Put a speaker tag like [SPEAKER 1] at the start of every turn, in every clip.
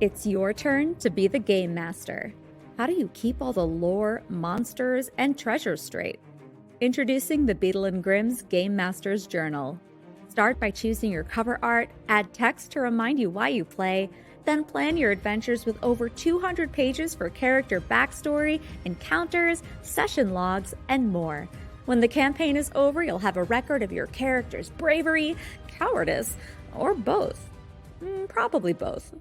[SPEAKER 1] It's your turn to be the game master. How do you keep all the lore, monsters, and treasures straight? Introducing the Beadle & Grimm's Game Master's Journal. Start by choosing your cover art, add text to remind you why you play, then plan your adventures with over 200 pages for character backstory, encounters, session logs, and more. When the campaign is over, you'll have a record of your character's bravery, cowardice, or both. Probably both.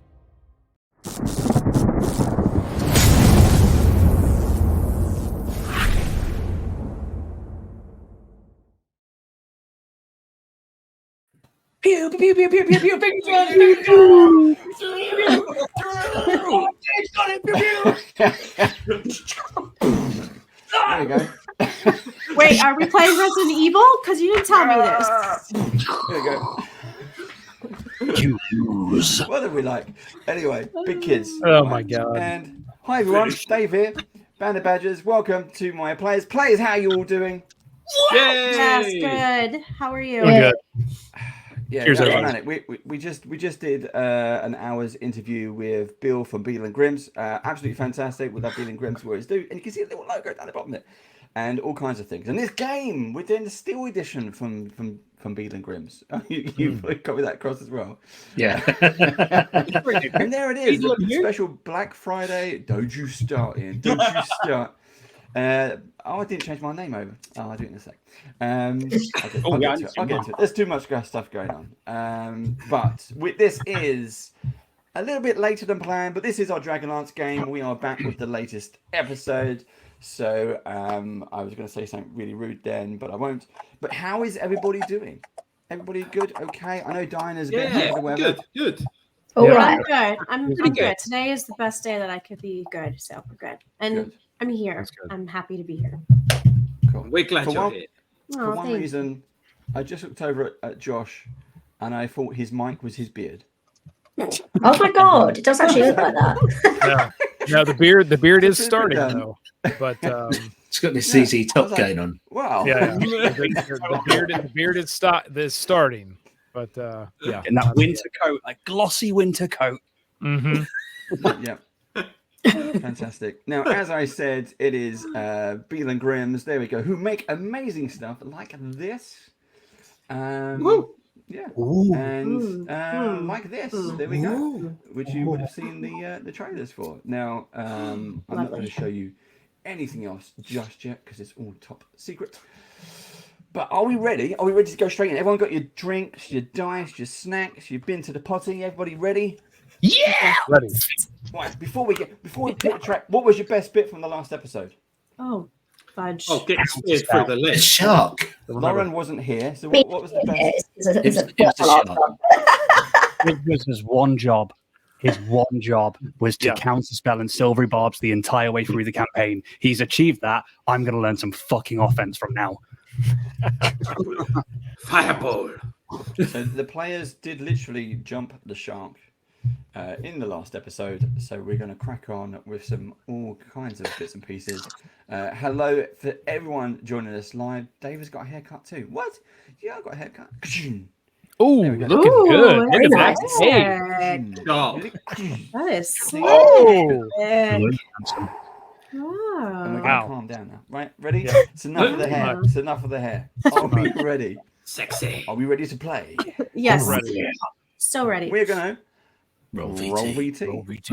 [SPEAKER 2] Pew pew pew pew pew pew pew pew pew.
[SPEAKER 3] There you go.
[SPEAKER 4] Wait, are we playing Resident Evil? Because you didn't tell me this.
[SPEAKER 3] There you go.
[SPEAKER 2] Use.
[SPEAKER 3] What are we like? Anyway, big kids.
[SPEAKER 5] Oh my god.
[SPEAKER 3] And hi everyone, Dave here, Band of Badgers. Welcome to my players. Players, how are you all doing?
[SPEAKER 2] Yay!
[SPEAKER 4] Yes, good. How are you?
[SPEAKER 5] We're good.
[SPEAKER 3] Yeah,
[SPEAKER 5] Cheers,
[SPEAKER 3] that's
[SPEAKER 5] everyone.
[SPEAKER 3] manic. We just did an hour's interview with Bill from Beadle & Grimm's. Absolutely fantastic. We love Beadle & Grimm's words do, and you can see a little logo down the bottom there, and all kinds of things. And this game, we're doing the Steel Edition from Beadle & Grimm's. You've got that across as well.
[SPEAKER 2] Yeah.
[SPEAKER 3] And there it is, the special Black Friday. Don't you start, Ian. Don't you start. I didn't change my name over. I'll do it in a sec. I'll get into it. There's too much stuff going on. But this is a little bit later than planned, but this is our Dragonlance game. We are back with the latest episode. So I was going to say something really rude then, but I won't. But how is everybody doing? Everybody good? Okay. I know Diana's a bit under the weather.
[SPEAKER 2] Good.
[SPEAKER 4] Oh,
[SPEAKER 5] Yeah.
[SPEAKER 4] I'm good. I'm
[SPEAKER 2] Pretty
[SPEAKER 4] good.
[SPEAKER 2] good.
[SPEAKER 4] Today is the best day that I could be good, so we're good. And
[SPEAKER 3] Good.
[SPEAKER 4] I'm here.
[SPEAKER 5] That's good.
[SPEAKER 4] I'm happy to be here.
[SPEAKER 3] Cool.
[SPEAKER 2] We're glad
[SPEAKER 3] For
[SPEAKER 2] you're
[SPEAKER 3] one-
[SPEAKER 2] here.
[SPEAKER 3] For
[SPEAKER 4] Oh,
[SPEAKER 3] one
[SPEAKER 4] thank
[SPEAKER 3] reason, I just looked over at Josh, and I thought his mic was his beard.
[SPEAKER 6] Oh my god, it does actually look like that.
[SPEAKER 5] No, the beard is
[SPEAKER 3] Super
[SPEAKER 5] starting
[SPEAKER 3] done.
[SPEAKER 5] though. But
[SPEAKER 7] It's got this
[SPEAKER 3] Yeah,
[SPEAKER 7] CZ
[SPEAKER 3] I was
[SPEAKER 7] top
[SPEAKER 3] like-
[SPEAKER 7] going on.
[SPEAKER 3] Wow.
[SPEAKER 5] yeah, the beard is starting. But yeah,
[SPEAKER 7] And that winter coat, that glossy winter coat.
[SPEAKER 5] hmm
[SPEAKER 3] Yeah. Fantastic. Now, as I said, it is Beadle & Grimm's. There we go. Who make amazing stuff like this.
[SPEAKER 2] Woo.
[SPEAKER 3] Yeah.
[SPEAKER 7] Ooh.
[SPEAKER 3] And
[SPEAKER 4] Ooh.
[SPEAKER 3] like this. There we go. Which you would have seen the trailers for. Now, I'm not going
[SPEAKER 4] Lovely.
[SPEAKER 3] to show you anything else just yet because it's all top secret. But are we ready? Are we ready to go straight in? Everyone got your drinks, your dice, your snacks. You've been to the potty. Everybody ready?
[SPEAKER 7] Yeah.
[SPEAKER 5] ready.
[SPEAKER 3] Right. Before we pick the track, what was your best bit from the last episode?
[SPEAKER 4] Oh, fudge.
[SPEAKER 2] Oh, get steered through the
[SPEAKER 7] A
[SPEAKER 2] list.
[SPEAKER 7] shark.
[SPEAKER 3] Lauren wasn't here, so what was the best?
[SPEAKER 6] It's a
[SPEAKER 7] It's a
[SPEAKER 6] lot
[SPEAKER 7] shark.
[SPEAKER 6] of
[SPEAKER 8] It was his one job. His one job was to
[SPEAKER 5] Yeah.
[SPEAKER 8] counterspell and silvery barbs the entire way through the campaign. He's achieved that. I'm going to learn some fucking offense from now.
[SPEAKER 2] Fireball.
[SPEAKER 3] So the players did literally jump the shark in the last episode, so we're going to crack on with some all kinds of bits and pieces. Hello for everyone joining us live. Dave has got a haircut too. What? Yeah, I got a haircut.
[SPEAKER 5] Oh,
[SPEAKER 3] There we go.
[SPEAKER 5] looking
[SPEAKER 4] Ooh,
[SPEAKER 5] good.
[SPEAKER 4] very
[SPEAKER 5] Look at
[SPEAKER 4] nice.
[SPEAKER 5] that. Hey.
[SPEAKER 2] Sharp.
[SPEAKER 4] That is sick.
[SPEAKER 5] Oh,
[SPEAKER 4] Sick.
[SPEAKER 8] Handsome.
[SPEAKER 3] And we're
[SPEAKER 4] Oh.
[SPEAKER 3] going to
[SPEAKER 5] Wow.
[SPEAKER 3] calm down now. Right, ready?
[SPEAKER 5] Yeah.
[SPEAKER 3] It's enough of the hair. It's enough of the hair. Are we ready?
[SPEAKER 2] Sexy.
[SPEAKER 3] Are we ready to play?
[SPEAKER 4] Yes.
[SPEAKER 5] ready.
[SPEAKER 4] So ready.
[SPEAKER 3] We're going to
[SPEAKER 7] Roll
[SPEAKER 3] roll
[SPEAKER 7] VT.
[SPEAKER 3] VT.
[SPEAKER 7] Roll VT.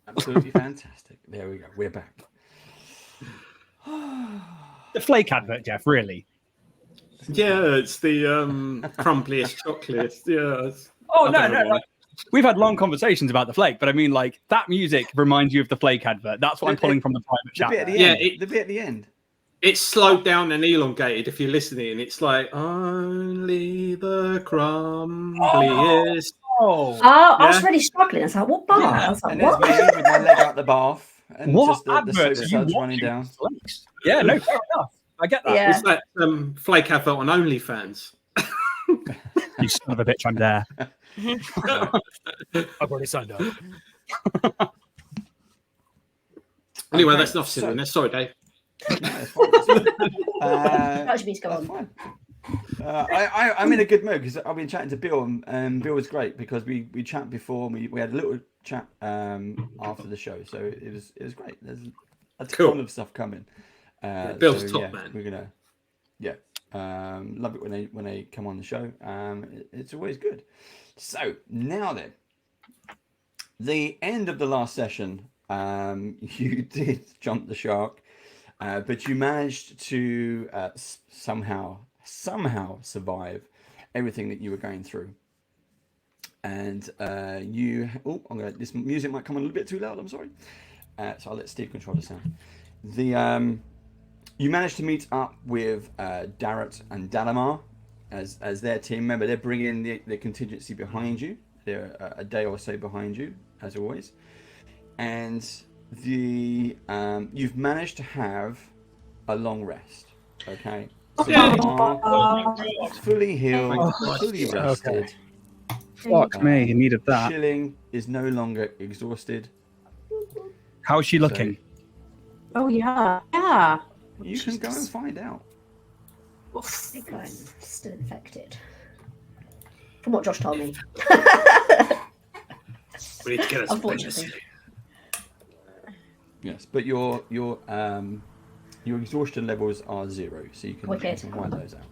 [SPEAKER 3] Absolutely fantastic. There we go. We're back.
[SPEAKER 8] The flake advert, Jeff. Really?
[SPEAKER 2] Yeah, it's the crumpliest chocolate. Yeah.
[SPEAKER 8] Oh no. We've had long conversations about the flake, but I mean, like that music reminds you of the flake advert. That's what I'm pulling from the private chat.
[SPEAKER 3] The bit at the
[SPEAKER 2] Yeah,
[SPEAKER 3] end. The bit at the end.
[SPEAKER 2] It's slowed down and elongated if you're listening. It's like only the crumbliest.
[SPEAKER 6] Oh, I was
[SPEAKER 2] Yeah.
[SPEAKER 6] really struggling. I was like, what bar? I was like,
[SPEAKER 3] And there's
[SPEAKER 6] what?
[SPEAKER 3] me with my leg out the bath and
[SPEAKER 8] What
[SPEAKER 3] just the
[SPEAKER 8] adverts
[SPEAKER 3] soda
[SPEAKER 8] are you
[SPEAKER 3] suds running
[SPEAKER 8] watching?
[SPEAKER 3] down.
[SPEAKER 8] Flakes? Yeah, no, fair enough. I get that.
[SPEAKER 6] Yeah.
[SPEAKER 2] It's that flake advert on OnlyFans.
[SPEAKER 8] You son of a bitch, I'm there.
[SPEAKER 5] I've already signed up.
[SPEAKER 2] Anyway,
[SPEAKER 3] Okay,
[SPEAKER 2] that's enough silliness. Sorry, Dave.
[SPEAKER 3] No, it's fine.
[SPEAKER 6] That should be to go
[SPEAKER 3] That's
[SPEAKER 6] on.
[SPEAKER 3] fine. I'm in a good mood because I've been chatting to Bill, and Bill was great because we chatted before. And we had a little chat after the show, so it was great. There's a ton
[SPEAKER 2] Cool.
[SPEAKER 3] of stuff coming.
[SPEAKER 2] Bill's top man.
[SPEAKER 3] We're gonna love it when they come on the show. It's always good. So now then, the end of the last session, you did jump the shark. But you managed to somehow survive everything that you were going through. And this music might come on a little bit too loud. I'm sorry. So I'll let Steve control the sound. You managed to meet up with Darrett and Dalamar as their team. Remember, they're bringing the contingency behind you. They're a day or so behind you, as always. And you've managed to have a long rest. Okay, so you are fully healed, fully rested.
[SPEAKER 8] Fuck me, you needed that.
[SPEAKER 3] Shilling is no longer exhausted.
[SPEAKER 8] How is she looking?
[SPEAKER 4] Oh yeah, yeah.
[SPEAKER 3] You can go and find out.
[SPEAKER 6] I think I'm still infected. From what Josh told me.
[SPEAKER 2] We need to get us
[SPEAKER 6] Unfortunately.
[SPEAKER 3] Yes, but your exhaustion levels are 0, so you can wipe those out.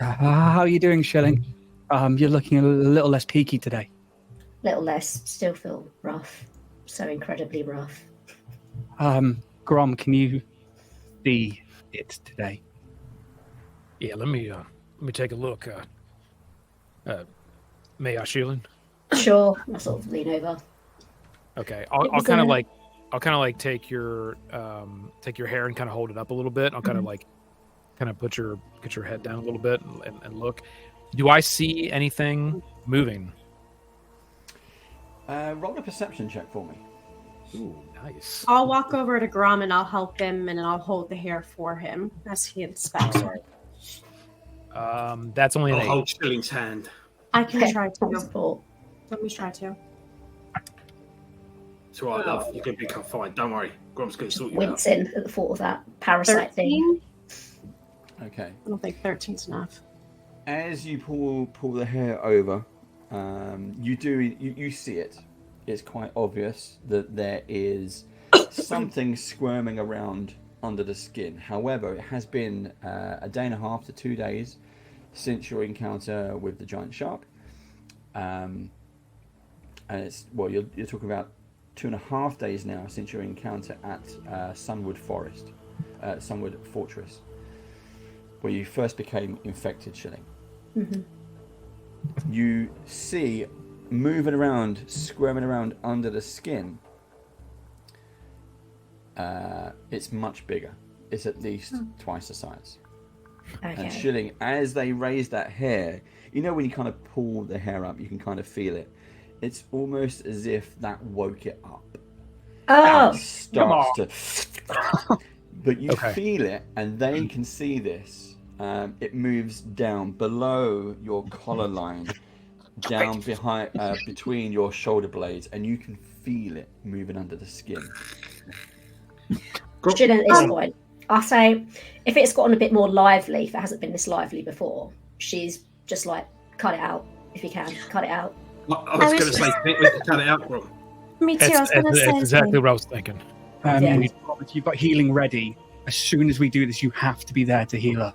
[SPEAKER 8] How are you doing, Shilling? You're looking a little less peaky today.
[SPEAKER 6] Little less. Still feel rough. So incredibly rough.
[SPEAKER 8] Grom, can you see it today?
[SPEAKER 5] Yeah, let me take a look. May I, Sheelan?
[SPEAKER 6] Sure. I sort of lean over.
[SPEAKER 5] Okay, I'll kind of like take your hair and kind of hold it up a little bit. I'll kind of put your head down a little bit and look. Do I see anything moving?
[SPEAKER 3] Roll a perception check for me.
[SPEAKER 5] Ooh, nice.
[SPEAKER 4] I'll walk over to Grom and I'll help him, and then I'll hold the hair for him as he inspects it.
[SPEAKER 5] That's only an
[SPEAKER 2] I'll
[SPEAKER 5] 8.
[SPEAKER 2] hold Shilling's hand.
[SPEAKER 4] I can try to.
[SPEAKER 6] Support.
[SPEAKER 4] Let me try to.
[SPEAKER 2] It's all right, love. You're going to be fine. Don't worry. Grom's going to sort you out.
[SPEAKER 6] Wincing at the thought of that parasite
[SPEAKER 4] 13?
[SPEAKER 6] thing.
[SPEAKER 3] Okay.
[SPEAKER 4] I don't think 13's enough.
[SPEAKER 3] As you pull the hair over, you see it. It's quite obvious that there is something squirming around under the skin. However, it has been a day and a half to 2 days since your encounter with the giant shark. And it's, well, you're talking about 2.5 days now since your encounter at Sunwood Fortress, where you first became infected, Shilling.
[SPEAKER 6] Mm-hmm.
[SPEAKER 3] You see moving around, squirming around under the skin. It's much bigger. It's at least twice the size.
[SPEAKER 6] Okay.
[SPEAKER 3] And Shilling, as they raise that hair, you know when you kind of pull the hair up, you can kind of feel it. It's almost as if that woke it up.
[SPEAKER 6] Oh,
[SPEAKER 3] And it starts to... But you feel it, and they can see this. It moves down below your collar line, down behind, between your shoulder blades, and you can feel it moving under the skin.
[SPEAKER 6] Shouldn't at this point. I say, if it's gotten a bit more lively, if it hasn't been this lively before, she's just like, cut it out if you can, cut it out.
[SPEAKER 2] I was going to say, we can cut it out, Grom.
[SPEAKER 4] Me too. I was going to say
[SPEAKER 5] That's exactly what I was thinking.
[SPEAKER 6] Yeah.
[SPEAKER 8] You've got healing ready. As soon as we do this, you have to be there to heal her.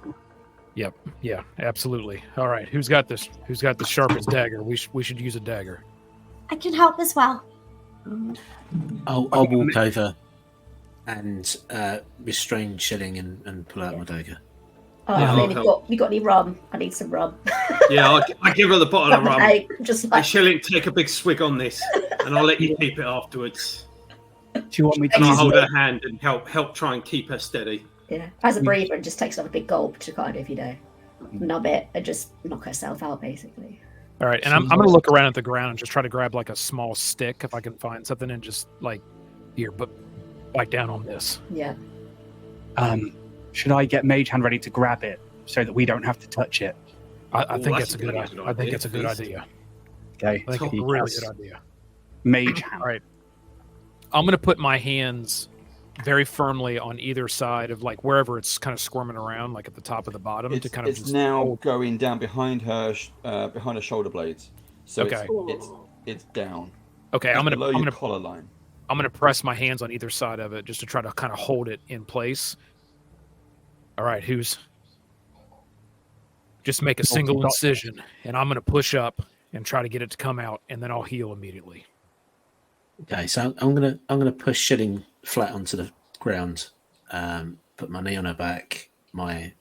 [SPEAKER 5] Yep. Yeah. Absolutely. All right. Who's got this? Who's got the sharpest dagger? We should use a dagger.
[SPEAKER 4] I can help as well.
[SPEAKER 9] I'll walk over and restrain Shilling and pull out my dagger.
[SPEAKER 6] Oh,
[SPEAKER 2] Yeah,
[SPEAKER 6] Flynn,
[SPEAKER 2] I'll
[SPEAKER 6] you got any rum? I need some rum.
[SPEAKER 2] Yeah, I give her the bottle of rum.
[SPEAKER 6] Hey, just
[SPEAKER 2] Hey,
[SPEAKER 6] like
[SPEAKER 2] Shilling, take a big swig on this, and I'll let you keep it afterwards.
[SPEAKER 8] Do you want me to
[SPEAKER 2] And I'll
[SPEAKER 8] use
[SPEAKER 2] hold her hand and help try and keep her steady.
[SPEAKER 6] yeah, as a breather, and just takes another big gulp to kind of nub it and just knock herself out, basically.
[SPEAKER 5] All right. And I'm going to look around at the ground and just try to grab like a small stick if I can find something and just like here, but bite down on this.
[SPEAKER 6] Yeah.
[SPEAKER 8] Should I get Mage Hand ready to grab it so that we don't have to touch it?
[SPEAKER 5] I think
[SPEAKER 2] that's
[SPEAKER 5] that's a good idea. I think it's a good idea.
[SPEAKER 8] Okay.
[SPEAKER 5] I think it's a really good idea.
[SPEAKER 8] Mage Hand.
[SPEAKER 5] All right. I'm going to put my hands very firmly on either side of like wherever it's kind of squirming around, like at the top of the bottom, to kind of
[SPEAKER 3] It's
[SPEAKER 5] just
[SPEAKER 3] now
[SPEAKER 5] hold.
[SPEAKER 3] going down behind her shoulder blades. So
[SPEAKER 5] Okay.
[SPEAKER 3] it's down.
[SPEAKER 5] Okay,
[SPEAKER 3] It's
[SPEAKER 5] I'm
[SPEAKER 3] below
[SPEAKER 5] gonna
[SPEAKER 3] your collar line.
[SPEAKER 5] I'm gonna press my hands on either side of it just to try to kind of hold it in place. All right, who's just make a single incision, and I'm gonna push up and try to get it to come out, and then I'll heal immediately.
[SPEAKER 9] Okay, so I'm gonna push Shilling flat onto the ground, put my knee on her back, my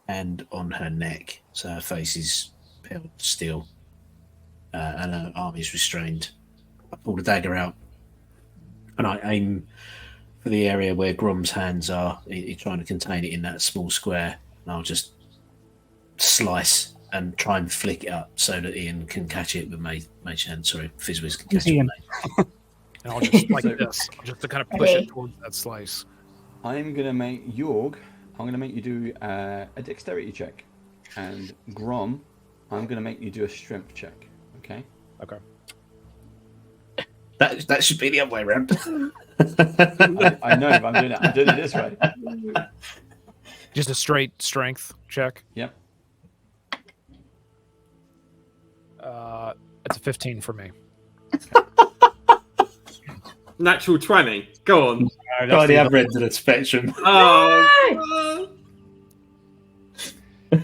[SPEAKER 9] hand on her neck, so her face is held still, and her arm is restrained. I pull the dagger out, and I aim for the area where Grom's hands are. He's trying to contain it in that small square, and I'll just slice and try and flick it up so that Ian can catch it with Mage Hand. Sorry, Fizzwiz can catch it.
[SPEAKER 8] Ian.
[SPEAKER 5] And I'll just like this, just to kind of push it towards that slice.
[SPEAKER 3] I'm gonna make Jorg. I'm gonna make you do a dexterity check, and Grom, I'm gonna make you do a strength check. Okay.
[SPEAKER 5] Okay.
[SPEAKER 9] That should be the other way around.
[SPEAKER 3] I know, but I'm doing it this way.
[SPEAKER 5] Just a straight strength check.
[SPEAKER 3] Yep.
[SPEAKER 5] It's a 15 for me.
[SPEAKER 2] Natural 20. Go on.
[SPEAKER 9] Got the other end of the spectrum.
[SPEAKER 2] Oh.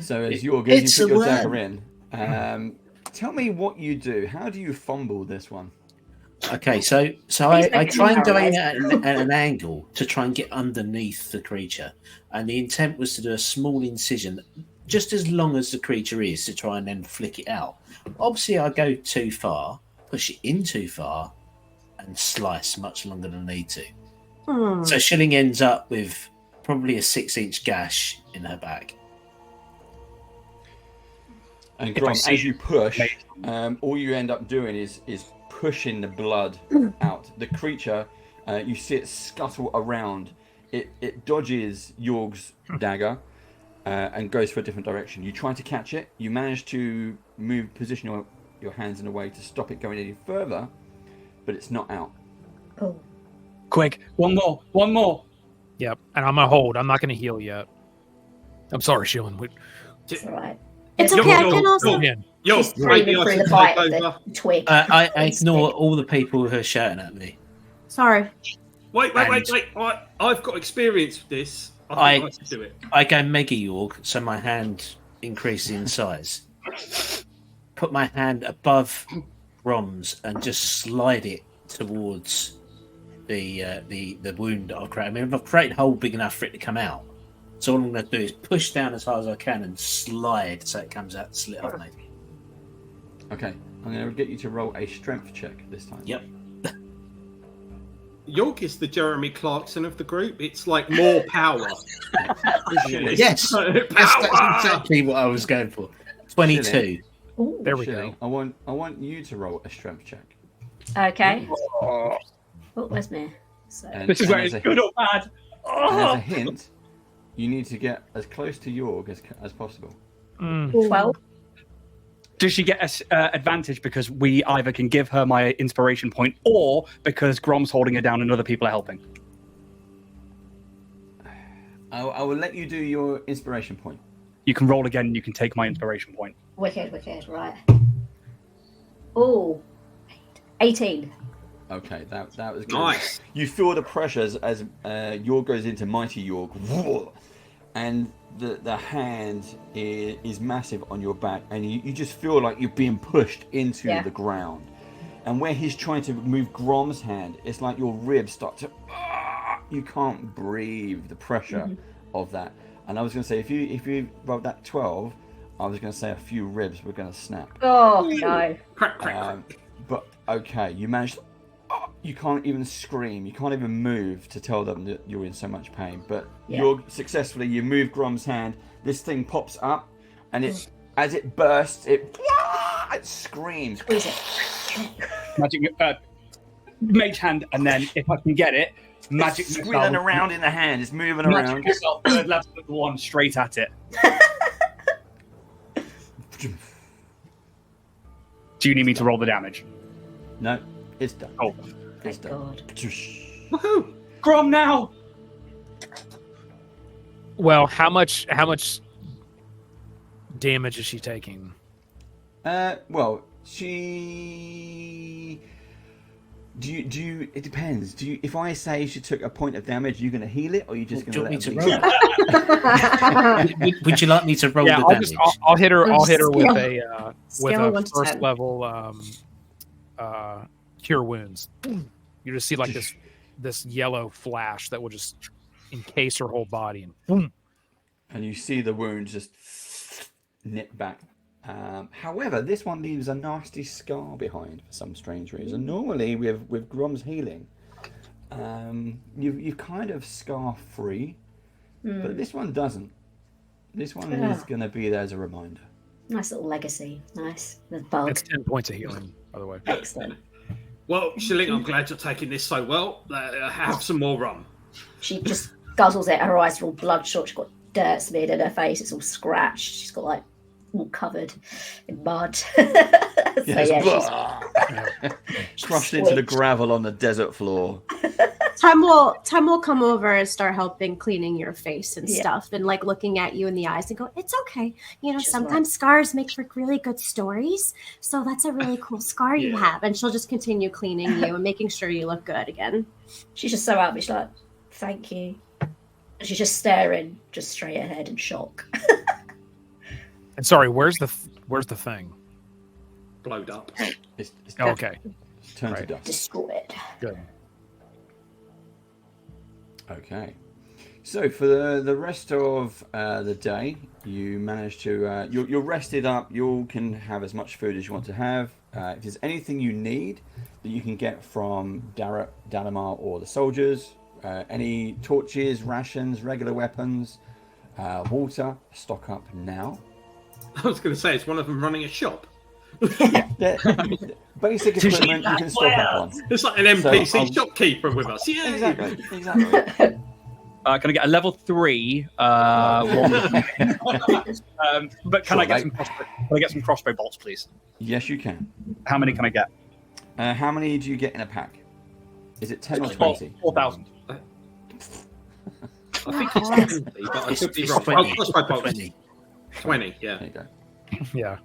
[SPEAKER 3] So as Jorg, as
[SPEAKER 9] It's
[SPEAKER 3] you put
[SPEAKER 9] a
[SPEAKER 3] your
[SPEAKER 9] word.
[SPEAKER 3] dagger in, tell me what you do. How do you fumble this one?
[SPEAKER 9] Okay, so I try and go in at an angle to try and get underneath the creature, and the intent was to do a small incision, just as long as the creature is, to try and then flick it out. Obviously, I go too far, push it in too far, and slice much longer than I need to. So Shilling ends up with probably a 6-inch gash in her back.
[SPEAKER 3] And Grom, as you push, all you end up doing is pushing the blood out. The creature, you see it scuttle around. It dodges Jorg's dagger and goes for a different direction. You try to catch it. You manage to position your hands in a way to stop it going any further, but it's not out.
[SPEAKER 6] Oh.
[SPEAKER 8] Quick, one more.
[SPEAKER 5] Yep. And I'm gonna hold. I'm not gonna heal yet. I'm sorry, Shilling.
[SPEAKER 6] It's all right.
[SPEAKER 4] It's okay. I can also.
[SPEAKER 2] Yo,
[SPEAKER 6] She's screaming through the bite of the twig.
[SPEAKER 9] I ignore all the people who are shouting at me.
[SPEAKER 4] Sorry.
[SPEAKER 2] Wait. I've got experience with this. I think I can do it.
[SPEAKER 9] I go Mega York, so my hand increases in size. Put my hand above Rom's and just slide it towards the wound that I've created. I mean, I've created a hole big enough for it to come out. So all I'm going to do is push down as hard as I can and slide so it comes out slit up, maybe.
[SPEAKER 3] Okay, I'm going to get you to roll a strength check this time.
[SPEAKER 9] Yep.
[SPEAKER 2] York is the Jeremy Clarkson of the group. It's like more power.
[SPEAKER 9] Yes, that's exactly what I was going for. 22.
[SPEAKER 6] Ooh.
[SPEAKER 5] There we
[SPEAKER 3] Shilling,
[SPEAKER 5] go.
[SPEAKER 3] I want you to roll a strength check.
[SPEAKER 6] Okay. Oh, where's me? So,
[SPEAKER 3] And,
[SPEAKER 8] This is
[SPEAKER 3] and
[SPEAKER 8] where
[SPEAKER 3] as
[SPEAKER 8] it's
[SPEAKER 3] a-
[SPEAKER 8] good or bad.
[SPEAKER 3] And as a hint, you need to get as close to Jorg as possible.
[SPEAKER 6] 12.
[SPEAKER 8] Does she get a advantage because we either can give her my inspiration point or because Grom's holding her down and other people are helping?
[SPEAKER 3] I will let you do your inspiration point.
[SPEAKER 8] You can roll again and you can take my inspiration point.
[SPEAKER 6] Wicked, right. Oh, 18.
[SPEAKER 3] Okay, that was good.
[SPEAKER 2] Nice.
[SPEAKER 3] You feel the pressures as Jorg goes into Mighty Jorg. and the hand is massive on your back, and you just feel like you're being pushed into the ground. And where he's trying to move Grom's hand, it's like your ribs start to... you can't breathe the pressure of that. And I was going to say, if you rolled that 12, I was going to say a few ribs were going to snap.
[SPEAKER 6] Oh, no.
[SPEAKER 3] But, okay, you managed... you can't even scream. You can't even move to tell them that you're in so much pain. But you move Grom's hand. This thing pops up, and as it bursts, it screams.
[SPEAKER 6] Squeeze it.
[SPEAKER 8] Magic mage hand, and then if I can get it, magic
[SPEAKER 3] it's squealing around in the hand. It's moving around.
[SPEAKER 8] Yourself, third level one straight at it. Do you need me to roll the damage?
[SPEAKER 3] No, it's done.
[SPEAKER 8] Oh,
[SPEAKER 3] it's done.
[SPEAKER 8] Woohoo! Grom now.
[SPEAKER 5] Well, how much damage is she taking?
[SPEAKER 3] Well, she. Do you? It depends. If I say she took a point of damage, you're going to heal it, or are you just going to let her
[SPEAKER 9] roll? Would you like me to roll the damage?
[SPEAKER 5] I'll hit her. I'll hit her with a first level cure wounds. You just see like this yellow flash that will just encase her whole body, and boom.
[SPEAKER 3] And you see the wound just nip back. However, this one leaves a nasty scar behind for some strange reason. Normally, with Grom's healing, you kind of scar free, but this one doesn't. This one is going to be there as a reminder.
[SPEAKER 6] Nice little legacy. Nice. The bug.
[SPEAKER 5] It's 10 points of healing, by the way.
[SPEAKER 6] Excellent.
[SPEAKER 2] Well, Shilling, I'm glad you're taking this so well. Have some more rum.
[SPEAKER 6] She just guzzles it. Her eyes are all bloodshot. She's got dirt smeared in her face. It's all scratched. She's got like all covered in mud.
[SPEAKER 3] Crushed into the gravel on the desert floor.
[SPEAKER 4] Time will come over and start helping cleaning your face and stuff, and like looking at you in the eyes and go, "It's okay. You know, just sometimes scars make for really good stories. So that's a really cool scar you have." And she'll just continue cleaning you and making sure you look good again.
[SPEAKER 6] She's just so happy. She's like, "Thank you." And she's just staring just straight ahead in shock.
[SPEAKER 5] And sorry, where's the thing?
[SPEAKER 2] Blowed up.
[SPEAKER 3] It's
[SPEAKER 5] okay.
[SPEAKER 3] Turned to dust.
[SPEAKER 6] Destroyed.
[SPEAKER 5] Good.
[SPEAKER 3] Okay. So for the rest of the day, you manage to you're rested up. You can have as much food as you want to have. If there's anything you need that you can get from Dalamar or the soldiers, any torches, rations, regular weapons, water, stock up now.
[SPEAKER 2] I was going to say, is one of them running a shop?
[SPEAKER 3] Basic equipment you can stock up on.
[SPEAKER 2] It's like an NPC shopkeeper with us. Yeah,
[SPEAKER 3] exactly.
[SPEAKER 8] Can I get a level 3? But can I get some crossbow bolts, please?
[SPEAKER 3] Yes, you can.
[SPEAKER 8] How many can I get?
[SPEAKER 3] How many do you get in a pack? Is it 10 or 20?
[SPEAKER 8] 4,000.
[SPEAKER 2] I think it's 20, but I could be wrong. 20, yeah.
[SPEAKER 3] There you go.
[SPEAKER 5] Yeah.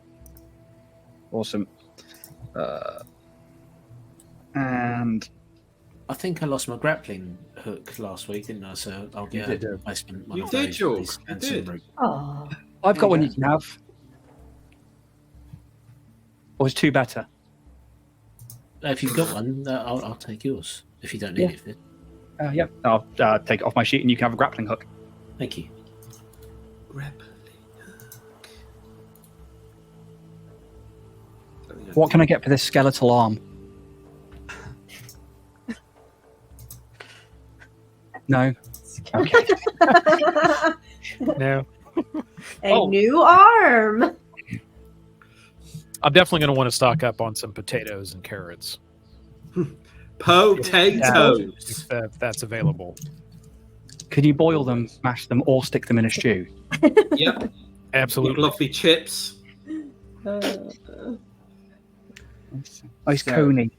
[SPEAKER 8] Awesome. And
[SPEAKER 9] I think I lost my grappling hook last week, didn't I? So I'll get a replacement.
[SPEAKER 2] You did, Jules. You did.
[SPEAKER 6] Oh.
[SPEAKER 8] I've got one you can have. Or is 2 better?
[SPEAKER 9] If you've got one, I'll take yours. If you don't need it.
[SPEAKER 8] Yeah. I'll take it off my sheet and you can have a grappling hook.
[SPEAKER 9] Thank you.
[SPEAKER 8] What can I get for this skeletal arm? No. Okay.
[SPEAKER 5] No.
[SPEAKER 4] A new arm.
[SPEAKER 5] I'm definitely going to want to stock up on some potatoes and carrots.
[SPEAKER 2] Potatoes.
[SPEAKER 5] If that's available.
[SPEAKER 8] Could you boil them, mash them, or stick them in a stew?
[SPEAKER 2] Yep.
[SPEAKER 5] Absolutely.
[SPEAKER 2] Lovely chips.
[SPEAKER 8] Nice coney.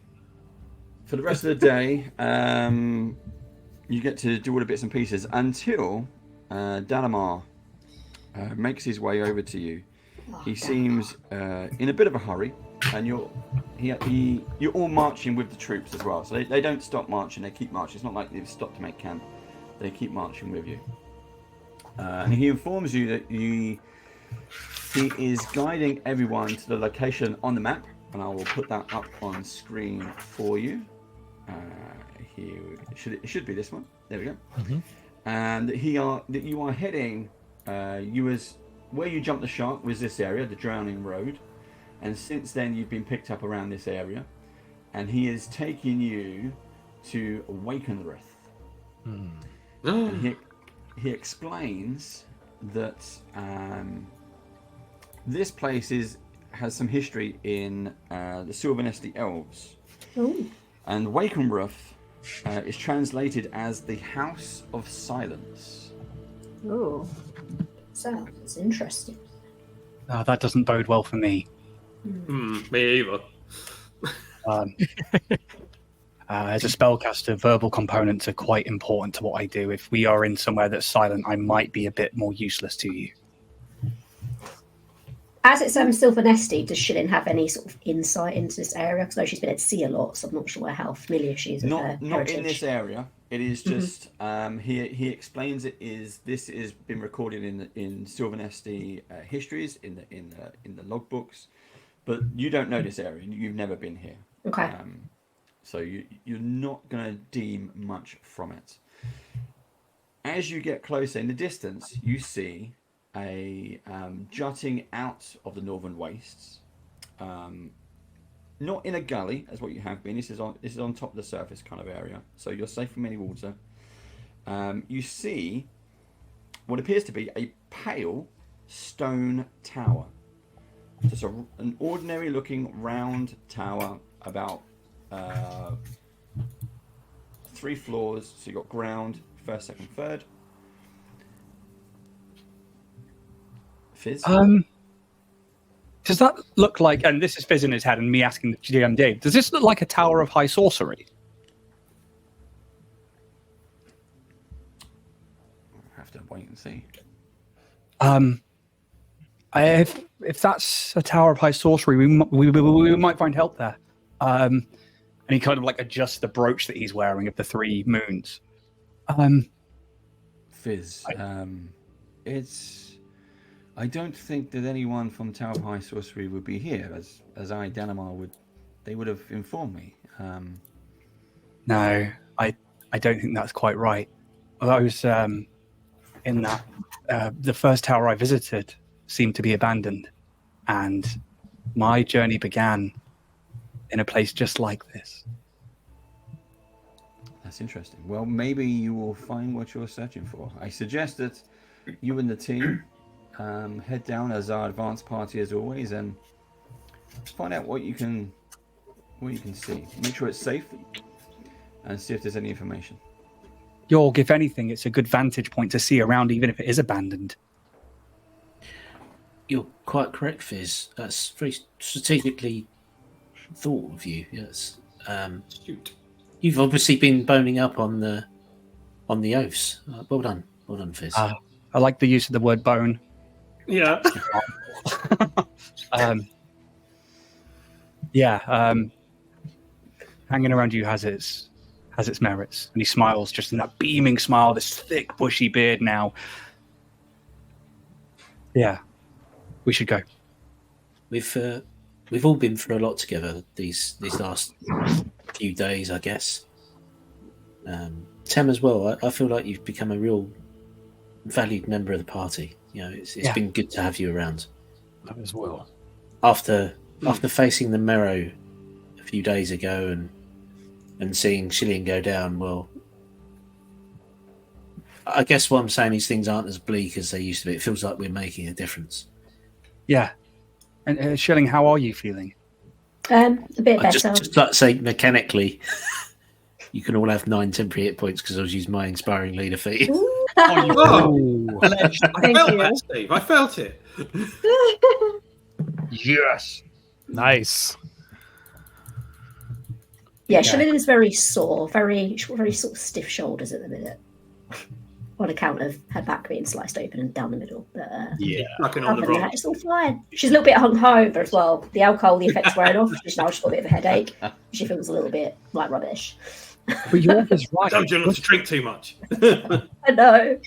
[SPEAKER 3] For the rest of the day, you get to do all the bits and pieces until Dalamar makes his way over to you. He seems in a bit of a hurry, and you're all marching with the troops as well. So they don't stop marching; they keep marching. It's not like they've stopped to make camp; they keep marching with you. And he informs you that he is guiding everyone to the location on the map, and I will put that up on screen for you. Here, it should be this one. There we go. And that you are heading. Where you jumped the shark was this area, the Drowning Road, and since then you've been picked up around this area, and he is taking you to Wakenreth. And he explains that this place has some history in the Sylvanesti Elves.
[SPEAKER 6] Ooh.
[SPEAKER 3] And Wakenreth is translated as the House of Silence.
[SPEAKER 6] Oh, sounds interesting.
[SPEAKER 8] That doesn't bode well for me.
[SPEAKER 2] Me either.
[SPEAKER 8] As a spellcaster, verbal components are quite important to what I do. If we are in somewhere that's silent, I might be a bit more useless to you.
[SPEAKER 6] As it's Sylvanesti, does Shilin have any sort of insight into this area? Because I know she's been at sea a lot, so I'm not sure how familiar she is with her
[SPEAKER 3] Not
[SPEAKER 6] heritage.
[SPEAKER 3] in this area. It is just he explains this has been recorded in Sylvanesti histories in the logbooks, but you don't know this area. You've never been here.
[SPEAKER 6] Okay.
[SPEAKER 3] So you're not going to deem much from it. As you get closer in the distance, you see a jutting out of the northern wastes, not in a gully as what you have been. This is on top of the surface kind of area, so you're safe from any water. You see what appears to be a pale stone tower, just an ordinary looking round tower, about 3 floors. So you got ground, first, second, third. Fizz?
[SPEAKER 8] Does that look like, and this is Fizz in his head and me asking the GM Dave, does this look like a tower of high sorcery?
[SPEAKER 3] We'll have to wait and see.
[SPEAKER 8] If that's a tower of high sorcery, we might find help there. And he kind of like adjusts the brooch that he's wearing of the 3 moons.
[SPEAKER 3] Fizz, I don't think that anyone from Tower of High Sorcery would be here, as I, Danimar, they would have informed me.
[SPEAKER 8] No, I don't think that's quite right. I was in that the first tower I visited seemed to be abandoned, and my journey began in a place just like this.
[SPEAKER 3] That's interesting. Well, maybe you will find what you're searching for. I suggest that you and the team head down as our advance party as always, and find out what you can see. Make sure it's safe, and see if there's any information.
[SPEAKER 8] Yorg, if anything, it's a good vantage point to see around, even if it is abandoned.
[SPEAKER 9] You're quite correct, Fizz. That's very strategically thought of you. Yes. You've obviously been boning up on the oaths. Well done, Fizz.
[SPEAKER 8] I like the use of the word bone.
[SPEAKER 2] Yeah.
[SPEAKER 8] Hanging around you has its merits, and he smiles, just in that beaming smile, this thick, bushy beard now. Yeah, we should go.
[SPEAKER 9] We've all been through a lot together these last few days, I guess. Tem as well. I feel like you've become a real valued member of the party. You know, it's been good to have you around.
[SPEAKER 5] That as well.
[SPEAKER 9] After facing the Merrow a few days ago and seeing Shillian go down, well, I guess what I'm saying is things aren't as bleak as they used to be. It feels like we're making a difference.
[SPEAKER 8] Yeah. And Shilling, how are you feeling?
[SPEAKER 6] A bit better.
[SPEAKER 9] Just like to say, mechanically, you can all have 9 temporary hit points because I was using my inspiring leader feat.
[SPEAKER 2] I felt
[SPEAKER 6] Thank you.
[SPEAKER 2] that, Steve. I felt it.
[SPEAKER 5] Yes. Nice.
[SPEAKER 6] Yeah, Shilin is very sore, very sort of stiff shoulders at the minute, on account of her back being sliced open and down the middle. But
[SPEAKER 2] Fucking on
[SPEAKER 6] other
[SPEAKER 2] the
[SPEAKER 6] than
[SPEAKER 2] rock.
[SPEAKER 6] that, it's all fine. She's a little bit hungover as well. The alcohol, the effects wearing off. She's now just got a bit of a headache. She feels a little bit like rubbish.
[SPEAKER 8] But York is right.
[SPEAKER 2] I told you not to drink too much.
[SPEAKER 6] I know.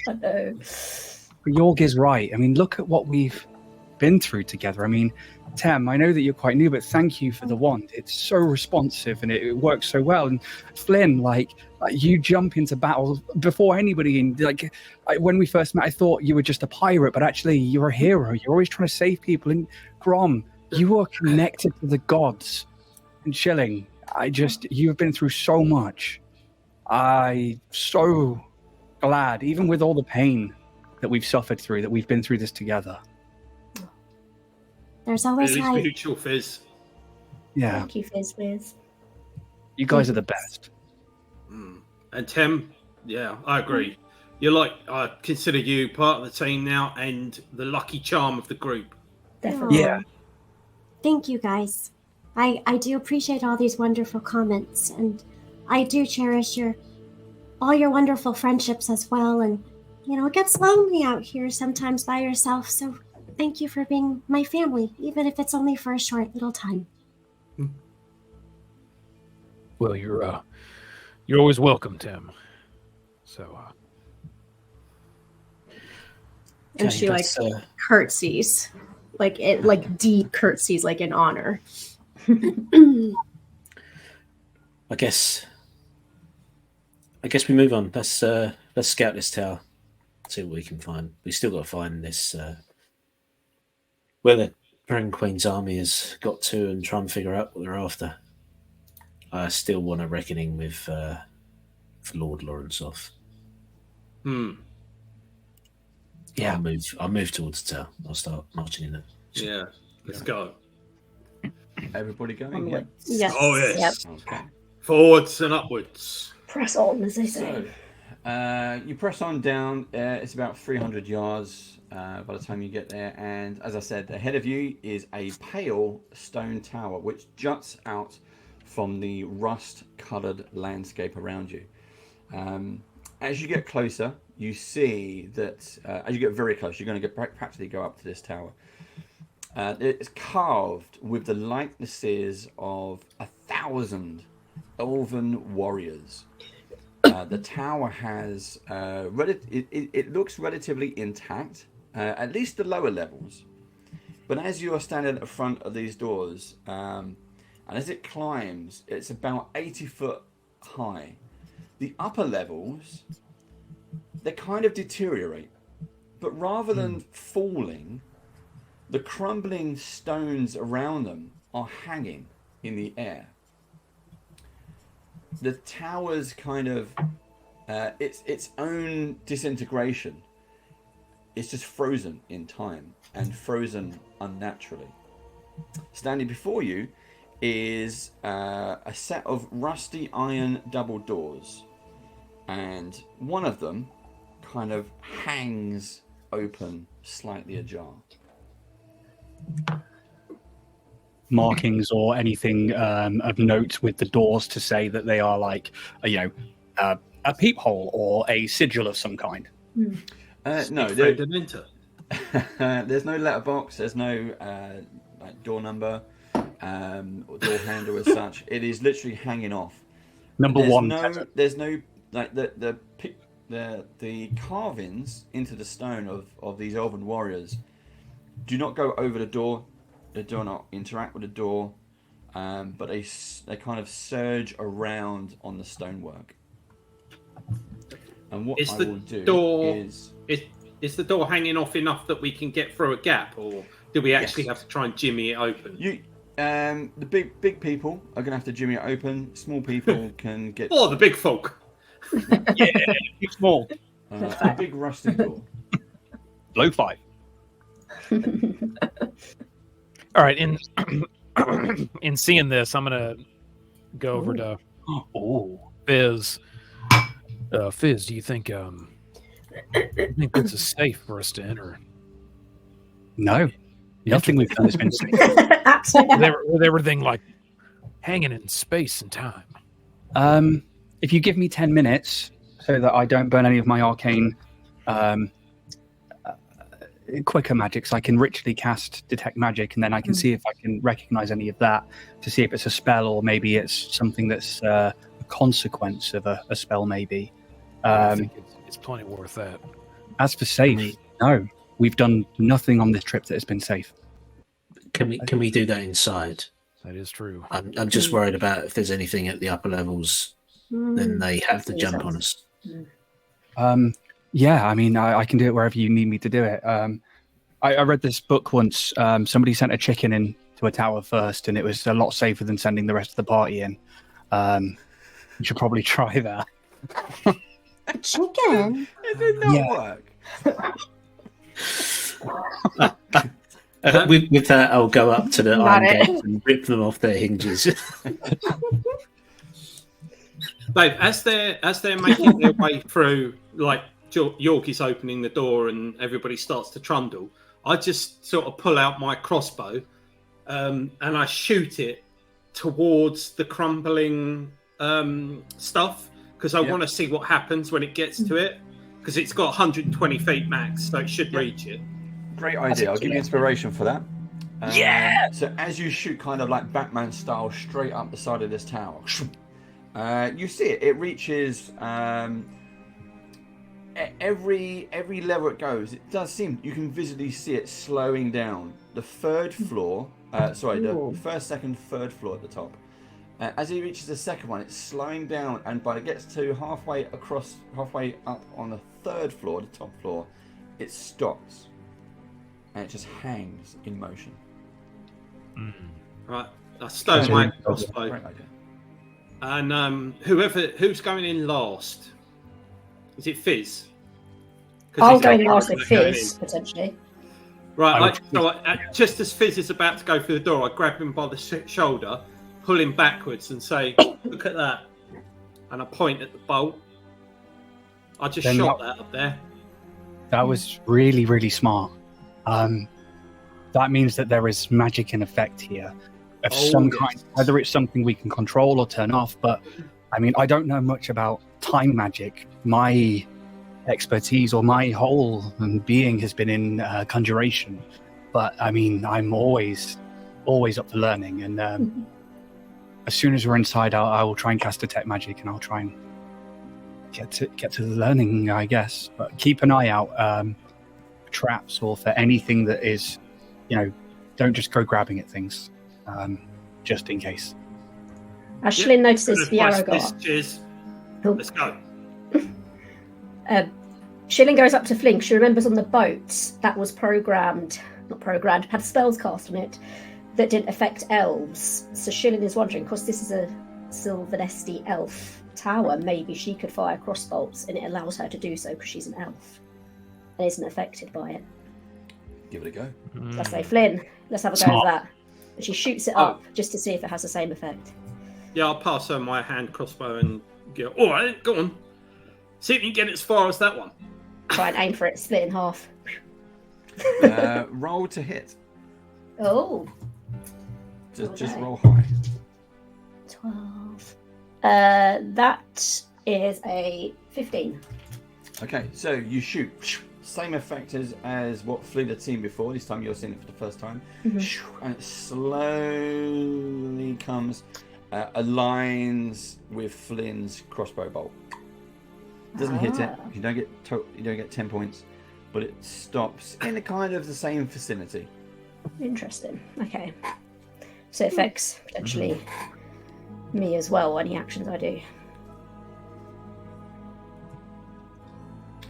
[SPEAKER 8] Jorg is right. I mean, look at what we've been through together. I mean, Tem, I know that you're quite new, but thank you for the wand. It's so responsive and it works so well. And Flynn, like you jump into battle before anybody. And when we first met, I thought you were just a pirate, but actually you're a hero. You're always trying to save people. And Grom, you are connected to the gods. And Shilling, you've been through so much. I'm so glad, even with all the pain that we've suffered through, that we've been through this together.
[SPEAKER 4] There's always light.
[SPEAKER 2] Mutual, Fizz.
[SPEAKER 8] Yeah.
[SPEAKER 6] Thank you, Fizz.
[SPEAKER 8] You guys are the best.
[SPEAKER 2] And Tem, yeah, I agree. You're I consider you part of the team now and the lucky charm of the group.
[SPEAKER 6] Definitely.
[SPEAKER 8] Yeah.
[SPEAKER 4] Thank you, guys. I do appreciate all these wonderful comments, and I do cherish all your wonderful friendships as well. And it gets lonely out here sometimes by yourself, so thank you for being my family, even if it's only for a short little time.
[SPEAKER 5] Well, you're always welcome, Tim. So
[SPEAKER 4] and she curtsies, deep curtsies, in honor.
[SPEAKER 9] I guess we move on. Let's scout this tower, see what we can find. We still got to find this where the Dragon Queen's army has got to, and try and figure out what they're after. I still want a reckoning with Lord Lawrenceoff.
[SPEAKER 8] Yeah,
[SPEAKER 9] I'll move towards the tower. I'll start marching in it.
[SPEAKER 2] Yeah, let's go.
[SPEAKER 3] Everybody going? Yeah.
[SPEAKER 4] Yes.
[SPEAKER 2] Oh yes.
[SPEAKER 6] Yep.
[SPEAKER 3] Okay.
[SPEAKER 2] Forwards and upwards.
[SPEAKER 6] Press on, as they say.
[SPEAKER 3] So, you press on down. It's about 300 yards by the time you get there. And as I said, ahead of you is a pale stone tower which juts out from the rust-coloured landscape around you. As you get closer, you see that as you get very close, you're going to practically go up to this tower. It's carved with the likenesses of 1,000 elven warriors. The tower has it looks relatively intact, at least the lower levels. But as you are standing at the front of these doors, and as it climbs, it's about 80 foot high. The upper levels, they kind of deteriorate, but rather than falling, the crumbling stones around them are hanging in the air. The tower's kind of its own disintegration. It's just frozen in time and frozen unnaturally. Standing before you is a set of rusty iron double doors, and one of them kind of hangs open, slightly ajar.
[SPEAKER 8] Markings or anything of note with the doors to say that they are a peephole or a sigil of some kind?
[SPEAKER 3] No, there's no letterbox. There's no door number or door handle as such. It is literally hanging off. There's no the carvings into the stone of these elven warriors do not go over the door. They do not interact with the door, but they kind of surge around on the stonework. And what I will do
[SPEAKER 2] is the door hanging off enough that we can get through a gap, or do we actually have to try and jimmy it open?
[SPEAKER 3] The big people are going to have to jimmy it open. Small people can get.
[SPEAKER 2] Oh, the big folk.
[SPEAKER 8] Yeah, big small.
[SPEAKER 3] A big rusty door.
[SPEAKER 8] Low 5.
[SPEAKER 5] All right, in seeing this, I'm gonna go over to Fizz. Fizz, do you think this is safe for us to enter?
[SPEAKER 8] No, nothing we've done has been safe.
[SPEAKER 6] Absolutely.
[SPEAKER 5] With everything hanging in space and time.
[SPEAKER 8] If you give me 10 minutes so that I don't burn any of my arcane quicker magics, I can ritually cast detect magic, and then I can see if I can recognize any of that to see if it's a spell or maybe it's something that's a consequence of a spell maybe.
[SPEAKER 5] I think it's plenty worth that.
[SPEAKER 8] As for safe, No, we've done nothing on this trip that has been safe.
[SPEAKER 9] Can we do that inside?
[SPEAKER 5] That is true.
[SPEAKER 9] I'm just worried about if there's anything at the upper levels, then they have to jump on us.
[SPEAKER 8] Yeah, I mean, I can do it wherever you need me to do it. I read this book once. Somebody sent a chicken into a tower first, and it was a lot safer than sending the rest of the party in. You should probably try that.
[SPEAKER 4] A chicken?
[SPEAKER 3] It did not work.
[SPEAKER 9] With that, I'll go up to the
[SPEAKER 4] Got
[SPEAKER 9] iron
[SPEAKER 4] it.
[SPEAKER 9] gates and rip them off their hinges.
[SPEAKER 2] Babe, as they're making their way through, like York is opening the door and everybody starts to trundle, I just sort of pull out my crossbow and I shoot it towards the crumbling stuff because I want to see what happens when it gets to it, because it's got 120 feet max, so it should reach it.
[SPEAKER 3] Great idea. I'll give you inspiration for that. So as you shoot kind of like Batman style straight up the side of this tower, you see it. It reaches every level it goes. It does seem you can visibly see it slowing down. The third floor, the first, second, third floor at the top. As it reaches the second one, it's slowing down, and by it gets to halfway up on the third floor, the top floor, it stops, and it just hangs in motion.
[SPEAKER 2] Right, I stow my crossbow.
[SPEAKER 3] Great idea.
[SPEAKER 2] And who's going in last? Is it Fizz?
[SPEAKER 6] I'll go in last with Fizz, potentially.
[SPEAKER 2] Right, just as Fizz is about to go through the door, I grab him by the shoulder, pull him backwards and say, look at that. And I point at the bolt. I just shot that up there.
[SPEAKER 8] That was really, really smart. That means that there is magic in effect here of some kind, whether it's something we can control or turn off. But I mean, I don't know much about time magic. My expertise or my whole being has been in conjuration. But I mean, I'm always up for learning. And as soon as we're inside, I will try and cast detect magic, and I'll try and get to the learning, I guess. But keep an eye out for traps or for anything that is, don't just go grabbing at things, just in case.
[SPEAKER 6] Ashlyn notices the arrow go up.
[SPEAKER 2] Cheers. Let's go.
[SPEAKER 6] Shilling goes up to Flink. She remembers on the boat that was had spells cast on it that didn't affect elves. So Shilling is wondering, because this is a Sylvanesti elf tower, maybe she could fire crossbolts and it allows her to do so because she's an elf and isn't affected by it.
[SPEAKER 3] Give it a go.
[SPEAKER 6] I say, Flynn, let's have a go at that. And she shoots it up just to see if it has the same effect.
[SPEAKER 2] Yeah, I'll pass her my hand crossbow and go, all right, go on. See if you can get it as far as that one.
[SPEAKER 6] Try and aim for it, split in half.
[SPEAKER 3] Roll to hit.
[SPEAKER 6] Oh.
[SPEAKER 3] Just roll high.
[SPEAKER 6] 12. That is a 15.
[SPEAKER 3] Okay, so you shoot. Same effect as what Flynn had seen before. This time you're seeing it for the first time. And it slowly aligns with Flynn's crossbow bolt. Doesn't hit it. You don't get 10 points, but it stops in a kind of the same vicinity.
[SPEAKER 6] Interesting. Okay. So it affects potentially me as well, any actions I do.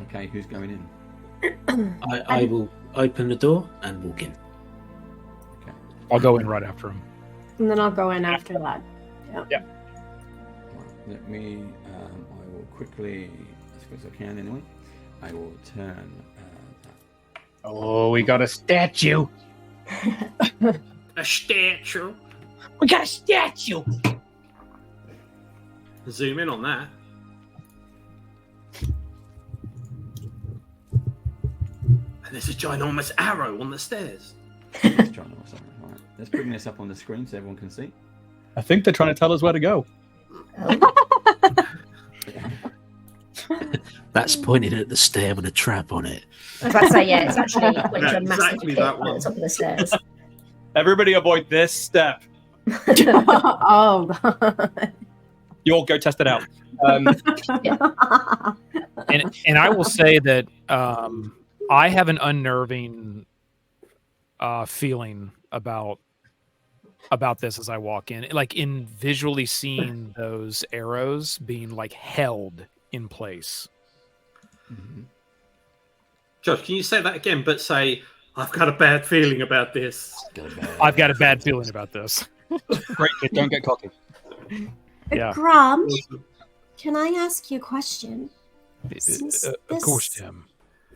[SPEAKER 3] Okay, who's going in?
[SPEAKER 9] I will open the door and walk in.
[SPEAKER 3] Okay.
[SPEAKER 5] I'll go in right after him.
[SPEAKER 4] And then I'll go in after that.
[SPEAKER 5] Yeah.
[SPEAKER 3] Right, let me. I will quickly, as quick as I can anyway. I will turn.
[SPEAKER 8] Oh, we got a statue.
[SPEAKER 2] A statue.
[SPEAKER 8] We got a statue.
[SPEAKER 2] Zoom in on that. And there's a ginormous arrow on the stairs.
[SPEAKER 3] Right, let's bring this up on the screen so everyone can see.
[SPEAKER 8] I think they're trying to tell us where to go.
[SPEAKER 9] That's pointed at the stair with a trap on it.
[SPEAKER 6] I was about to say, yeah, it's actually pointing to a massive
[SPEAKER 2] Exactly
[SPEAKER 6] pit
[SPEAKER 2] that
[SPEAKER 6] at
[SPEAKER 2] one.
[SPEAKER 6] the top of the stairs.
[SPEAKER 8] Everybody avoid this step.
[SPEAKER 4] Oh, God.
[SPEAKER 5] You all go test it out. And I will say that I have an unnerving feeling about this as I walk in, like in visually seeing those arrows being like held in place.
[SPEAKER 3] Mhm.
[SPEAKER 2] Josh, can you say that again? But say, I've got a bad feeling about this.
[SPEAKER 5] I've got a bad feeling about this.
[SPEAKER 8] Great, kid, don't get cocky.
[SPEAKER 5] Yeah.
[SPEAKER 4] Grom, can I ask you a question?
[SPEAKER 5] Of course, Tim.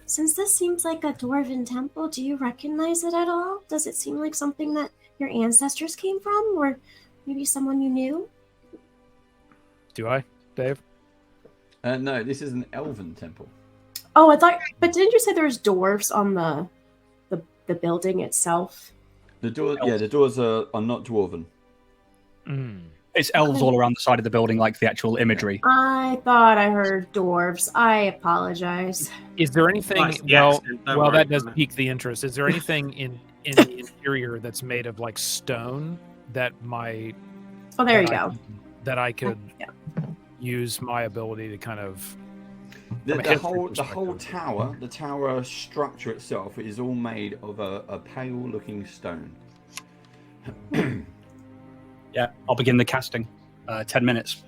[SPEAKER 4] Since this seems like a dwarven temple, do you recognize it at all? Does it seem like something that your ancestors came from, or maybe someone you knew?
[SPEAKER 5] Do I, Dave?
[SPEAKER 3] No, this is an elven temple.
[SPEAKER 4] Oh, I thought. But didn't you say there's dwarves on the building itself?
[SPEAKER 3] The doors are not dwarven.
[SPEAKER 8] It's elves all around the side of the building, like the actual imagery.
[SPEAKER 4] I thought I heard dwarves. I apologize.
[SPEAKER 5] Is there anything?
[SPEAKER 2] Nice.
[SPEAKER 5] Well,
[SPEAKER 2] Don't
[SPEAKER 5] well,
[SPEAKER 2] worry
[SPEAKER 5] that does
[SPEAKER 2] about it.
[SPEAKER 5] pique the interest. Is there anything in the interior that's made of like stone that might?
[SPEAKER 4] Oh, there you
[SPEAKER 5] that I
[SPEAKER 4] go.
[SPEAKER 5] That I could
[SPEAKER 4] Yeah.
[SPEAKER 5] use my ability to kind of.
[SPEAKER 3] The
[SPEAKER 5] history
[SPEAKER 3] whole
[SPEAKER 5] perspective.
[SPEAKER 3] tower, the tower structure itself is all made of a pale-looking stone.
[SPEAKER 8] Yeah, I'll begin the casting. 10 minutes.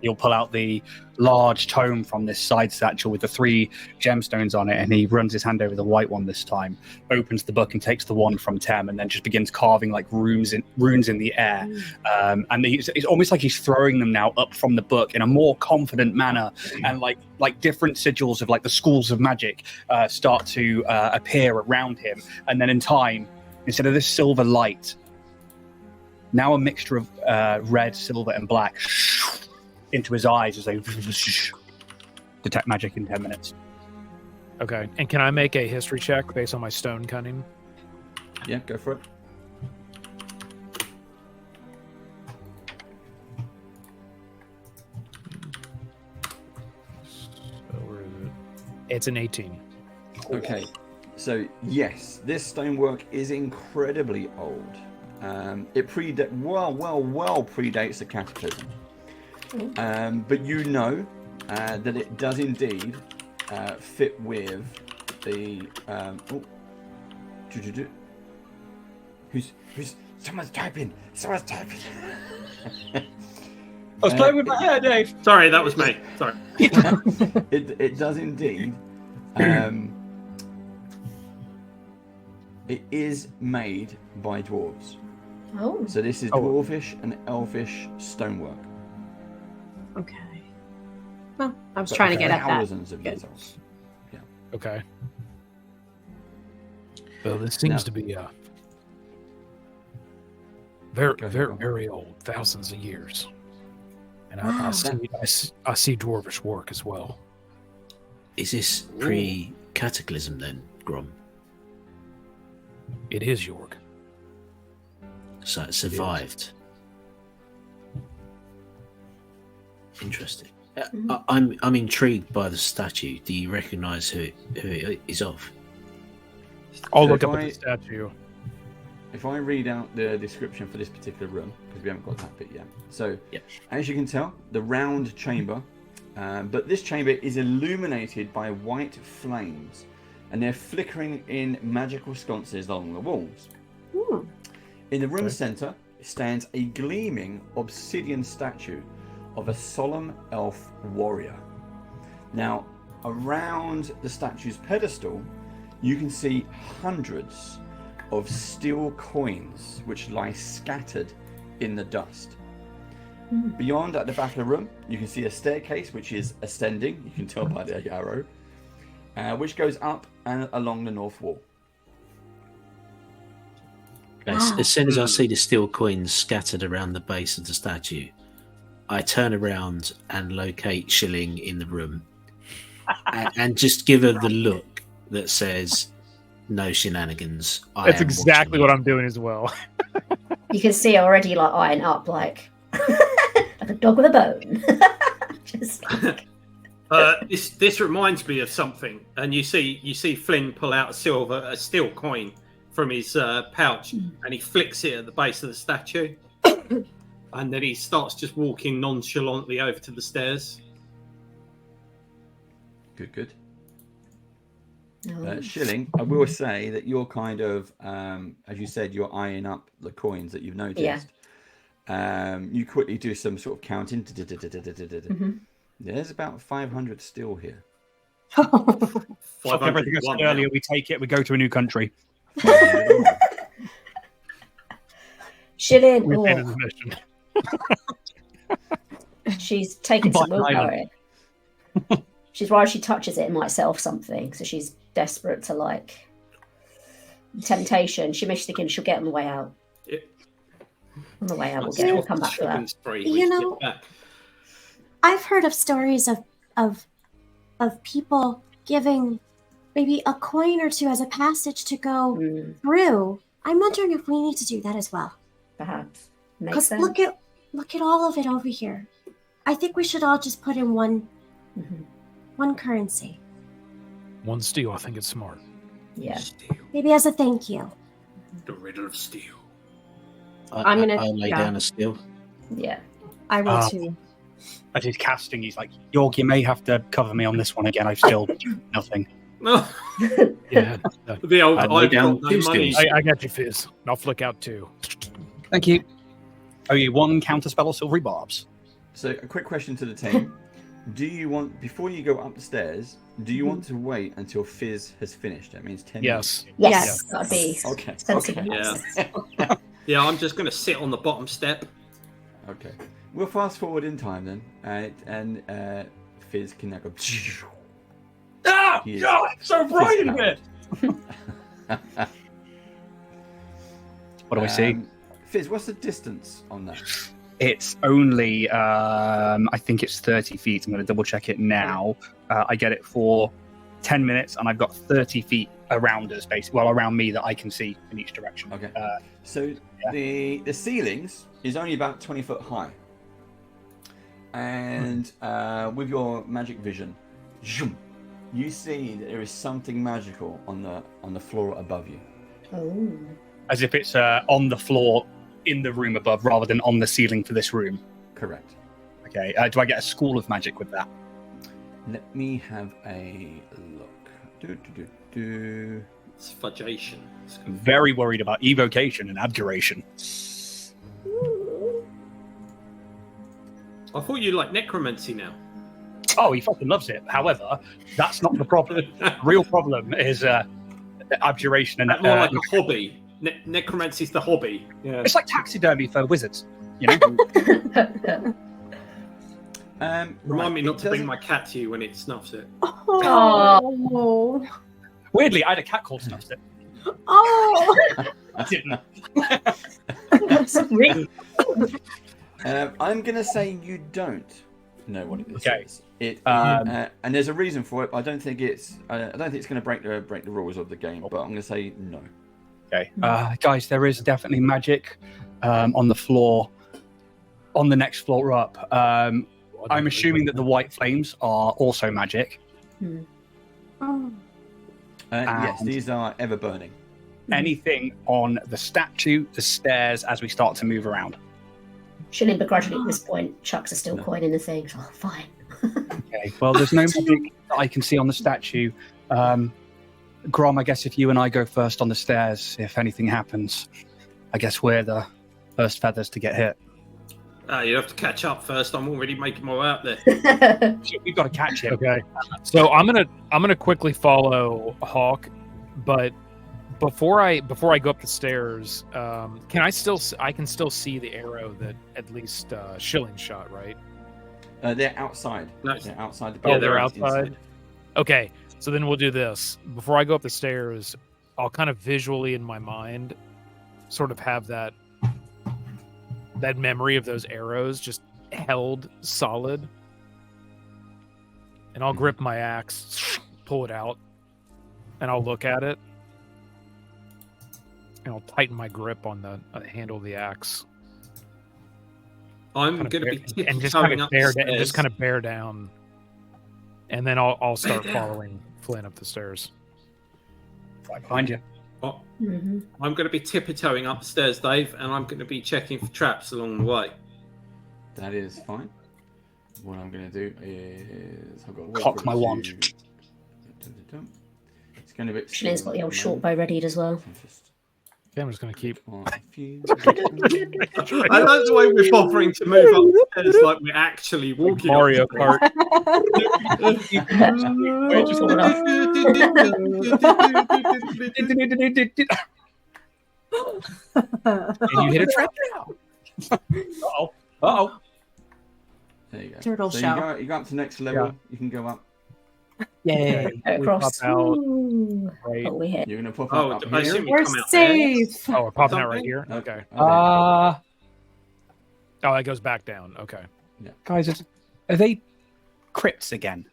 [SPEAKER 8] You'll pull out the large tome from this side satchel with the 3 gemstones on it, and he runs his hand over the white one this time, opens the book and takes the wand from Tem, and then just begins carving like runes in the air. And it's almost like he's throwing them now up from the book in a more confident manner, and like different sigils of like the schools of magic start to appear around him, and then in time, instead of this silver light, now a mixture of red, silver, and black into his eyes as they detect magic in 10 minutes.
[SPEAKER 5] Okay, and can I make a history check based on my stone cunning?
[SPEAKER 3] Yeah, go for it.
[SPEAKER 5] So where is it? It's an 18.
[SPEAKER 3] Okay, so yes, this stonework is incredibly old. It predates the cataclysm. But you know that it does indeed fit with the. Who's someone's typing? Someone's typing.
[SPEAKER 8] I was playing with my hair, Dave.
[SPEAKER 2] Sorry, that was me. Sorry.
[SPEAKER 3] It does indeed. It is made by dwarves.
[SPEAKER 6] Oh.
[SPEAKER 3] So this is dwarvish and elvish stonework.
[SPEAKER 4] Okay. Well, I was trying to get at that.
[SPEAKER 3] Thousands of years old.
[SPEAKER 5] Okay. Well, this seems to be very old, thousands of years. And I see dwarvish work as well.
[SPEAKER 9] Is this pre-cataclysm then, Grom?
[SPEAKER 5] It is York.
[SPEAKER 9] So it survived. Interesting. I'm intrigued by the statue. Do you recognise who it is of?
[SPEAKER 5] I'll
[SPEAKER 3] So
[SPEAKER 5] look
[SPEAKER 3] if
[SPEAKER 5] up at
[SPEAKER 3] I-
[SPEAKER 5] the statue.
[SPEAKER 3] If I read out the description for this particular room, because we haven't got that bit yet. So, as you can tell, the round chamber, but this chamber is illuminated by white flames, and they're flickering in magical sconces along the walls.
[SPEAKER 4] Ooh.
[SPEAKER 3] In the room's centre stands a gleaming obsidian statue of a solemn elf warrior. Now, around the statue's pedestal, you can see hundreds of steel coins which lie scattered in the dust. Beyond, at the back of the room, you can see a staircase which is ascending, you can tell by the arrow, which goes up and along the north wall.
[SPEAKER 9] As soon as I see the steel coins scattered around the base of the statue, I turn around and locate Shilling in the room and just give her the look that says, no shenanigans.
[SPEAKER 5] That's exactly what I'm doing as well.
[SPEAKER 6] You can see already like eyeing up like like a dog with a bone. Just like...
[SPEAKER 2] This reminds me of something, and you see Flynn pull out a steel coin from his pouch, and he flicks it at the base of the statue, and then he starts just walking nonchalantly over to the stairs.
[SPEAKER 3] Good. Shilling, I will say that you're kind of, as you said, you're eyeing up the coins that you've noticed. You quickly do some sort of counting. There's about 500 still here.
[SPEAKER 8] Fuck everything I said earlier. We take it. We go to a new country.
[SPEAKER 6] Shilling.
[SPEAKER 5] We've been in the mission.
[SPEAKER 6] She's taken some willpower. She's worried she touches it, it might set off something. So she's desperate to like temptation. She may thinking she'll get on the way out. Yeah. On the way out, we'll come back to that.
[SPEAKER 4] You know, I've heard of stories of people giving maybe a coin or two as a passage to go through. I'm wondering if we need to do that as well.
[SPEAKER 6] Perhaps.
[SPEAKER 4] Because look at all of it over here. I think we should all just put in one currency.
[SPEAKER 5] One steel. I think it's smart.
[SPEAKER 6] Yeah.
[SPEAKER 2] Steel.
[SPEAKER 4] Maybe as a thank you.
[SPEAKER 2] The riddle of steel.
[SPEAKER 4] I'm gonna
[SPEAKER 9] lay down a steel.
[SPEAKER 6] Yeah.
[SPEAKER 4] I will too.
[SPEAKER 8] As he's casting, he's like, York, you may have to cover me on this one again. I've still nothing.
[SPEAKER 5] Yeah.
[SPEAKER 2] The old
[SPEAKER 9] I've got
[SPEAKER 2] no money.
[SPEAKER 5] I got you, Fizz. I'll flick out 2.
[SPEAKER 8] Thank you. Oh, you 1 counterspell of silvery barbs.
[SPEAKER 3] So, a quick question to the team. Do you want, before you go up the stairs, do you want to wait until Fizz has finished? That means 10 minutes.
[SPEAKER 6] Yes. That'd be
[SPEAKER 3] Okay.
[SPEAKER 2] Yeah. Yeah, I'm just going to sit on the bottom step.
[SPEAKER 3] Okay. We'll fast forward in time then, and Fizz can now go.
[SPEAKER 8] Ah, God, it's so bright in here. What do we see?
[SPEAKER 3] Fizz, what's the distance on that?
[SPEAKER 8] It's only, I think it's 30 feet. I'm going to double check it now. I get it for 10 minutes, and I've got 30 feet around us, basically, well, around me that I can see in each direction.
[SPEAKER 3] Okay. So the ceilings is only about 20 foot high. And with your magic vision, you see that there is something magical on the floor above you.
[SPEAKER 6] Oh.
[SPEAKER 8] As if it's on the floor in the room above rather than on the ceiling for this room.
[SPEAKER 3] Correct.
[SPEAKER 8] Okay. Do I get a school of magic with that?
[SPEAKER 3] Let me have a look.
[SPEAKER 2] It's fudgation.
[SPEAKER 8] I'm very worried about evocation and abjuration.
[SPEAKER 2] I thought you like necromancy now.
[SPEAKER 8] Oh, he fucking loves it. However, that's not the problem. The real problem is abjuration and
[SPEAKER 2] more like a hobby. Necromancy's the hobby. Yeah.
[SPEAKER 8] It's like taxidermy for wizards, you know.
[SPEAKER 2] Remind me not to bring my cat to you when it snuffs it.
[SPEAKER 4] Oh.
[SPEAKER 8] Weirdly, I had a cat called Snuffs it.
[SPEAKER 4] Oh.
[SPEAKER 8] I didn't.
[SPEAKER 3] I'm gonna say you don't know what it is.
[SPEAKER 8] Okay.
[SPEAKER 3] And there's a reason for it. I don't think it's gonna break the rules of the game. But I'm gonna say no.
[SPEAKER 8] Okay, guys, there is definitely magic on the floor, on the next floor up. I'm assuming that the white flames are also magic.
[SPEAKER 3] Yes, these are ever burning.
[SPEAKER 8] Anything on the statue, the stairs, as we start to move around.
[SPEAKER 6] Shilling begrudgingly at this point chucks a steel coin in the thing. Oh, fine.
[SPEAKER 8] Okay, well, there's no magic that I can see on the statue. Grom, I guess if you and I go first on the stairs, if anything happens, I guess we're the first feathers to get hit.
[SPEAKER 2] You have to catch up first. I'm already making my way out there.
[SPEAKER 8] We've got to catch him.
[SPEAKER 5] Okay. So I'm gonna quickly follow Hawk, but before I go up the stairs, I can still see the arrow that at least Shilling shot, right?
[SPEAKER 3] They're outside.
[SPEAKER 2] Nice.
[SPEAKER 3] They're outside the
[SPEAKER 5] Oh,
[SPEAKER 3] building.
[SPEAKER 5] they're outside. Okay. So then we'll do this. Before I go up the stairs, I'll kind of visually in my mind sort of have that memory of those arrows just held solid. And I'll grip my axe, pull it out, and I'll look at it. And I'll tighten my grip on the handle of the axe.
[SPEAKER 2] I'm going to be
[SPEAKER 5] just kind of bear down. And then I'll start following Flynn up the stairs.
[SPEAKER 8] Right behind you.
[SPEAKER 2] Oh, I'm going to be tiptoeing upstairs, Dave, and I'm going to be checking for traps along the way.
[SPEAKER 3] That is fine. What I'm going to do is I've got to
[SPEAKER 8] cock my wand.
[SPEAKER 3] It's going to be.
[SPEAKER 6] Shillin's got the old short bow readied as well.
[SPEAKER 5] Okay, I'm just going to keep.
[SPEAKER 2] I love the way we're bothering to move upstairs like we're actually walking.
[SPEAKER 5] Mario Kart. And you hit a trap now.
[SPEAKER 7] Uh-oh. Uh-oh.
[SPEAKER 3] There you go.
[SPEAKER 4] Turtle
[SPEAKER 3] so
[SPEAKER 4] shell.
[SPEAKER 3] You go up to next level.
[SPEAKER 5] Yeah.
[SPEAKER 3] You can go up.
[SPEAKER 5] Yay. We
[SPEAKER 6] Across.
[SPEAKER 5] pop out
[SPEAKER 6] Ooh.
[SPEAKER 5] right.
[SPEAKER 6] Oh, we hit.
[SPEAKER 3] You're going to pop
[SPEAKER 2] Oh,
[SPEAKER 3] up
[SPEAKER 2] I
[SPEAKER 3] here.
[SPEAKER 2] assume we
[SPEAKER 4] We're
[SPEAKER 2] come out there.
[SPEAKER 4] safe.
[SPEAKER 5] Oh, we're popping out right
[SPEAKER 2] Something?
[SPEAKER 5] here? Okay.
[SPEAKER 8] Uh,
[SPEAKER 5] Oh, that goes back down. Okay.
[SPEAKER 8] guys, are they crypts again?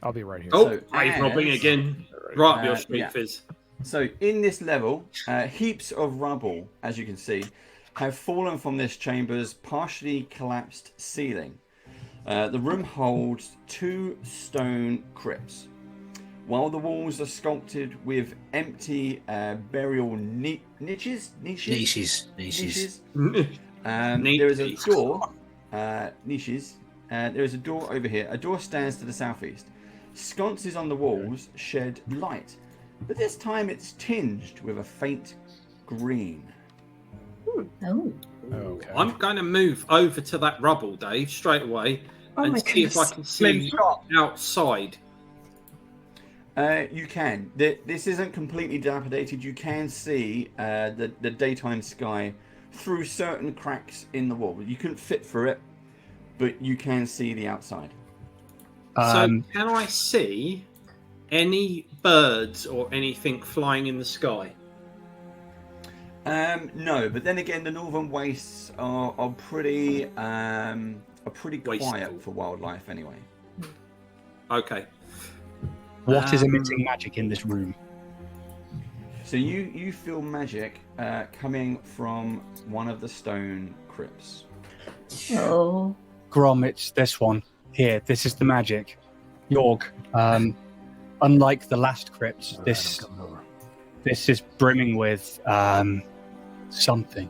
[SPEAKER 5] I'll be right here.
[SPEAKER 2] Oh,
[SPEAKER 3] So
[SPEAKER 2] grave robbing
[SPEAKER 3] as-
[SPEAKER 2] again. Right up your street,
[SPEAKER 3] yeah.
[SPEAKER 2] Fizz.
[SPEAKER 3] So in this level, heaps of rubble, as you can see, have fallen from this chamber's partially collapsed ceiling. The room holds 2 stone crypts. While the walls are sculpted with empty burial niches. There is a door. Niches. There is a door over here. A door stands to the southeast. Sconces on the walls shed light, but this time it's tinged with a faint green.
[SPEAKER 6] Oh.
[SPEAKER 5] Okay.
[SPEAKER 2] I'm going to move over to that rubble, Dave, straight away,
[SPEAKER 4] Oh
[SPEAKER 2] and
[SPEAKER 4] my
[SPEAKER 2] see if I
[SPEAKER 4] goodness.
[SPEAKER 2] can see outside.
[SPEAKER 3] You can. This isn't completely dilapidated. You can see the daytime sky through certain cracks in the wall. You couldn't fit through it, but you can see the outside.
[SPEAKER 2] So can I see any birds or anything flying in the sky?
[SPEAKER 3] No, but then again, the northern wastes are pretty quiet
[SPEAKER 2] Wasteful.
[SPEAKER 3] for wildlife anyway.
[SPEAKER 2] Okay.
[SPEAKER 8] What is emitting magic in this room?
[SPEAKER 3] So you feel magic coming from one of the stone crypts.
[SPEAKER 6] Oh.
[SPEAKER 8] Grom, it's this one. Here, this is the magic. Yorg, unlike the last crypt, this is brimming with something.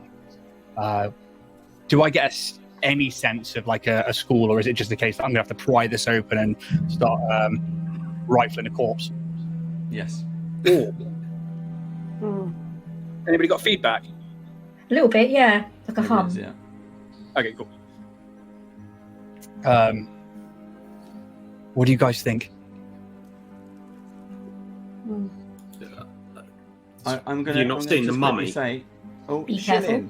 [SPEAKER 8] Do I get any sense of like a school, or is it just a case that I'm going to have to pry this open and start rifling a corpse?
[SPEAKER 3] Yes.
[SPEAKER 8] Anybody got feedback?
[SPEAKER 6] A little bit, yeah. Like a
[SPEAKER 3] It
[SPEAKER 6] hum.
[SPEAKER 3] is, yeah.
[SPEAKER 8] Okay, cool. What do you guys think?
[SPEAKER 3] I'm gonna.
[SPEAKER 2] You've not
[SPEAKER 3] I'm gonna
[SPEAKER 2] seen the
[SPEAKER 3] just
[SPEAKER 2] mummy?
[SPEAKER 3] quickly say, oh,
[SPEAKER 6] Be careful.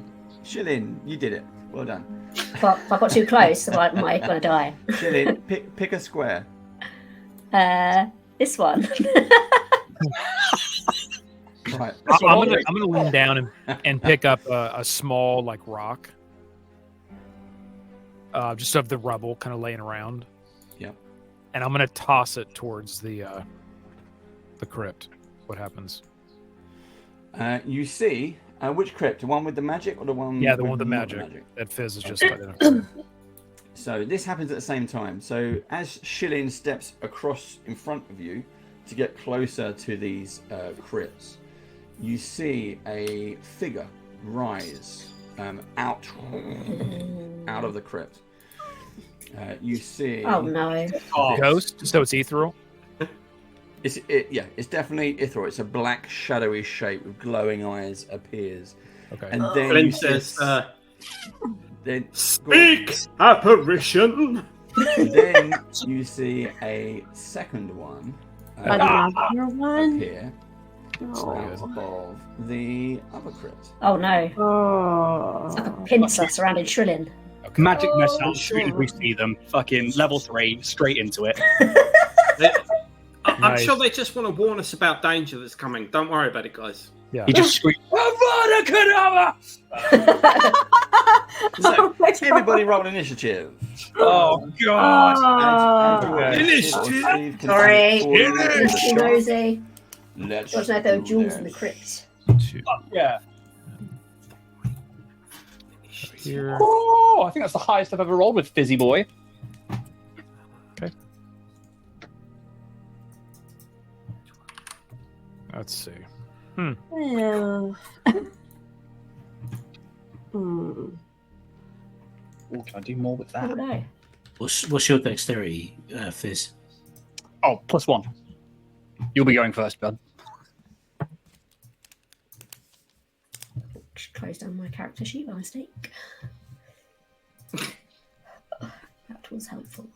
[SPEAKER 3] Shillin, you did it. Well done.
[SPEAKER 6] But if I got too close, I might gonna die.
[SPEAKER 3] Shillin, pick a square.
[SPEAKER 6] This one.
[SPEAKER 3] Right.
[SPEAKER 5] I'm gonna lean down and pick up a small like rock, just of the rubble kind of laying around.
[SPEAKER 3] Yep.
[SPEAKER 5] And I'm gonna toss it towards the crypt. What happens?
[SPEAKER 3] You see which crypt? The one with the magic or the one?
[SPEAKER 5] Yeah, the one with the
[SPEAKER 3] not
[SPEAKER 5] magic. That Fizz is just identified.
[SPEAKER 3] So this happens at the same time. So as Shillin steps across in front of you to get closer to these crypts, you see a figure rise out of the crypt. You see.
[SPEAKER 6] Oh no.
[SPEAKER 5] Ghost. So it's ethereal.
[SPEAKER 3] It's definitely Ithral. It's a black, shadowy shape with glowing eyes appears.
[SPEAKER 5] Okay.
[SPEAKER 3] And then
[SPEAKER 2] Flint
[SPEAKER 3] you see
[SPEAKER 2] says,
[SPEAKER 3] then,
[SPEAKER 2] "Speak, apparition."
[SPEAKER 3] then you see a second one
[SPEAKER 4] Another one.
[SPEAKER 3] appear
[SPEAKER 4] Oh.
[SPEAKER 3] out of the other crypt.
[SPEAKER 6] Oh no.
[SPEAKER 4] Oh.
[SPEAKER 6] It's like a pincer surrounding Shrillin.
[SPEAKER 8] Magic missile. As soon as we see them, fucking level 3, straight into it.
[SPEAKER 2] I'm
[SPEAKER 5] Nice.
[SPEAKER 2] sure they just want to warn us about danger that's coming. Don't worry about it, guys.
[SPEAKER 5] Yeah.
[SPEAKER 8] He just screams, "Avada Kedavra!"
[SPEAKER 4] Oh my God.
[SPEAKER 3] Everybody roll initiative.
[SPEAKER 8] Oh god!
[SPEAKER 4] Oh.
[SPEAKER 2] Initiative.
[SPEAKER 6] Sorry.
[SPEAKER 3] Let's
[SPEAKER 6] Nosy.
[SPEAKER 3] Let's
[SPEAKER 6] Got to know if there were
[SPEAKER 3] do
[SPEAKER 6] jewels in the
[SPEAKER 3] this.
[SPEAKER 6] crypt.
[SPEAKER 8] Yeah.
[SPEAKER 5] Here.
[SPEAKER 8] Oh, I think that's the highest I've ever rolled with Fizzy Boy.
[SPEAKER 5] Let's see.
[SPEAKER 4] Yeah.
[SPEAKER 8] Oh, can I do more with
[SPEAKER 6] I
[SPEAKER 8] that?
[SPEAKER 6] don't know.
[SPEAKER 9] What's your dexterity, Fizz?
[SPEAKER 8] Oh, +1. You'll be going first, bud.
[SPEAKER 6] Just close down my character sheet by mistake. That was helpful.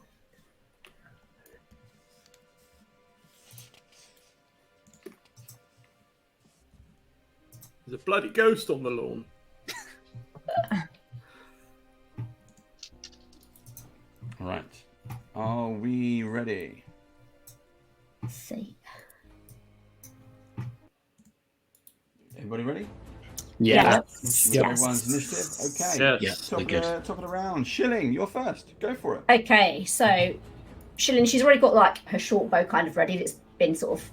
[SPEAKER 2] There's a bloody ghost on the lawn.
[SPEAKER 3] Right. Are we ready?
[SPEAKER 6] Let's see.
[SPEAKER 3] Everybody ready?
[SPEAKER 8] Yeah.
[SPEAKER 3] With everyone's initiative? Okay.
[SPEAKER 9] Yeah,
[SPEAKER 3] Top of the round. Shilling, you're first. Go for it.
[SPEAKER 6] Okay, so Shilling, she's already got like her short bow kind of ready. It's been sort of,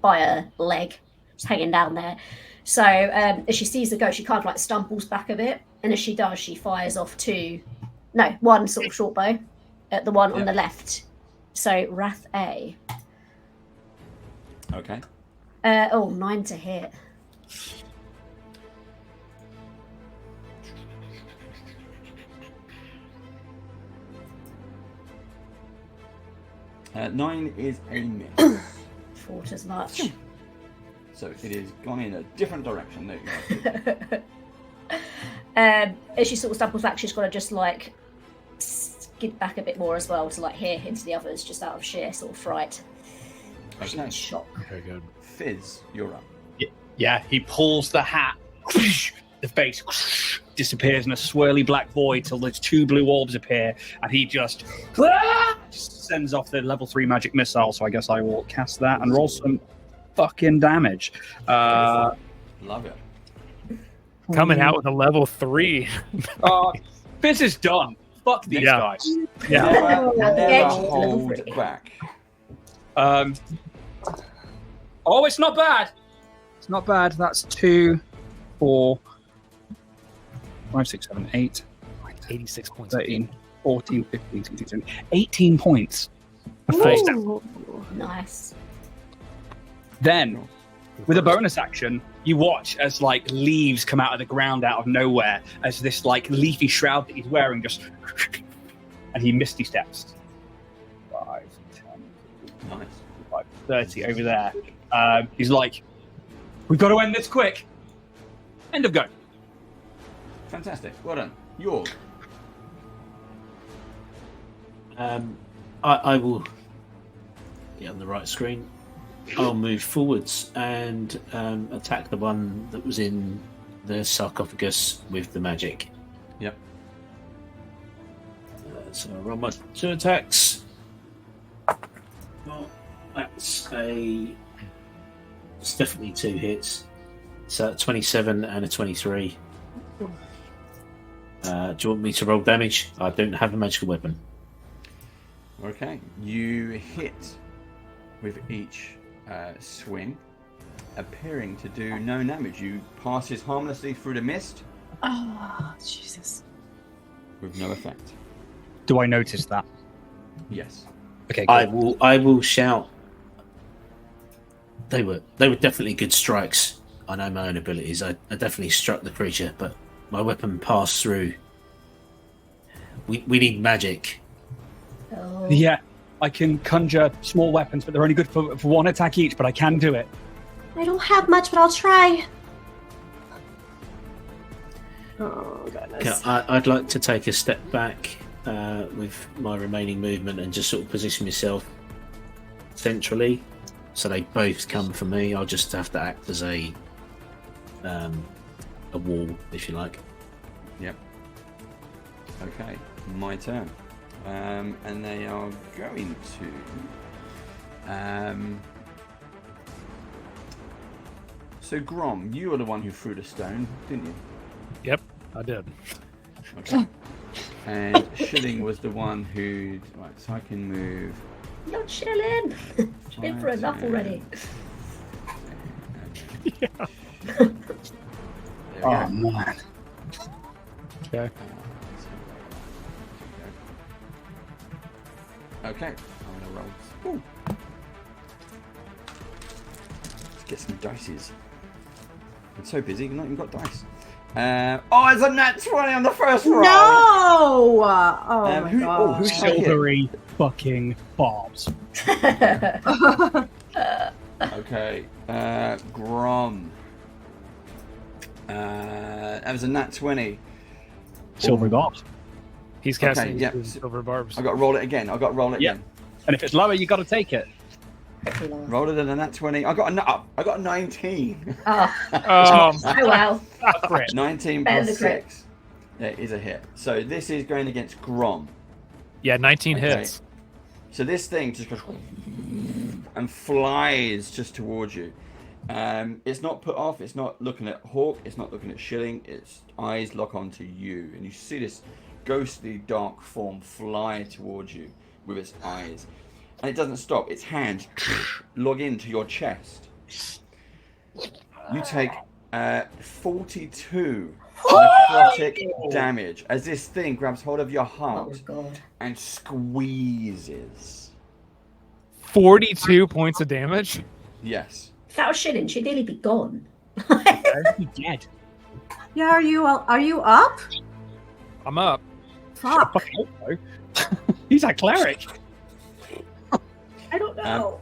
[SPEAKER 6] by her leg, just hanging down there. So as she sees the ghost, she kind of like stumbles back a bit, and as she does, she fires off one sort of short bow at the one on the left. So Wrath A.
[SPEAKER 3] Okay.
[SPEAKER 6] 9 to hit.
[SPEAKER 3] Nine is a miss.
[SPEAKER 6] Thought as much.
[SPEAKER 3] So it is gone in a different direction. There you go.
[SPEAKER 6] As she sort of stumbles back, she's got to just like skid back a bit more as well to like hear into the others, just out of sheer sort of fright.
[SPEAKER 3] Okay.
[SPEAKER 6] Shock.
[SPEAKER 5] Very good.
[SPEAKER 3] Fizz, you're up.
[SPEAKER 8] Yeah, he pulls the hat. The face disappears in a swirly black void till there's 2 blue orbs appear, and he just sends off the level 3 magic missile. So I guess I will cast that and roll some fucking damage.
[SPEAKER 3] Love it.
[SPEAKER 5] Coming out with a level 3.
[SPEAKER 8] Fizz is done. Fuck these guys.
[SPEAKER 5] Yeah.
[SPEAKER 3] Never hold back.
[SPEAKER 8] Oh, it's not bad. It's not bad. That's 2, 4, 5, 6, 7, 8,
[SPEAKER 5] 86 points.
[SPEAKER 8] 13, 14, 15, 16, 17, 18 points.
[SPEAKER 6] Nice.
[SPEAKER 8] Then, with a bonus action, you watch as like leaves come out of the ground out of nowhere, as this like leafy shroud that he's wearing just, and he misty steps. 5, 10,
[SPEAKER 3] Nice.
[SPEAKER 8] 5, 30 over there. He's like, we've got to end this quick. End of go.
[SPEAKER 3] Fantastic. Well done. York.
[SPEAKER 9] I will get on the right screen. I'll move forwards and attack the one that was in the sarcophagus with the magic.
[SPEAKER 3] Yep.
[SPEAKER 9] So I'll roll my 2 attacks. Well, it's definitely 2 hits. So a 27 and a 23. Do you want me to roll damage? I don't have a magical weapon.
[SPEAKER 3] Okay. You hit with each swing, appearing to do no damage. You passes harmlessly through the mist.
[SPEAKER 4] Oh, Jesus.
[SPEAKER 3] With no effect.
[SPEAKER 8] Do I notice that?
[SPEAKER 3] Yes.
[SPEAKER 8] Okay.
[SPEAKER 9] Cool. I will shout. They were definitely good strikes. I know my own abilities. I definitely struck the creature, but my weapon passed through. We need magic.
[SPEAKER 6] Oh.
[SPEAKER 8] Yeah, I can conjure small weapons, but they're only good for 1 attack each, but I can do it.
[SPEAKER 4] I don't have much, but I'll try. Oh, goodness.
[SPEAKER 9] I'd like to take a step back with my remaining movement and just sort of position myself centrally, so they both come for me. I'll just have to act as a wall, if you like.
[SPEAKER 3] Yep. Okay, my turn. And they are going to. So Grom, you were the one who threw the stone, didn't you?
[SPEAKER 5] Yep, I did.
[SPEAKER 3] Okay. And Shilling was the one who. Right, so I can move.
[SPEAKER 6] Not Shilling. Been for enough already.
[SPEAKER 5] Yeah.
[SPEAKER 3] There we go.
[SPEAKER 8] Man.
[SPEAKER 5] Okay.
[SPEAKER 3] Okay, I'm gonna roll. Ooh. Let's get some dices. I'm so busy, I've not even got dice. It's a nat 20 on the first roll!
[SPEAKER 4] No! Oh my god.
[SPEAKER 3] Who's
[SPEAKER 8] Silvery fucking bombs.
[SPEAKER 3] Okay, Grom. That was a nat 20.
[SPEAKER 8] Silver barbs.
[SPEAKER 5] He's casting
[SPEAKER 3] yep.
[SPEAKER 5] silver barbs.
[SPEAKER 3] I got to roll it again. Again.
[SPEAKER 8] And if it's lower, you got to take it.
[SPEAKER 3] Roll it in a nat 20. I got a 19.
[SPEAKER 6] Oh,
[SPEAKER 5] Um,
[SPEAKER 6] oh wow.
[SPEAKER 3] 19
[SPEAKER 6] Better
[SPEAKER 3] plus
[SPEAKER 6] than crit.
[SPEAKER 3] 6. That is a hit. So this is going against Grom.
[SPEAKER 5] Yeah, 19
[SPEAKER 3] Okay.
[SPEAKER 5] hits.
[SPEAKER 3] So this thing just goes and flies just towards you. It's not put off. It's not looking at Hawk. It's not looking at Shilling. Its eyes lock onto you, and you see this ghostly dark form fly towards you with its eyes, and it doesn't stop. Its hands log into your chest. You take 42 necrotic damage as this thing grabs hold of your heart and squeezes.
[SPEAKER 5] 42 points of damage?
[SPEAKER 3] Yes.
[SPEAKER 6] If that was Shilling, she'd nearly be gone.
[SPEAKER 8] Be dead.
[SPEAKER 4] Yeah, are you up?
[SPEAKER 5] I'm up.
[SPEAKER 4] Fuck.
[SPEAKER 8] He's a cleric.
[SPEAKER 6] I don't know.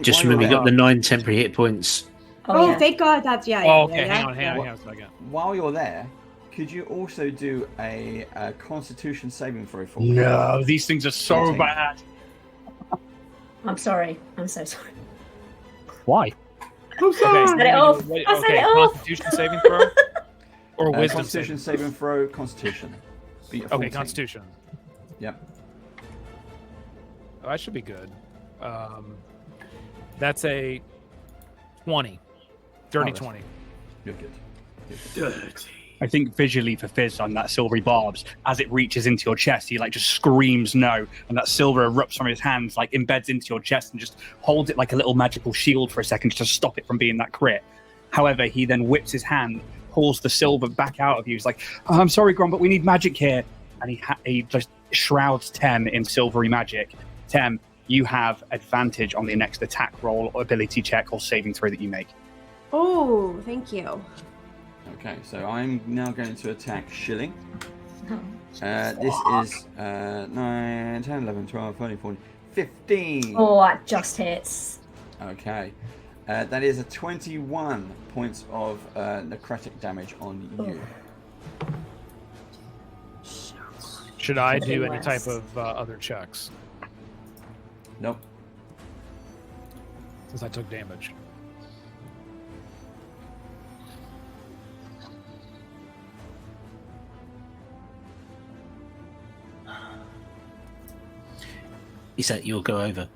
[SPEAKER 9] Just remember, you got the 9 temporary hit points.
[SPEAKER 4] Oh,
[SPEAKER 6] yeah.
[SPEAKER 4] thank God that's yeah.
[SPEAKER 5] Oh, okay,
[SPEAKER 4] yeah,
[SPEAKER 5] hang on
[SPEAKER 4] yeah.
[SPEAKER 5] a second.
[SPEAKER 3] While you're there, could you also do a Constitution saving throw for me?
[SPEAKER 8] No, these things are so
[SPEAKER 3] 14.
[SPEAKER 8] bad.
[SPEAKER 6] I'm sorry. I'm so sorry.
[SPEAKER 8] Why?
[SPEAKER 4] I'm sorry.
[SPEAKER 6] Set it off. I set it off.
[SPEAKER 5] Constitution saving throw? Or wisdom
[SPEAKER 3] Constitution
[SPEAKER 5] saving?
[SPEAKER 3] saving throw, Constitution. Beat a
[SPEAKER 5] Okay,
[SPEAKER 3] 14.
[SPEAKER 5] Constitution.
[SPEAKER 3] Yep.
[SPEAKER 5] Oh, that should be good. That's a 20. Dirty 20.
[SPEAKER 3] You're good.
[SPEAKER 2] Dirty.
[SPEAKER 8] I think visually for Fizz on that silvery barbs, as it reaches into your chest, he like just screams no, and that silver erupts from his hands, like embeds into your chest and just holds it like a little magical shield for a second to stop it from being that crit. However, he then whips his hand, pulls the silver back out of you. He's like, oh, I'm sorry, Grom, but we need magic here. And he just shrouds Tem in silvery magic. Tem, you have advantage on the next attack roll, or ability check, or saving throw that you make.
[SPEAKER 4] Oh, thank you.
[SPEAKER 3] Okay, so I'm now going to attack Shilling.
[SPEAKER 6] Oh.
[SPEAKER 3] This is 9, 10, 11, 12, 13, 14, 15.
[SPEAKER 6] Oh, that just hits.
[SPEAKER 3] Okay. That is a 21 points of necrotic damage on you.
[SPEAKER 5] Should I do any
[SPEAKER 6] Less.
[SPEAKER 5] type of other checks
[SPEAKER 3] Nope.
[SPEAKER 5] since I took damage?
[SPEAKER 9] Is that your go over?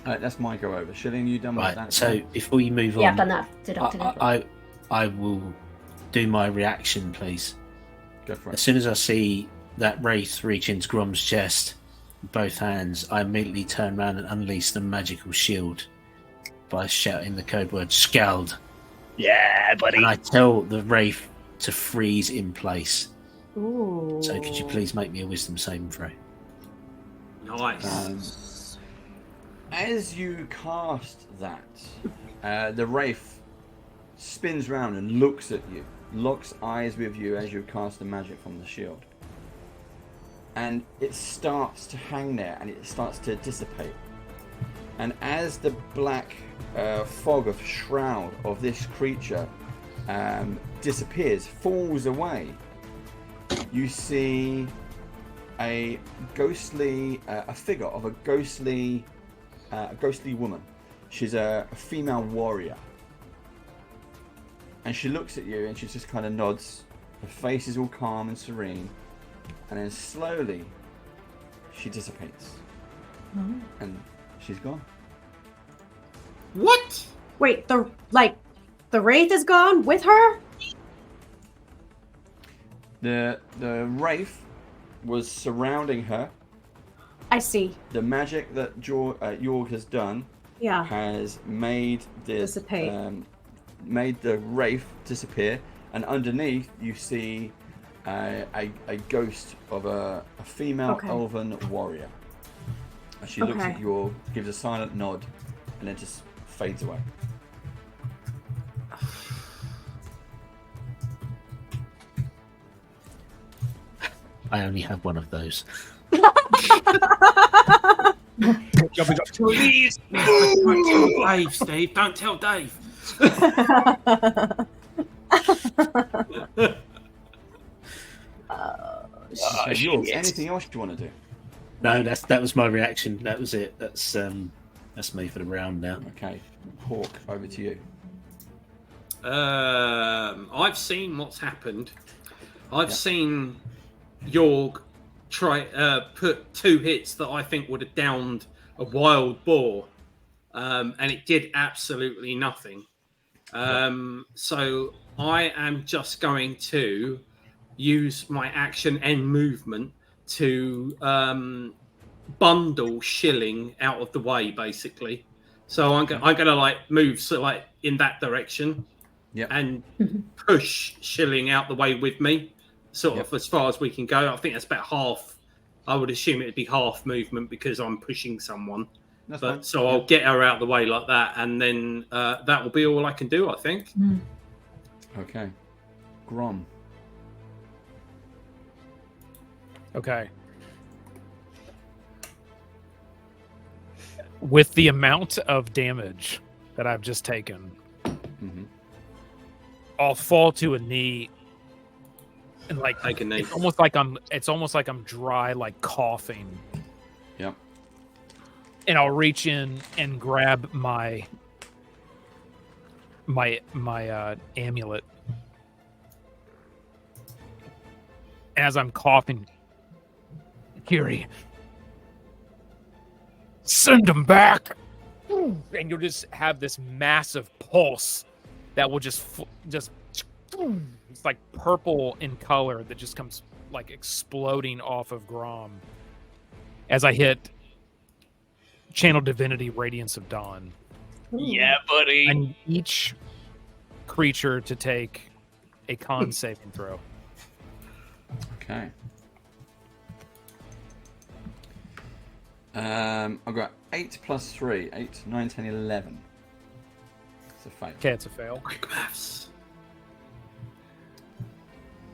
[SPEAKER 3] That's my go over. Shilling, you done with
[SPEAKER 9] Right.
[SPEAKER 3] that?
[SPEAKER 9] So before you move on,
[SPEAKER 6] Yeah, I've done that. Deducted.
[SPEAKER 9] I will do my reaction, please.
[SPEAKER 3] Go for
[SPEAKER 9] As
[SPEAKER 3] it.
[SPEAKER 9] soon as I see that wraith reach into Grom's chest, with both hands, I immediately turn around and unleash the magical shield by shouting the code word "Scald."
[SPEAKER 8] Yeah, buddy.
[SPEAKER 9] And I tell the wraith to freeze in place.
[SPEAKER 4] Ooh.
[SPEAKER 9] So could you please make me a wisdom saving throw?
[SPEAKER 2] Nice.
[SPEAKER 3] As you cast that, the wraith spins round and looks at you, locks eyes with you as you cast the magic from the shield. And it starts to hang there and it starts to dissipate. And as the black fog of shroud of this creature disappears, falls away, you see a ghostly, a figure of a ghostly woman. She's a female warrior. And she looks at you and she just kind of nods. Her face is all calm and serene. And then slowly, she dissipates. And she's gone.
[SPEAKER 2] What?
[SPEAKER 4] Wait, the wraith is gone with her?
[SPEAKER 3] The wraith was surrounding her.
[SPEAKER 4] I see.
[SPEAKER 3] The magic that Jorg has done
[SPEAKER 4] Yeah.
[SPEAKER 3] has made
[SPEAKER 4] Dissipate.
[SPEAKER 3] Made the wraith disappear, and underneath you see a ghost of a female elven warrior. And she looks at Jorg, gives a silent nod, and then just fades away.
[SPEAKER 9] I only have one of those.
[SPEAKER 2] Please, don't tell Dave, Steve. Don't tell Dave.
[SPEAKER 3] York, anything else you want to do?
[SPEAKER 9] No, that was my reaction. That was it. That's me for the round now.
[SPEAKER 3] Okay, Hawk, over to you.
[SPEAKER 2] I've seen what's happened. I've seen York try put 2 hits that I think would have downed a wild boar, and it did absolutely nothing. So I am just going to use my action and movement to bundle Shilling out of the way, basically. So I'm gonna like move like in that direction, and push Shilling out the way with me, sort of as far as we can go. I think that's about half. I would assume it'd be half movement because I'm pushing someone. That's fine. So I'll get her out the way like that, and then that will be all I can do, I think.
[SPEAKER 3] Okay, Grom.
[SPEAKER 5] Okay. With the amount of damage that I've just taken, I'll fall to a knee and like
[SPEAKER 2] take a knee.
[SPEAKER 5] It's almost like I'm dry, like coughing.
[SPEAKER 3] Yep.
[SPEAKER 5] And I'll reach in and grab my amulet. As I'm coughing, Kiri, send him back, and you'll just have this massive pulse that will just it's like purple in color that just comes like exploding off of Grom as I hit Channel Divinity Radiance of Dawn.
[SPEAKER 7] Yeah, buddy.
[SPEAKER 5] I need each creature to take a con saving throw.
[SPEAKER 3] Okay. I've got 8 plus 3. 8, 9, 10, 11. It's a fail.
[SPEAKER 5] Okay, it's a fail.
[SPEAKER 2] Quick maths.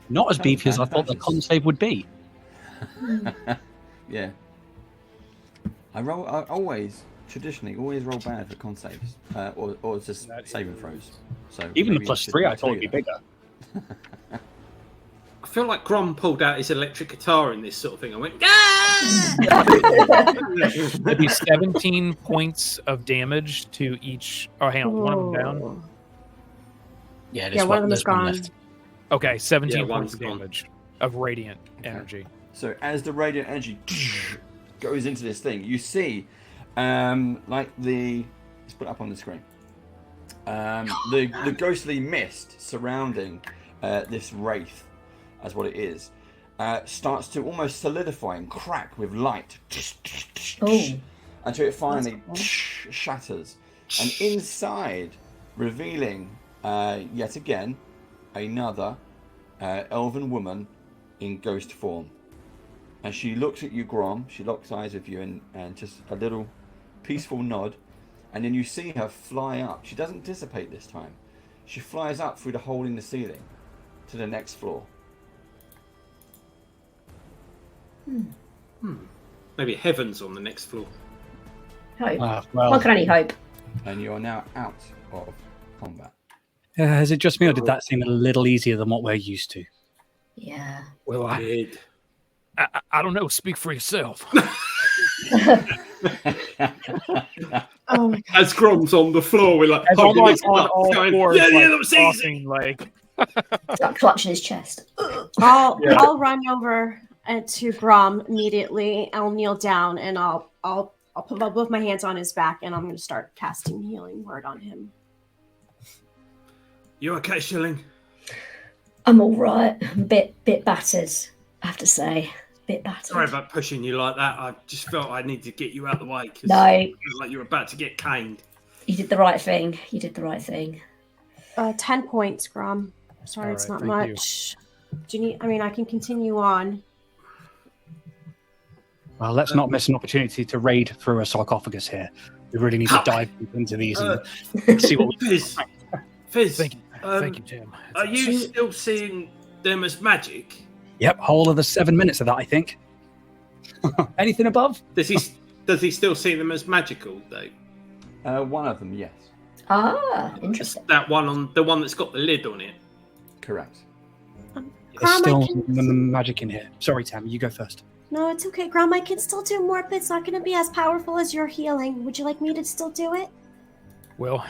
[SPEAKER 8] Not as beefy as I thought the con save would be.
[SPEAKER 3] Yeah. I traditionally always roll bad for con saves, or just saving throws. So
[SPEAKER 8] even the
[SPEAKER 3] maybe
[SPEAKER 8] plus 3, I thought would be bigger.
[SPEAKER 2] I feel like Grom pulled out his electric guitar in this sort of thing. I went,
[SPEAKER 5] It'd be 17 points of damage to each. Oh, hang on, one of them down.
[SPEAKER 9] Yeah,
[SPEAKER 4] one of them is gone.
[SPEAKER 9] left.
[SPEAKER 5] Okay, 17 points of
[SPEAKER 2] gone.
[SPEAKER 5] damage of radiant energy.
[SPEAKER 3] So as the radiant energy goes into this thing, you see, let's put it up on the screen. The ghostly mist surrounding this wraith, as what it is, starts to almost solidify and crack with light until it finally shatters, and inside, revealing yet again another elven woman in ghost form. And she looks at you, Grom. She locks eyes with you, and just a little peaceful nod. And then you see her fly up. She doesn't dissipate this time. She flies up through the hole in the ceiling to the next floor.
[SPEAKER 2] Maybe heaven's on the next floor.
[SPEAKER 6] Hope.
[SPEAKER 8] Well,
[SPEAKER 6] One can only hope.
[SPEAKER 3] And you are now out of combat.
[SPEAKER 8] is it just me, or did that seem a little easier than what we're used to?
[SPEAKER 6] Yeah.
[SPEAKER 5] Well, I don't know. Speak for yourself.
[SPEAKER 4] Oh my God.
[SPEAKER 2] As Grom's on the floor, we're like,
[SPEAKER 5] As I'm like on
[SPEAKER 2] up,
[SPEAKER 5] all
[SPEAKER 2] going,
[SPEAKER 5] fours,
[SPEAKER 2] yeah,
[SPEAKER 5] like,
[SPEAKER 2] that was easy.
[SPEAKER 5] like
[SPEAKER 6] Start clutching his chest.
[SPEAKER 4] I'll run over to Grom immediately. I'll kneel down and I'll put both my hands on his back, and I'm going to start casting healing word on him.
[SPEAKER 2] You okay, Shilling?
[SPEAKER 6] I'm all right. I'm a bit battered, I have to say. Bit battered.
[SPEAKER 2] Sorry about pushing you like that. I just felt I needed to get you out of the way.
[SPEAKER 6] No.
[SPEAKER 2] I feel like you were about to get caned.
[SPEAKER 6] You did the right thing.
[SPEAKER 4] 10 points, Grom. Sorry,
[SPEAKER 5] All
[SPEAKER 4] it's
[SPEAKER 5] right,
[SPEAKER 4] not
[SPEAKER 5] thank
[SPEAKER 4] much. Do you need? I mean, I can continue on.
[SPEAKER 8] Well, let's not miss an opportunity to raid through a sarcophagus here. We really need to dive deep into these and see what we
[SPEAKER 2] Fizz,
[SPEAKER 5] thank you, Tim.
[SPEAKER 2] Are you still seeing them as magic?
[SPEAKER 8] Yep, whole of the 7 minutes of that, I think. Anything above?
[SPEAKER 2] Does does he still see them as magical, Dave?
[SPEAKER 3] One of them, yes.
[SPEAKER 6] Ah, interesting.
[SPEAKER 2] That one on the one that's got the lid on it.
[SPEAKER 3] Correct.
[SPEAKER 8] There's still magic in here. Sorry, Tammy, you go first.
[SPEAKER 4] No, it's okay, Grom. I can still do more, but it's not going to be as powerful as your healing. Would you like me to still do it?
[SPEAKER 5] Well,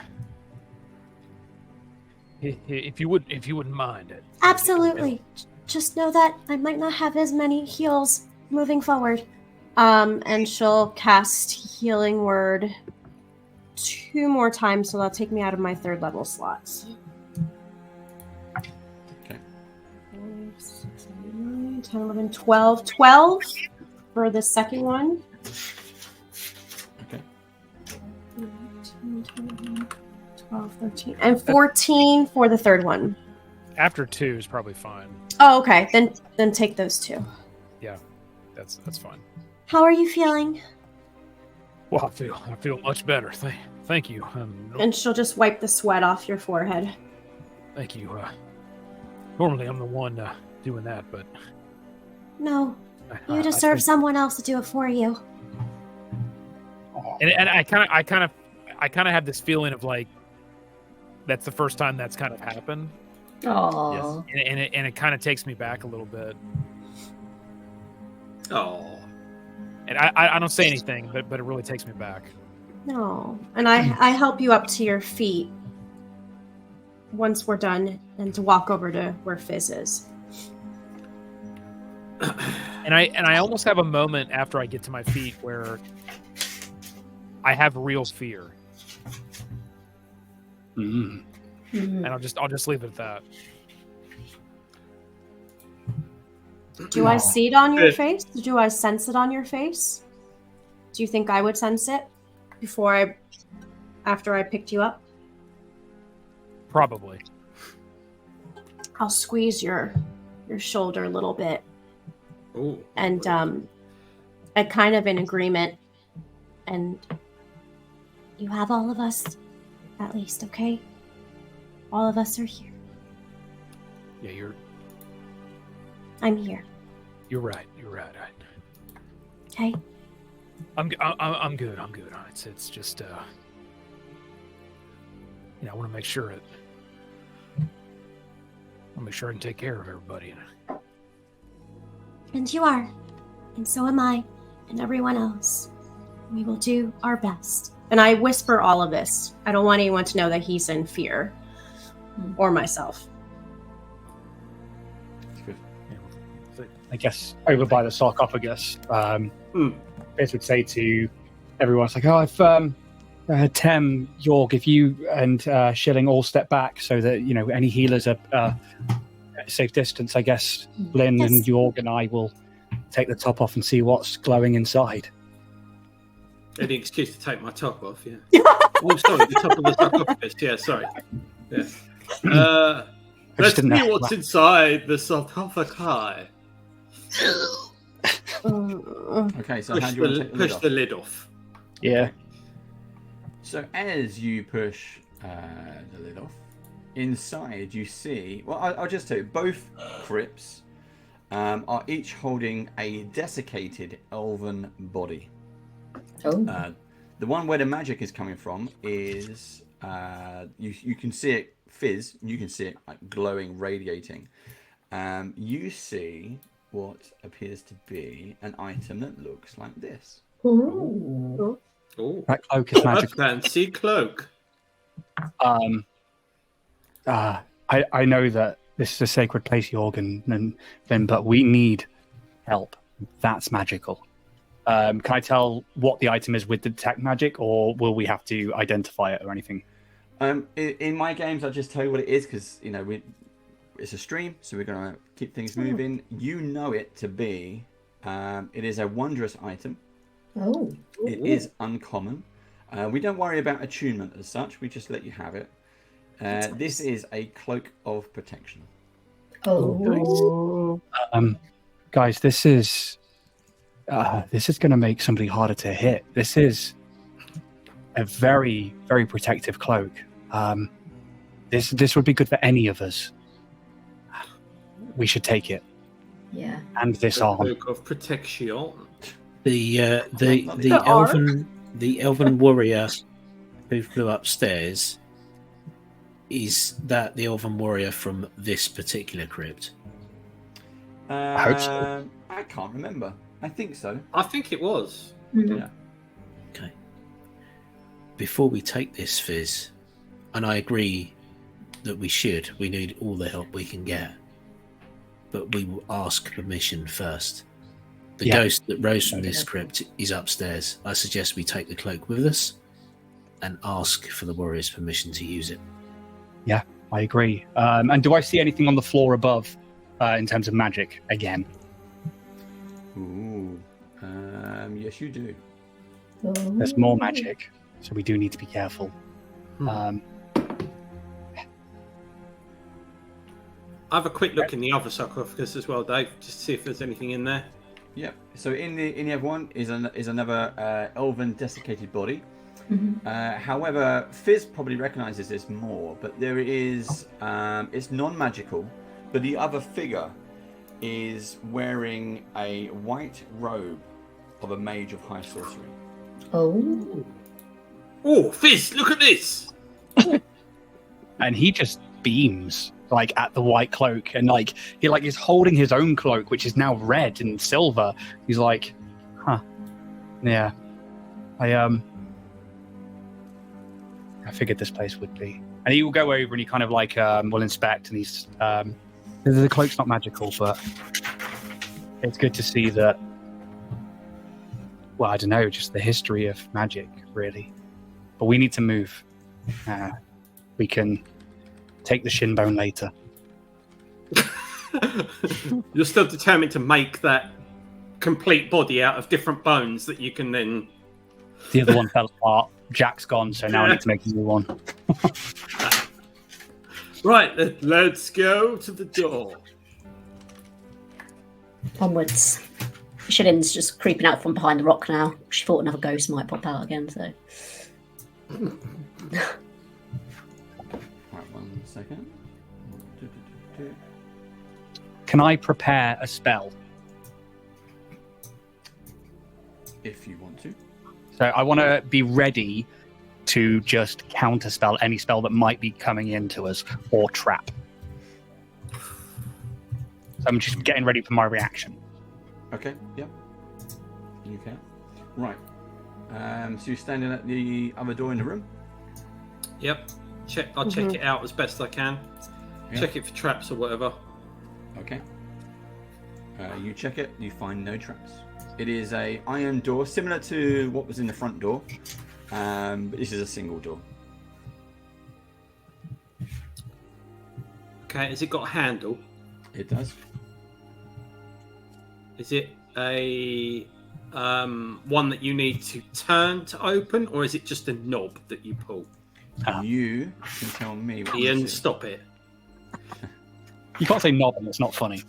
[SPEAKER 5] if you wouldn't mind it.
[SPEAKER 4] Absolutely. Just know that I might not have as many heals moving forward. And she'll cast Healing Word 2 more times, so that'll take me out of my 3rd level slots.
[SPEAKER 3] Okay.
[SPEAKER 4] 5, 6, 7, 9, 10, 11, 12. 12 for the second one.
[SPEAKER 3] Okay.
[SPEAKER 4] 12, 13, and 14 for the 3rd one.
[SPEAKER 5] After 2 is probably fine.
[SPEAKER 4] Oh, okay. Then take those 2.
[SPEAKER 5] Yeah, that's fine.
[SPEAKER 4] How are you feeling?
[SPEAKER 5] Well, I feel much better. Thank you.
[SPEAKER 4] And she'll just wipe the sweat off your forehead.
[SPEAKER 5] Thank you. Normally I'm the one doing that, but
[SPEAKER 4] No, you deserve someone else to do it for you.
[SPEAKER 5] And I kind of have this feeling of like that's the first time that's kind of happened.
[SPEAKER 6] Oh.
[SPEAKER 5] Yes. And it kind of takes me back a little bit.
[SPEAKER 2] Oh.
[SPEAKER 5] And I don't say anything, but it really takes me back.
[SPEAKER 4] No. And I help you up to your feet once we're done and to walk over to where Fizz is.
[SPEAKER 5] And I almost have a moment after I get to my feet where I have real fear.
[SPEAKER 8] Mm.
[SPEAKER 5] And I'll just leave it at that.
[SPEAKER 4] Do I see it on your face? Do I sense it on your face? Do you think I would sense it after I picked you up?
[SPEAKER 5] Probably.
[SPEAKER 4] I'll squeeze your shoulder a little bit.
[SPEAKER 2] Ooh.
[SPEAKER 4] And I kind of in agreement. And you have all of us, at least, okay? All of us are here.
[SPEAKER 5] Yeah,
[SPEAKER 4] I'm here.
[SPEAKER 5] You're right.
[SPEAKER 4] Okay.
[SPEAKER 5] I'm good. It's just I want to make sure I can take care of everybody.
[SPEAKER 4] And you are. And so am I. And everyone else. We will do our best. And I whisper all of this. I don't want anyone to know that he's in fear. Or myself.
[SPEAKER 8] I guess over by the sarcophagus, Biz would say to everyone, it's like, oh, I've Tem, Yorg, if you and Shilling all step back so that, any healers are at a safe distance, I guess Lynn and Yorg and I will take the top off and see what's glowing inside.
[SPEAKER 2] Any excuse to take my top off, yeah. Oh, sorry, the top of the sarcophagus, yeah, sorry. Yeah. Let's see what's inside the sarcophagi.
[SPEAKER 3] Okay, so how do you want to take
[SPEAKER 2] push the lid off?
[SPEAKER 8] Yeah.
[SPEAKER 3] So as you push the lid off, inside you see, well, I'll just tell you, both crypts are each holding a desiccated elven body.
[SPEAKER 6] Oh.
[SPEAKER 3] The one where the magic is coming from is, you can see it fizz, you can see it like glowing, radiating. You see what appears to be an item that looks like this.
[SPEAKER 6] Ooh.
[SPEAKER 2] Ooh.
[SPEAKER 8] That cloak is magic.
[SPEAKER 2] A fancy cloak.
[SPEAKER 8] I know that this is a sacred place, Yorg and Lynn, but we need help. That's magical. Can I tell what the item is with detect magic, or will we have to identify it or anything?
[SPEAKER 3] In my games, I'll just tell you what it is because it's a stream, so we're going to keep things moving. You know it to be. It is a wondrous item.
[SPEAKER 6] Oh.
[SPEAKER 3] It is uncommon. We don't worry about attunement as such. We just let you have it. This is a cloak of protection.
[SPEAKER 6] Oh.
[SPEAKER 8] Nice. Guys, this is going to make somebody harder to hit. This is a very, very protective cloak. This would be good for any of us. We should take it.
[SPEAKER 6] Yeah.
[SPEAKER 8] And this
[SPEAKER 2] The
[SPEAKER 8] arm.
[SPEAKER 2] cloak of protection.
[SPEAKER 9] The elven warrior who flew upstairs, is that the elven warrior from this particular crypt?
[SPEAKER 8] I hope so.
[SPEAKER 3] I can't remember. I think so.
[SPEAKER 2] I think it was.
[SPEAKER 6] Mhm.
[SPEAKER 3] Yeah.
[SPEAKER 9] Okay. Before we take this, Fizz, and I agree that we need all the help we can get, but we will ask permission first. The ghost that rose from this crypt is upstairs. I suggest we take the cloak with us and ask for the warrior's permission to use it.
[SPEAKER 8] Yeah, I agree. And do I see anything on the floor above in terms of magic again?
[SPEAKER 3] Ooh. Yes, you do.
[SPEAKER 8] There's more magic, so we do need to be careful.
[SPEAKER 2] I have a quick look in the other sarcophagus as well, Dave, just to see if there's anything in there.
[SPEAKER 3] Yep. So in the other one is another elven desiccated body. However, Fizz probably recognizes this more, but there is it's non-magical, but the other figure is wearing a white robe of a mage of high sorcery.
[SPEAKER 6] Oh.
[SPEAKER 2] Oh, Fizz, look at this!
[SPEAKER 8] And he just beams at the white cloak, and he's holding his own cloak, which is now red and silver. He's like, huh, yeah, I figured this place would be. And he will go over and he kind of will inspect, and he's the cloak's not magical, but it's good to see that. Well, I don't know, just the history of magic, really. But we need to move. We can take the shin bone later.
[SPEAKER 2] You're still determined to make that complete body out of different bones that you can then...
[SPEAKER 8] The other one fell apart. Jack's gone, so now I need to make a new one.
[SPEAKER 2] Right, let's go to the door.
[SPEAKER 6] Onwards. Shillin's just creeping out from behind the rock now. She thought another ghost might pop out again, so...
[SPEAKER 3] Right, 1 second.
[SPEAKER 8] Can I prepare a spell?
[SPEAKER 3] If you want to.
[SPEAKER 8] So I want to be ready to just counterspell any spell that might be coming into us, or trap. So I'm just getting ready for my reaction.
[SPEAKER 3] Okay, yep. You can. Right. So you're standing at the other door in the room?
[SPEAKER 2] Yep. I'll check it out as best I can.
[SPEAKER 3] Yeah.
[SPEAKER 2] Check it for traps or whatever.
[SPEAKER 3] Okay. You check it, you find no traps. It is a iron door, similar to what was in the front door, but this is a single door.
[SPEAKER 2] Okay, has it got a handle?
[SPEAKER 3] It does.
[SPEAKER 2] Is it a one that you need to turn to open, or is it just a knob that you pull?
[SPEAKER 3] You can tell me. What
[SPEAKER 2] Ian, stop it.
[SPEAKER 8] You can't say knob and it's not funny.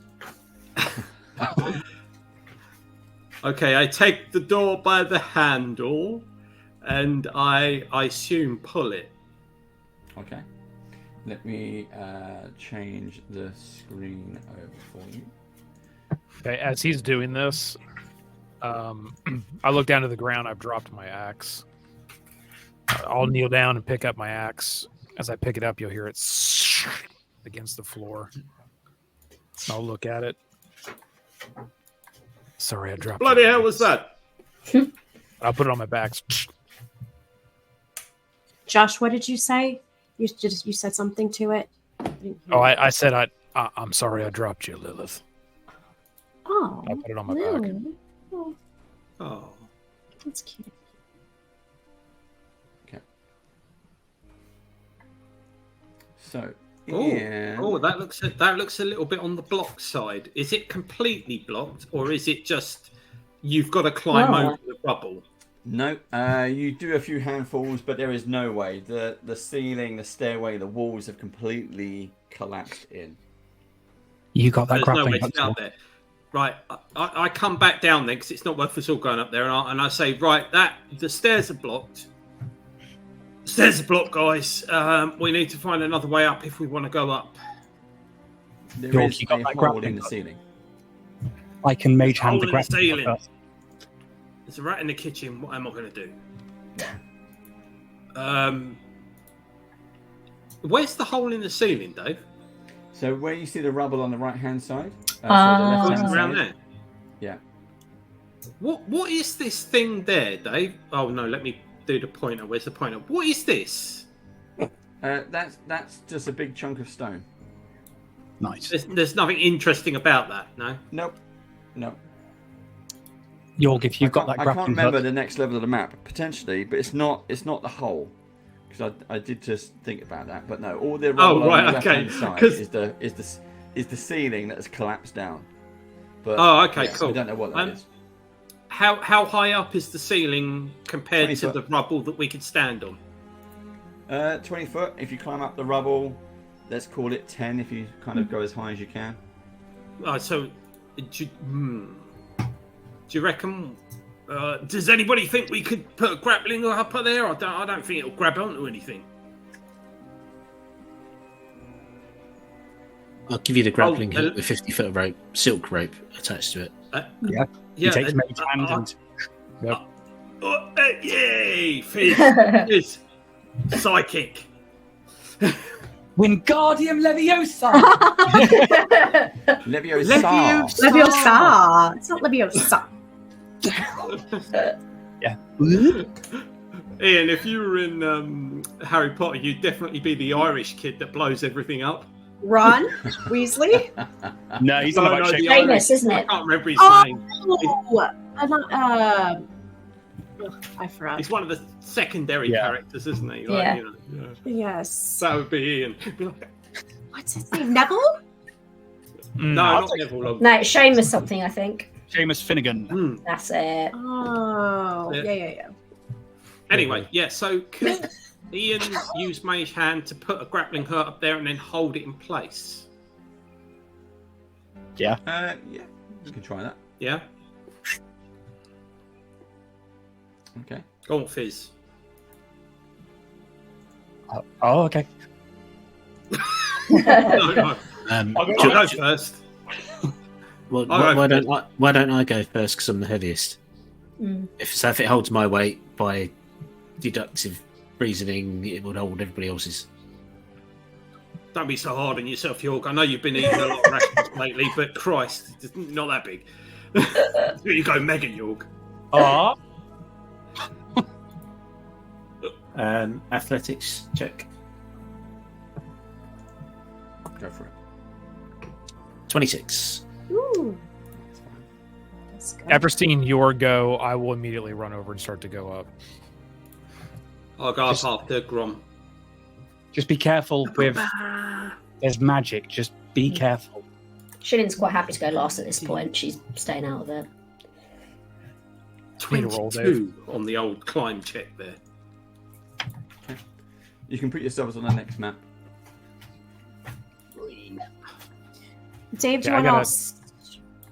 [SPEAKER 2] Okay, I take the door by the handle, and I assume pull it.
[SPEAKER 3] Okay. Let me change the screen over for you.
[SPEAKER 5] Okay, as he's doing this, I look down to the ground. I've dropped my axe. I'll kneel down and pick up my axe. As I pick it up, you'll hear it against the floor. I'll look at it. Sorry, I dropped it.
[SPEAKER 2] Bloody hell was that?
[SPEAKER 5] I'll put it on my back.
[SPEAKER 4] Josh, what did you say? You said something to it.
[SPEAKER 5] Oh, I said I'm sorry I dropped you, Lilith.
[SPEAKER 4] Oh,
[SPEAKER 5] I put it on my back.
[SPEAKER 2] Oh,
[SPEAKER 4] that's cute.
[SPEAKER 3] Okay. So,
[SPEAKER 2] that looks a little bit on the block side. Is it completely blocked, or is it just you've got to climb over the bubble?
[SPEAKER 3] No, you do a few handfuls, but there is no way. The ceiling, the stairway, the walls have completely collapsed in.
[SPEAKER 8] You got that
[SPEAKER 2] There's
[SPEAKER 8] grappling
[SPEAKER 2] no way to get out there. Right, I come back down then because it's not worth us all going up there, and I say, right, the stairs are blocked. The stairs are blocked, guys. We need to find another way up if we want to go up.
[SPEAKER 3] There is a hole in the ceiling.
[SPEAKER 8] I can mage hand the
[SPEAKER 2] Hole in the
[SPEAKER 8] grappling
[SPEAKER 2] ceiling.
[SPEAKER 8] hook.
[SPEAKER 2] There's a rat in the kitchen. What am I going to do? Where's the hole in the ceiling, Dave?
[SPEAKER 3] So where you see the rubble on the right-hand side, so the
[SPEAKER 2] Around
[SPEAKER 3] left-hand side.
[SPEAKER 2] there.
[SPEAKER 3] Yeah.
[SPEAKER 2] What is this thing there, Dave? Oh no, let me do the pointer. Where's the pointer? What is this?
[SPEAKER 3] That's just a big chunk of stone.
[SPEAKER 8] Nice.
[SPEAKER 2] There's nothing interesting about that, no?
[SPEAKER 3] Nope.
[SPEAKER 8] York, if you've got that
[SPEAKER 3] I can't
[SPEAKER 8] grappling
[SPEAKER 3] remember
[SPEAKER 8] hook,
[SPEAKER 3] the next level of the map, potentially, but it's not the hole. Because I did just think about that, but no, all the rubble on the left-hand side is the ceiling that has collapsed down. But
[SPEAKER 2] cool.
[SPEAKER 3] I don't know what that is.
[SPEAKER 2] How high up is the ceiling compared
[SPEAKER 3] 20
[SPEAKER 2] to
[SPEAKER 3] foot.
[SPEAKER 2] the rubble that we could stand on?
[SPEAKER 3] 20 foot. If you climb up the rubble, let's call it 10. If you kind of go as high as you can.
[SPEAKER 2] So, do you reckon? Does anybody think we could put a grappling hook up there? I don't think it'll grab onto anything.
[SPEAKER 9] I'll give you the grappling hook with 50 foot of rope, silk rope attached to it.
[SPEAKER 8] he takes Mage's hand and
[SPEAKER 2] yay! Fizz! Psychic.
[SPEAKER 8] Wingardium Leviosa.
[SPEAKER 3] Leviosa.
[SPEAKER 4] Leviosa. It's not Leviosa.
[SPEAKER 8] Yeah.
[SPEAKER 2] Ian, if you were in Harry Potter, you'd definitely be the Irish kid that blows everything up.
[SPEAKER 4] Ron Weasley.
[SPEAKER 8] No, he's not about shaking.
[SPEAKER 6] Famous, isn't
[SPEAKER 2] I
[SPEAKER 6] it?
[SPEAKER 2] can't remember his name.
[SPEAKER 4] I forgot.
[SPEAKER 2] He's one of the secondary characters, isn't he? Like,
[SPEAKER 6] Yeah.
[SPEAKER 2] You know,
[SPEAKER 4] Yes.
[SPEAKER 2] that would be Ian.
[SPEAKER 4] What's his name? Neville?
[SPEAKER 2] No, not Neville.
[SPEAKER 6] No, Seamus something, I think.
[SPEAKER 8] Seamus Finnegan.
[SPEAKER 6] That's it.
[SPEAKER 4] Oh,
[SPEAKER 2] Yeah.
[SPEAKER 4] yeah.
[SPEAKER 2] Anyway, so could Ian use Mage Hand to put a grappling hook up there and then hold it in place?
[SPEAKER 8] Yeah.
[SPEAKER 3] Yeah, you can try that.
[SPEAKER 2] Yeah?
[SPEAKER 3] Okay.
[SPEAKER 2] Go on, Fizz.
[SPEAKER 8] Oh, okay.
[SPEAKER 2] No.
[SPEAKER 9] I'll
[SPEAKER 2] go first.
[SPEAKER 9] Well, why don't I go first? Because I'm the heaviest. If it holds my weight by deductive reasoning, it would hold everybody else's.
[SPEAKER 2] Don't be so hard on yourself, York. I know you've been eating a lot of rations lately, but Christ, it's not that big. Here you go, Mega York.
[SPEAKER 9] Athletics check.
[SPEAKER 3] Go for it.
[SPEAKER 9] 26.
[SPEAKER 4] Ooh. That's good.
[SPEAKER 5] After seeing your go, I will immediately run over and start to go up.
[SPEAKER 2] I'll go up after Grom.
[SPEAKER 8] Just be careful with. There's magic. Just be careful.
[SPEAKER 6] Shillin's quite happy to go last at this point. She's staying out of it.
[SPEAKER 2] 22 on the old climb check there.
[SPEAKER 3] You can put yourselves on the next map.
[SPEAKER 4] Dave, do you want to...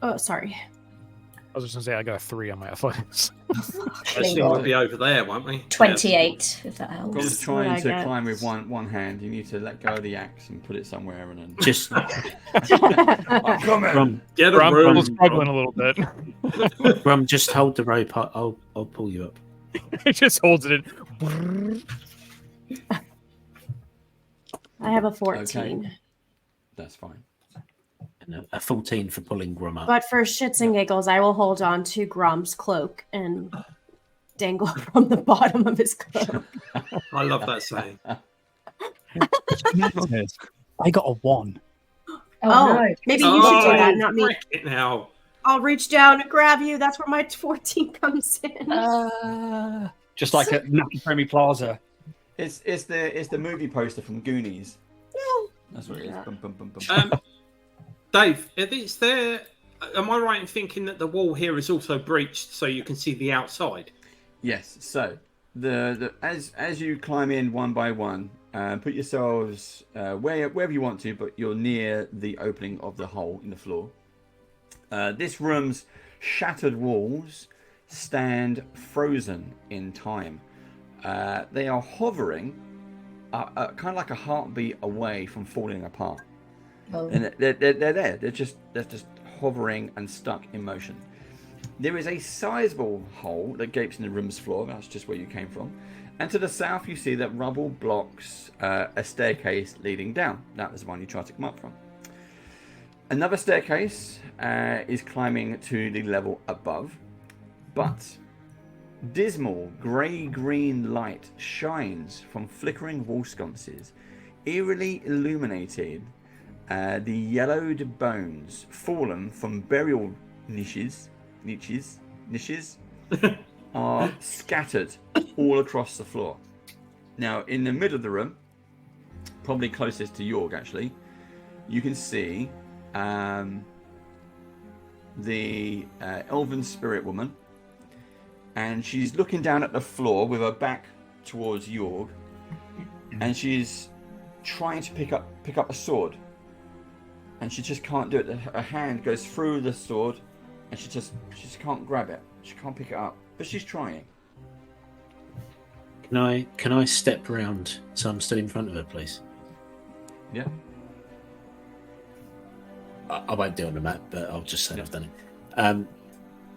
[SPEAKER 4] Oh, sorry.
[SPEAKER 5] I was just going to say, I got a 3 on my athletics.
[SPEAKER 2] I assume we'll be over there, won't we?
[SPEAKER 6] 28, if that helps.
[SPEAKER 3] Gom's trying to climb with one hand. You need to let go of the axe and put it somewhere and then...
[SPEAKER 9] Just...
[SPEAKER 3] I'm coming!
[SPEAKER 2] Get a
[SPEAKER 5] I'm
[SPEAKER 2] room.
[SPEAKER 5] struggling a little bit.
[SPEAKER 9] Rum, just hold the rope. I'll pull you up.
[SPEAKER 5] It just holds it in.
[SPEAKER 4] I have a 14.
[SPEAKER 3] Okay. That's fine.
[SPEAKER 9] And a 14 for pulling Grum up.
[SPEAKER 4] But for shits and giggles, I will hold on to Grom's cloak and dangle from the bottom of his cloak.
[SPEAKER 2] I love that saying.
[SPEAKER 8] I got a 1.
[SPEAKER 6] Oh, no.
[SPEAKER 4] Maybe you should do that, not me.
[SPEAKER 2] Break it now.
[SPEAKER 4] I'll reach down and grab you. That's where my 14 comes in.
[SPEAKER 8] Just like at Nappy Premi Plaza.
[SPEAKER 3] It's the movie poster from Goonies.
[SPEAKER 4] No.
[SPEAKER 3] That's what it is. Bum, bum, bum, bum.
[SPEAKER 2] Dave, is there? Am I right in thinking that the wall here is also breached so you can see the outside?
[SPEAKER 3] Yes. So as you climb in one by one, put yourselves wherever you want to, but you're near the opening of the hole in the floor. This room's shattered walls stand frozen in time. They are hovering, kind of like a heartbeat away from falling apart.
[SPEAKER 6] Oh.
[SPEAKER 3] And they're there. They're just hovering and stuck in motion. There is a sizable hole that gapes in the room's floor. That's just where you came from. And to the south, you see that rubble blocks a staircase leading down. That was the one you tried to come up from. Another staircase is climbing to the level above, but dismal grey-green light shines from flickering wall sconces, eerily illuminating the yellowed bones fallen from burial niches are scattered all across the floor. Now, in the middle of the room, probably closest to York, actually, you can see the elven spirit woman, and she's looking down at the floor with her back towards York, and she's trying to pick up a sword, and she just can't do it. Her hand goes through the sword, and she just can't grab it. She can't pick it up, but she's trying.
[SPEAKER 9] Can I step around so I'm still in front of her, please?
[SPEAKER 3] Yeah.
[SPEAKER 9] I won't do it on the map, but I'll just say I've done it.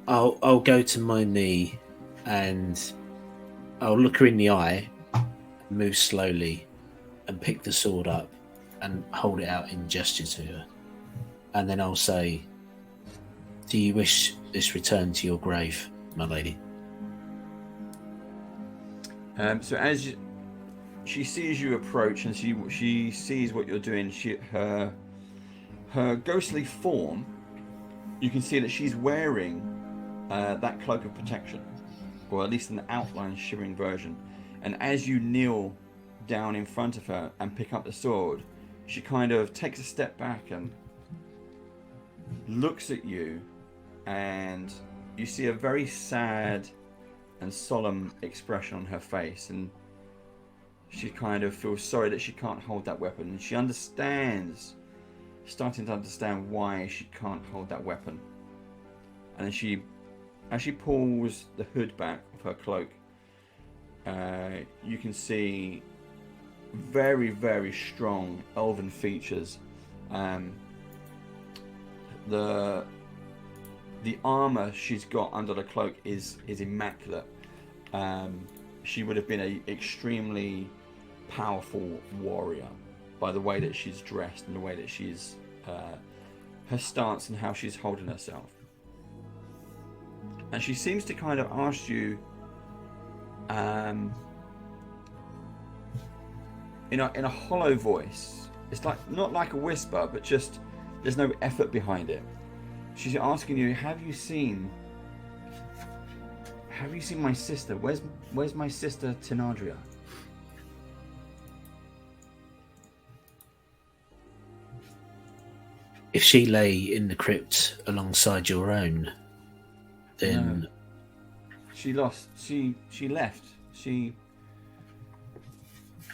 [SPEAKER 9] I'll go to my knee and I'll look her in the eye, move slowly, and pick the sword up and hold it out in gesture to her. And then I'll say, "Do you wish this return to your grave, my lady?"
[SPEAKER 3] So as she sees you approach and she sees what you're doing, her ghostly form, you can see that she's wearing that cloak of protection, or at least an outline shimmering version. And as you kneel down in front of her and pick up the sword, she kind of takes a step back and looks at you, and you see a very sad and solemn expression on her face, and she kind of feels sorry that she can't hold that weapon, and she starting to understand why she can't hold that weapon. And then as she pulls the hood back of her cloak, you can see very, very strong elven features. The armor she's got under the cloak is immaculate. She would have been an extremely powerful warrior by the way that she's dressed and the way that she's her stance and how she's holding herself. And she seems to kind of ask you in a hollow voice. It's like not like a whisper, but just there's no effort behind it. She's asking you, have you seen my sister? Where's my sister Tenadria?
[SPEAKER 9] If she lay in the crypt alongside your own, then
[SPEAKER 3] No. She left.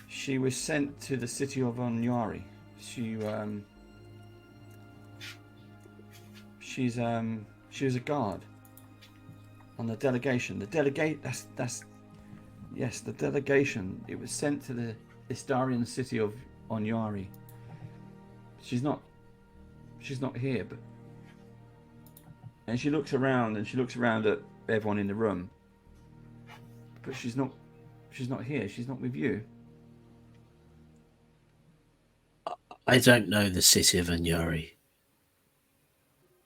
[SPEAKER 3] She was sent to the city of Onyari. She was a guard on the delegation. The delegation. It was sent to the Istarian city of Onyari. She's not here, and she looks around at everyone in the room, but she's not here. She's not with you.
[SPEAKER 9] I don't know the city of Anyari.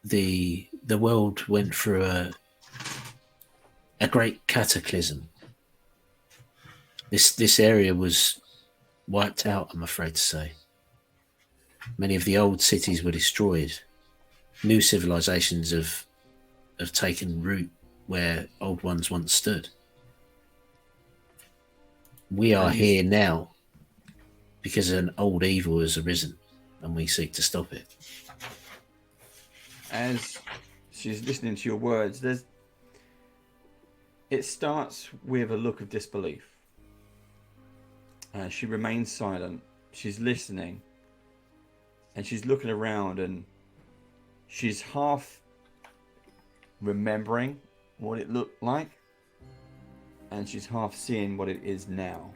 [SPEAKER 9] The world went through a great cataclysm. This area was wiped out, I'm afraid to say. Many of the old cities were destroyed. New civilizations have taken root where old ones once stood. We are here now because an old evil has arisen, and we seek to stop it.
[SPEAKER 3] As she's listening to your words, it starts with a look of disbelief. She remains silent. She's listening, and she's looking around, and she's half remembering what it looked like, and she's half seeing what it is now.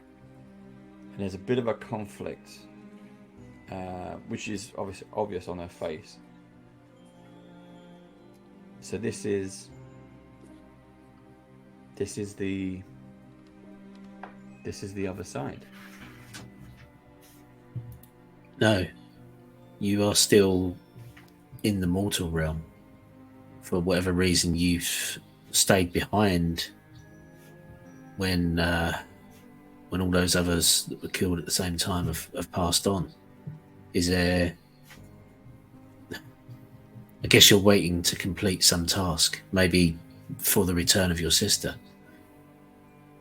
[SPEAKER 3] And there's a bit of a conflict, which is obvious on her face. So this is This is the other side.
[SPEAKER 9] No, you are still in the mortal realm. For whatever reason, you've stayed behind when all those others that were killed at the same time have passed on. Is there... I guess you're waiting to complete some task, maybe for the return of your sister.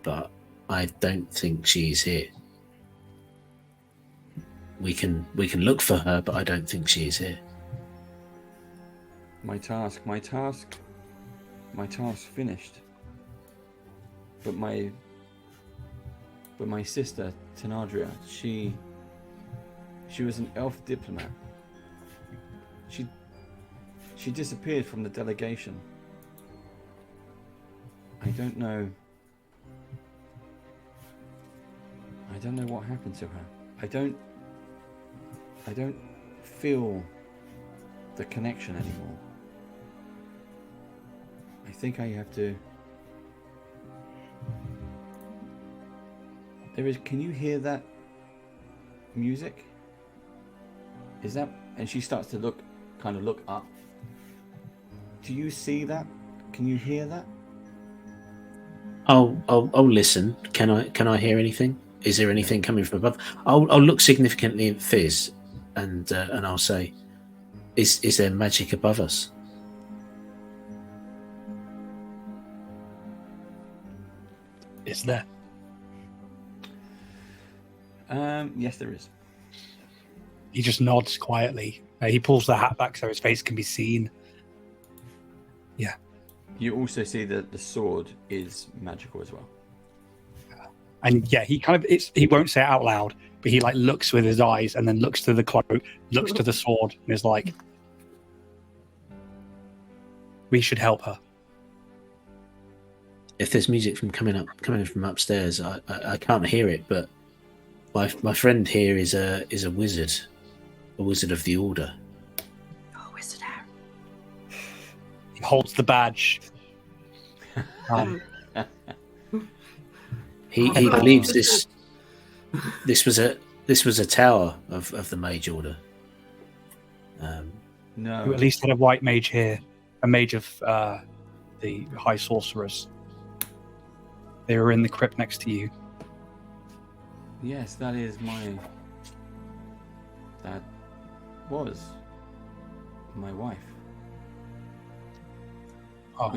[SPEAKER 9] But I don't think she's here. We can look for her, but I don't think she is here.
[SPEAKER 3] My task finished. But my sister, Tanadria, she was an elf diplomat. She disappeared from the delegation. I don't know what happened to her. I don't feel the connection anymore. I think I have to... Can you hear that music? Is that... And she starts to look up. Do you see that? Can you hear that?
[SPEAKER 9] I'll listen. Can I hear anything? Is there anything coming from above? I'll look significantly at Fizz, and I'll say, is there magic above us?
[SPEAKER 8] Is there?
[SPEAKER 3] Yes, there is.
[SPEAKER 8] He just nods quietly. He pulls the hat back so his face can be seen. Yeah.
[SPEAKER 3] You also see that the sword is magical as well.
[SPEAKER 8] And yeah, he won't say it out loud, but he like looks with his eyes and then looks to the cloak, looks to the sword, and is like, we should help her.
[SPEAKER 9] If there's music coming from upstairs, I can't hear it, but my friend here is a wizard of the order.
[SPEAKER 4] Oh, wizard.
[SPEAKER 8] He holds the badge.
[SPEAKER 9] He believes this was a tower of the mage order.
[SPEAKER 3] No.
[SPEAKER 8] Who at least had a white mage here, a mage of the high sorcerers. They were in the crypt next to you.
[SPEAKER 3] Yes, that was my wife.
[SPEAKER 8] Oh.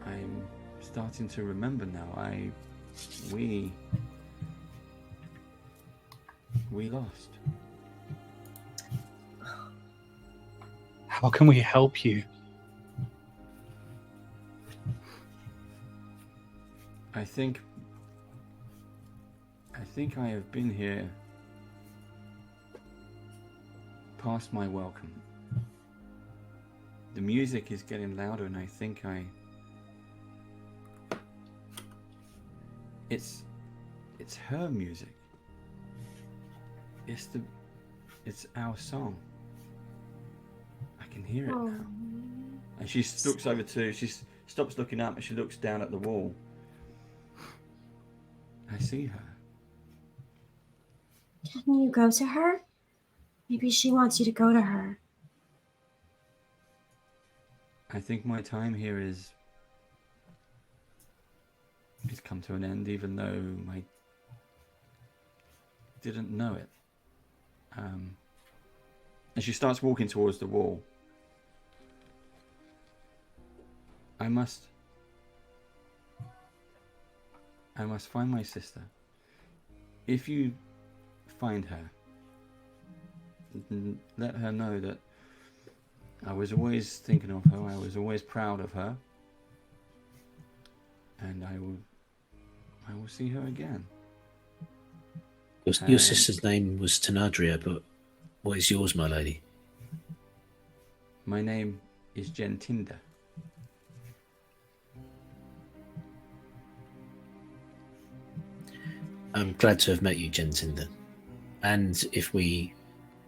[SPEAKER 3] I'm starting to remember now. We lost.
[SPEAKER 8] How can we help you?
[SPEAKER 3] I think I have been here past my welcome. The music is getting louder, and I think it's her music. It's our song. I can hear it now. And she looks over she stops looking up and she looks down at the wall. I see her.
[SPEAKER 4] Can you go to her? Maybe she wants you to go to her.
[SPEAKER 3] I think my time here is come to an end, even though I didn't know it. And she starts walking towards the wall. I must find my sister. If you find her, let her know that I was always thinking of her, I was always proud of her, and I will see her again.
[SPEAKER 9] Your sister's name was Tanadria, but what is yours, my lady?
[SPEAKER 3] My name is Gentinda.
[SPEAKER 9] I'm glad to have met you, Gentinda. And if we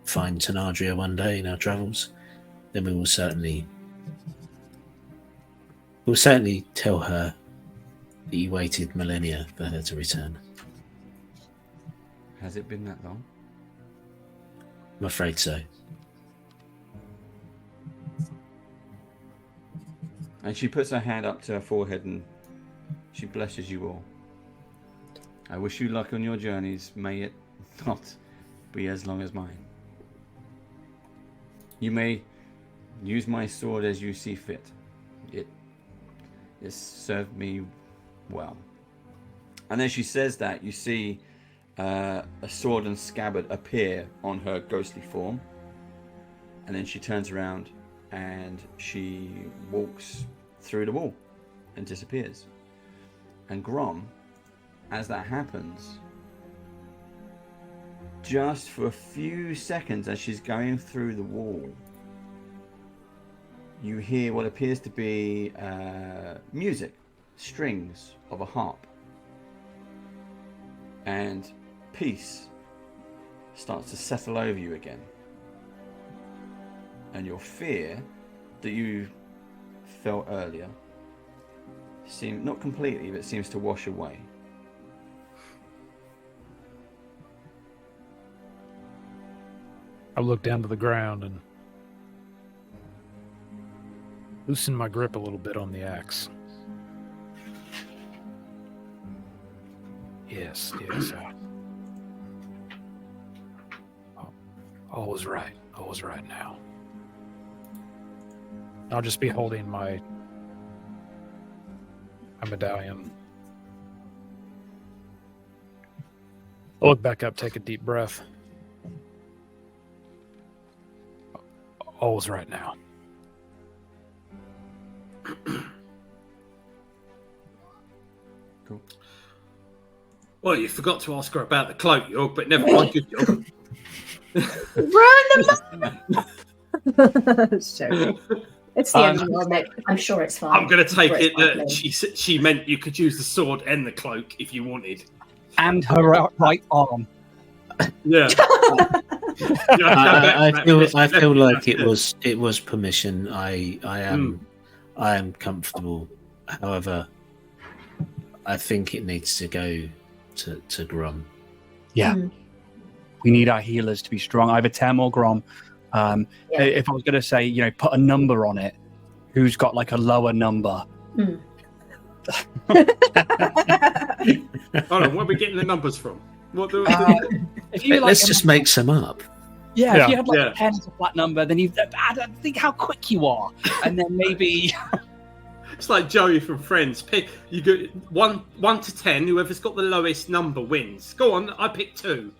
[SPEAKER 9] find Tanadria one day in our travels, then we will certainly We'll certainly tell her that you waited millennia for her to return.
[SPEAKER 3] Has it been that long?
[SPEAKER 9] I'm afraid so.
[SPEAKER 3] And she puts her hand up to her forehead and she blesses you all. I wish you luck on your journeys. May it not be as long as mine. You may use my sword as you see fit. It served me well. And as she says that, you see a sword and scabbard appear on her ghostly form. And then she turns around and she walks through the wall and disappears. And Grom, as that happens, just for a few seconds as she's going through the wall, you hear what appears to be music, strings of a harp. And peace starts to settle over you again. And your fear that you felt earlier not completely, but seems to wash away.
[SPEAKER 5] I look down to the ground and loosen my grip a little bit on the axe. Yes. All was right. All was right now. I'll just be holding my medallion. I'll look back up, take a deep breath. All is right now.
[SPEAKER 3] Cool.
[SPEAKER 2] Well, you forgot to ask her about the cloak, York, but never mind. Good job.
[SPEAKER 4] Run them. Sure. It's the end of the world, mate.
[SPEAKER 6] I'm sure it's fine.
[SPEAKER 2] I'm going to take
[SPEAKER 6] I'm sure
[SPEAKER 2] it
[SPEAKER 6] it's
[SPEAKER 2] that
[SPEAKER 6] fine.
[SPEAKER 2] she meant you could use the sword and the cloak if you wanted.
[SPEAKER 8] And her right arm.
[SPEAKER 2] Yeah.
[SPEAKER 9] I feel like it was permission. I am comfortable. However, I think it needs to go to Grom.
[SPEAKER 8] Yeah. We need our healers to be strong, either Tem or Grom. If I was going to say, put a number on it, who's got like a lower number?
[SPEAKER 2] Hold on, where are we getting the numbers from? What do we
[SPEAKER 9] Let's just make some up.
[SPEAKER 8] Yeah, if you had like a 10 as a flat number, then think how quick you are, and then maybe
[SPEAKER 2] It's like Joey from Friends. Pick you go 1 to 10. Whoever's got the lowest number wins. Go on, I pick 2.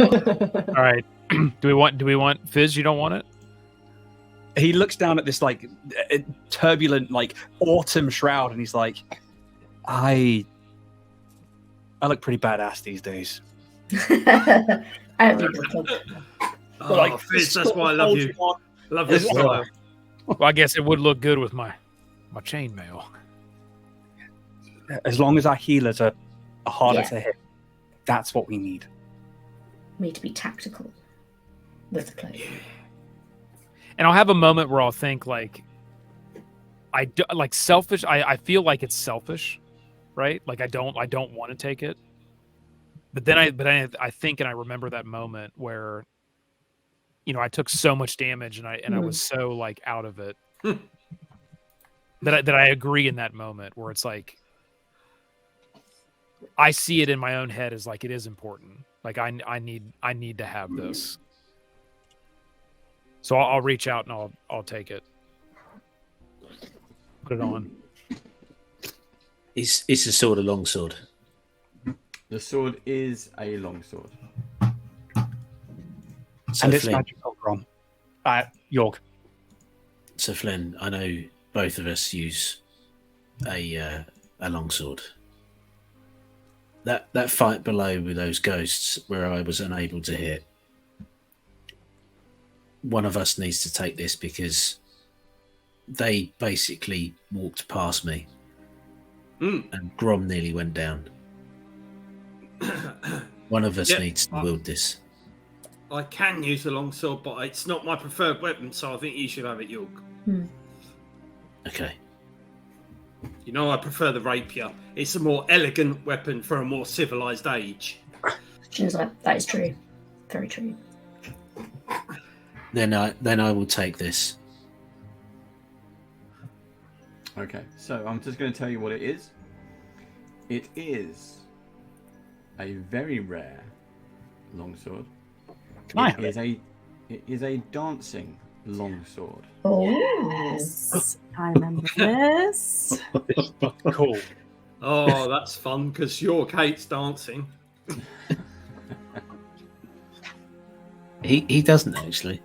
[SPEAKER 5] All right. Do we want Fizz? You don't want it?
[SPEAKER 8] he looks down at this like turbulent like autumn shroud, and he's like, I look pretty badass these days.
[SPEAKER 6] I don't think that's good.
[SPEAKER 2] Oh, like, Fizz, that's why I love you. Love this style.
[SPEAKER 5] Well, I guess it would look good with my chainmail.
[SPEAKER 8] As long as our healers are harder to hit, that's what we need.
[SPEAKER 6] We need to be tactical with the cloak.
[SPEAKER 5] And I'll have a moment where I'll think like, selfish. I feel like it's selfish, right? Like I don't want to take it. But then I think and I remember that moment where, I took so much damage and I was so like out of it that I agree in that moment where it's like I see it in my own head as like it is important. Like I need to have this. So I'll reach out and I'll take it. Put it on.
[SPEAKER 9] Is the sword a long sword?
[SPEAKER 3] The sword is a long sword.
[SPEAKER 9] So
[SPEAKER 8] And it's
[SPEAKER 9] Flynn,
[SPEAKER 8] magical from York.
[SPEAKER 9] So Flynn, I know both of us use a long sword. That fight below with those ghosts where I was unable to hit. One of us needs to take this because they basically walked past me and Grom nearly went down. One of us needs to wield this.
[SPEAKER 2] I can use the longsword, but it's not my preferred weapon, so I think you should have it, York.
[SPEAKER 9] Okay.
[SPEAKER 2] You know, I prefer the rapier. It's a more elegant weapon for a more civilized age.
[SPEAKER 6] That is true. Very true.
[SPEAKER 9] Then I will take this.
[SPEAKER 3] Okay, so I'm just going to tell you what it is. It is a very rare longsword. It is a dancing longsword.
[SPEAKER 6] Oh,
[SPEAKER 4] Yes, I remember this.
[SPEAKER 5] Cool.
[SPEAKER 2] Oh, that's fun because York hates dancing.
[SPEAKER 9] He doesn't actually.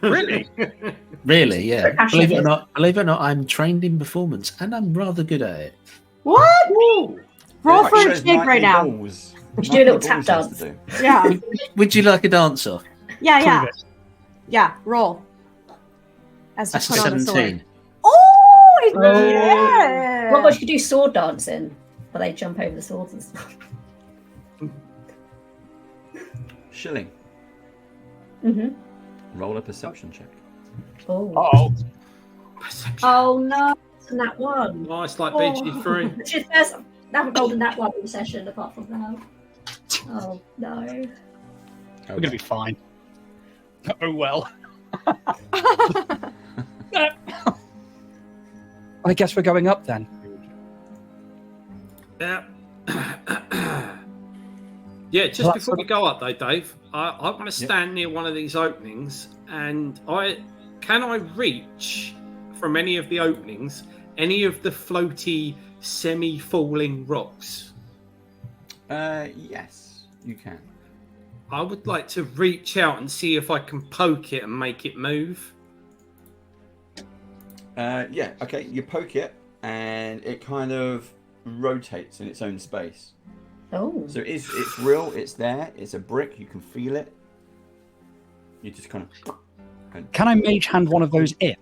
[SPEAKER 5] Really?
[SPEAKER 9] Really, yeah.
[SPEAKER 6] Passionate.
[SPEAKER 9] Believe it or not, I'm trained in performance and I'm rather good at it.
[SPEAKER 4] What?
[SPEAKER 2] Woo!
[SPEAKER 4] Roll
[SPEAKER 3] Like,
[SPEAKER 4] for a
[SPEAKER 3] there's
[SPEAKER 4] jig right
[SPEAKER 3] Nike
[SPEAKER 4] now.
[SPEAKER 3] Balls.
[SPEAKER 6] We should do a little
[SPEAKER 3] Nike
[SPEAKER 6] tap
[SPEAKER 3] Balls has
[SPEAKER 6] dance.
[SPEAKER 3] to do.
[SPEAKER 4] Yeah,
[SPEAKER 9] Would you like a dance off?
[SPEAKER 4] yeah.
[SPEAKER 5] Prove it.
[SPEAKER 4] Yeah, roll. As you
[SPEAKER 9] That's
[SPEAKER 4] put on the sword.
[SPEAKER 9] 17.
[SPEAKER 4] Oh,
[SPEAKER 6] Oh.
[SPEAKER 4] yeah.
[SPEAKER 6] What about you could do sword dancing, where they jump over the swords and stuff.
[SPEAKER 3] Shilling. Roll a perception check.
[SPEAKER 6] Oh.
[SPEAKER 5] Oh,
[SPEAKER 6] Oh no, it's that one.
[SPEAKER 2] Nice, like
[SPEAKER 6] Oh.
[SPEAKER 2] BG3.
[SPEAKER 6] Which is first. I haven't rolled in that one in the session apart from now. Oh no.
[SPEAKER 5] we're gonna be fine. Oh well.
[SPEAKER 8] I guess we're going up then.
[SPEAKER 2] Yeah. Yeah, just
[SPEAKER 8] Well,
[SPEAKER 2] before we go up though, Dave, I want to stand near one of these openings, and can I reach from any of the openings any of the floaty, semi-falling rocks?
[SPEAKER 3] Yes, you can.
[SPEAKER 2] I would like to reach out and see if I can poke it and make it move.
[SPEAKER 3] Yeah, okay, you poke it and it kind of rotates in its own space.
[SPEAKER 6] Oh.
[SPEAKER 3] So it's real, it's there, it's a brick, you can feel it. You just kind of...
[SPEAKER 8] Can I mage hand one of those in?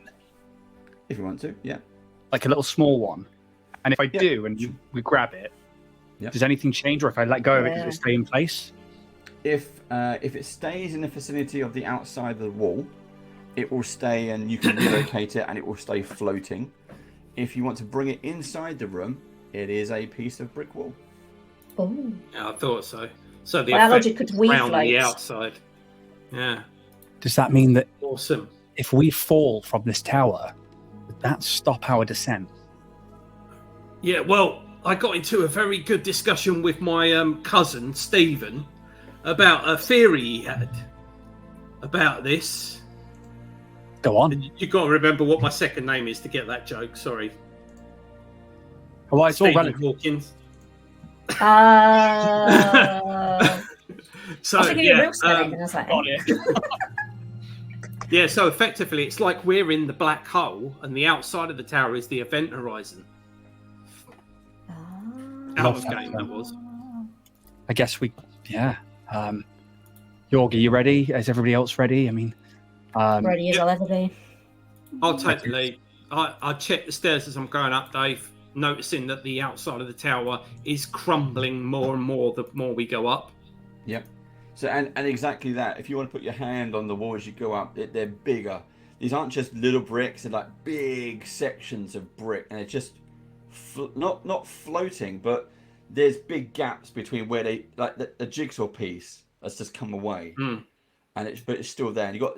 [SPEAKER 3] If you want to, yeah.
[SPEAKER 8] Like a little small one? And if I do and we grab it, does anything change? Or if I let go of it, does it stay in place?
[SPEAKER 3] If it stays in the vicinity of the outside of the wall, it will stay and you can relocate it and it will stay floating. If you want to bring it inside the room, it is a piece of brick wall.
[SPEAKER 6] Oh.
[SPEAKER 2] Yeah, I thought so. So the
[SPEAKER 6] Well, our
[SPEAKER 2] effect
[SPEAKER 6] logic could
[SPEAKER 2] is
[SPEAKER 6] we
[SPEAKER 2] around the
[SPEAKER 6] float?
[SPEAKER 2] outside. Yeah,
[SPEAKER 8] Does that mean that
[SPEAKER 2] awesome.
[SPEAKER 8] if we fall from this tower, would that stop our descent?
[SPEAKER 2] Yeah, well, I got into a very good discussion with my cousin Stephen about a theory he had about this.
[SPEAKER 8] Go on.
[SPEAKER 2] And you got to remember what my second name is to get that joke. Sorry,
[SPEAKER 8] Well, it's all
[SPEAKER 2] Stephen
[SPEAKER 8] relative.
[SPEAKER 2] Hawkins.
[SPEAKER 6] So,
[SPEAKER 2] So
[SPEAKER 6] I was thinking
[SPEAKER 2] yeah,
[SPEAKER 6] your real surname, and I was like,
[SPEAKER 5] got it.
[SPEAKER 2] yeah. So effectively, it's like we're in the black hole, and the outside of the tower is the event horizon. Out
[SPEAKER 8] Love
[SPEAKER 2] of
[SPEAKER 8] that
[SPEAKER 2] game,
[SPEAKER 8] term.
[SPEAKER 2] that was.
[SPEAKER 8] I guess we, Jorg, are you ready? Is everybody else ready? I mean,
[SPEAKER 6] ready as I'll ever be.
[SPEAKER 2] I'll take the lead. I check the stairs as I'm going up, Dave, noticing that the outside of the tower is crumbling more and more the more we go up.
[SPEAKER 3] Yep. So and exactly that. If you want to put your hand on the wall as you go up, they're bigger. These aren't just little bricks; they're like big sections of brick, and they're just not floating, but there's big gaps between where they like the jigsaw piece has just come away, and it's still there. And you got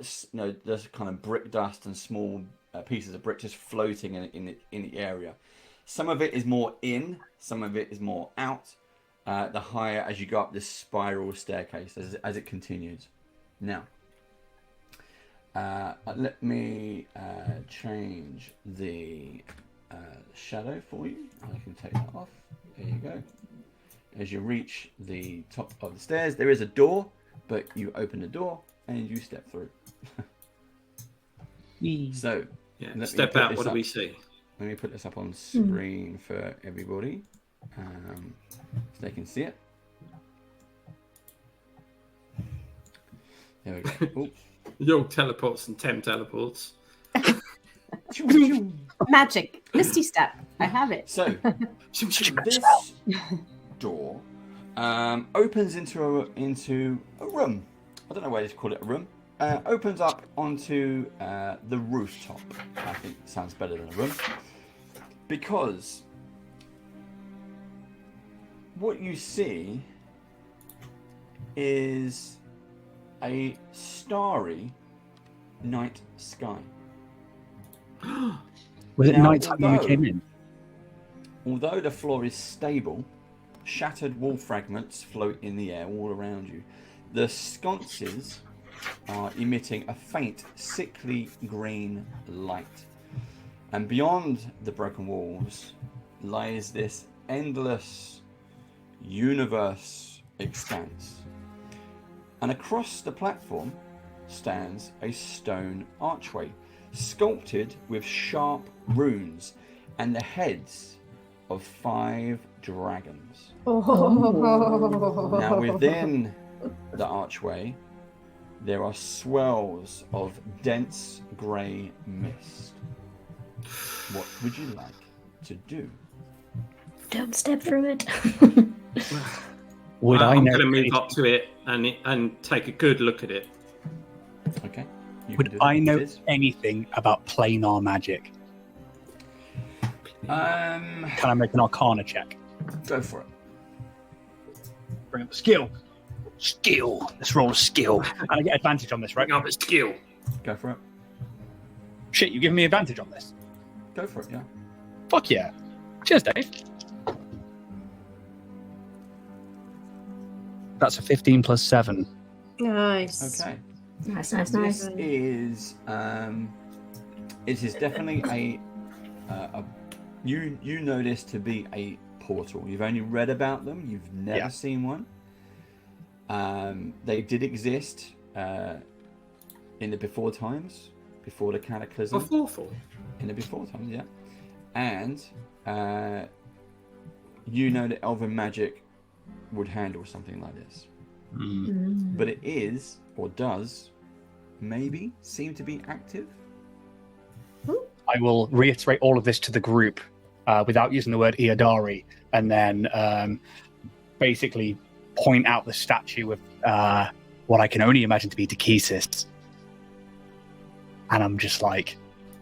[SPEAKER 3] there's kind of brick dust and small pieces of brick just floating in the area. Some of it is more in, some of it is more out. The higher as you go up this spiral staircase as it continues. Now, let me change the shadow for you. I can take that off. There you go. As you reach the top of the stairs, there is a door, but you open the door and you step through. So,
[SPEAKER 2] yeah, step out. What do we see?
[SPEAKER 3] Let me put this up on screen for everybody, so they can see it. There we go.
[SPEAKER 2] Yo teleports and Tem teleports.
[SPEAKER 4] Magic. Misty step. I have it.
[SPEAKER 3] So, this door opens into a room. I don't know why they call it a room. Opens up onto the rooftop. I think it sounds better than a room. Because what you see is a starry night sky.
[SPEAKER 8] Was it
[SPEAKER 3] Now,
[SPEAKER 8] night time when we came in?
[SPEAKER 3] Although the floor is stable, shattered wall fragments float in the air all around you. The sconces are emitting a faint, sickly green light. And beyond the broken walls lies this endless universe expanse. And across the platform stands a stone archway, sculpted with sharp runes and the heads of 5 dragons.
[SPEAKER 4] Oh.
[SPEAKER 3] Now within the archway, there are swirls of dense grey mist. What would you like to do?
[SPEAKER 6] Don't step through it.
[SPEAKER 8] Would I
[SPEAKER 2] I'm
[SPEAKER 8] know
[SPEAKER 2] going to move
[SPEAKER 8] anything-
[SPEAKER 2] up to it and take a good look at it.
[SPEAKER 3] Okay. You can
[SPEAKER 8] Would
[SPEAKER 3] do that.
[SPEAKER 8] I know
[SPEAKER 3] Fizz.
[SPEAKER 8] anything about planar magic? Can I make an Arcana check?
[SPEAKER 3] Go for it.
[SPEAKER 8] Bring up the skill. Skill. Let's roll a skill. And I get advantage on this, right?
[SPEAKER 2] Bring up a skill.
[SPEAKER 3] Go for it.
[SPEAKER 8] Shit, you giving me advantage on this?
[SPEAKER 3] Go for it, yeah.
[SPEAKER 8] Fuck yeah. Cheers, Dave. That's a 15 plus 7.
[SPEAKER 4] Nice.
[SPEAKER 3] Okay.
[SPEAKER 6] Nice, nice,
[SPEAKER 3] This
[SPEAKER 6] nice.
[SPEAKER 3] is definitely a you know this to be a portal. You've only read about them. You've never seen one. They did exist in the before times, before the cataclysm. In the before times, yeah. And you know that elven magic would handle something like this. But it is, or does, maybe seem to be active.
[SPEAKER 8] I will reiterate all of this to the group without using the word Iadari, and then basically point out the statue with what I can only imagine to be Dekesis. And I'm just like,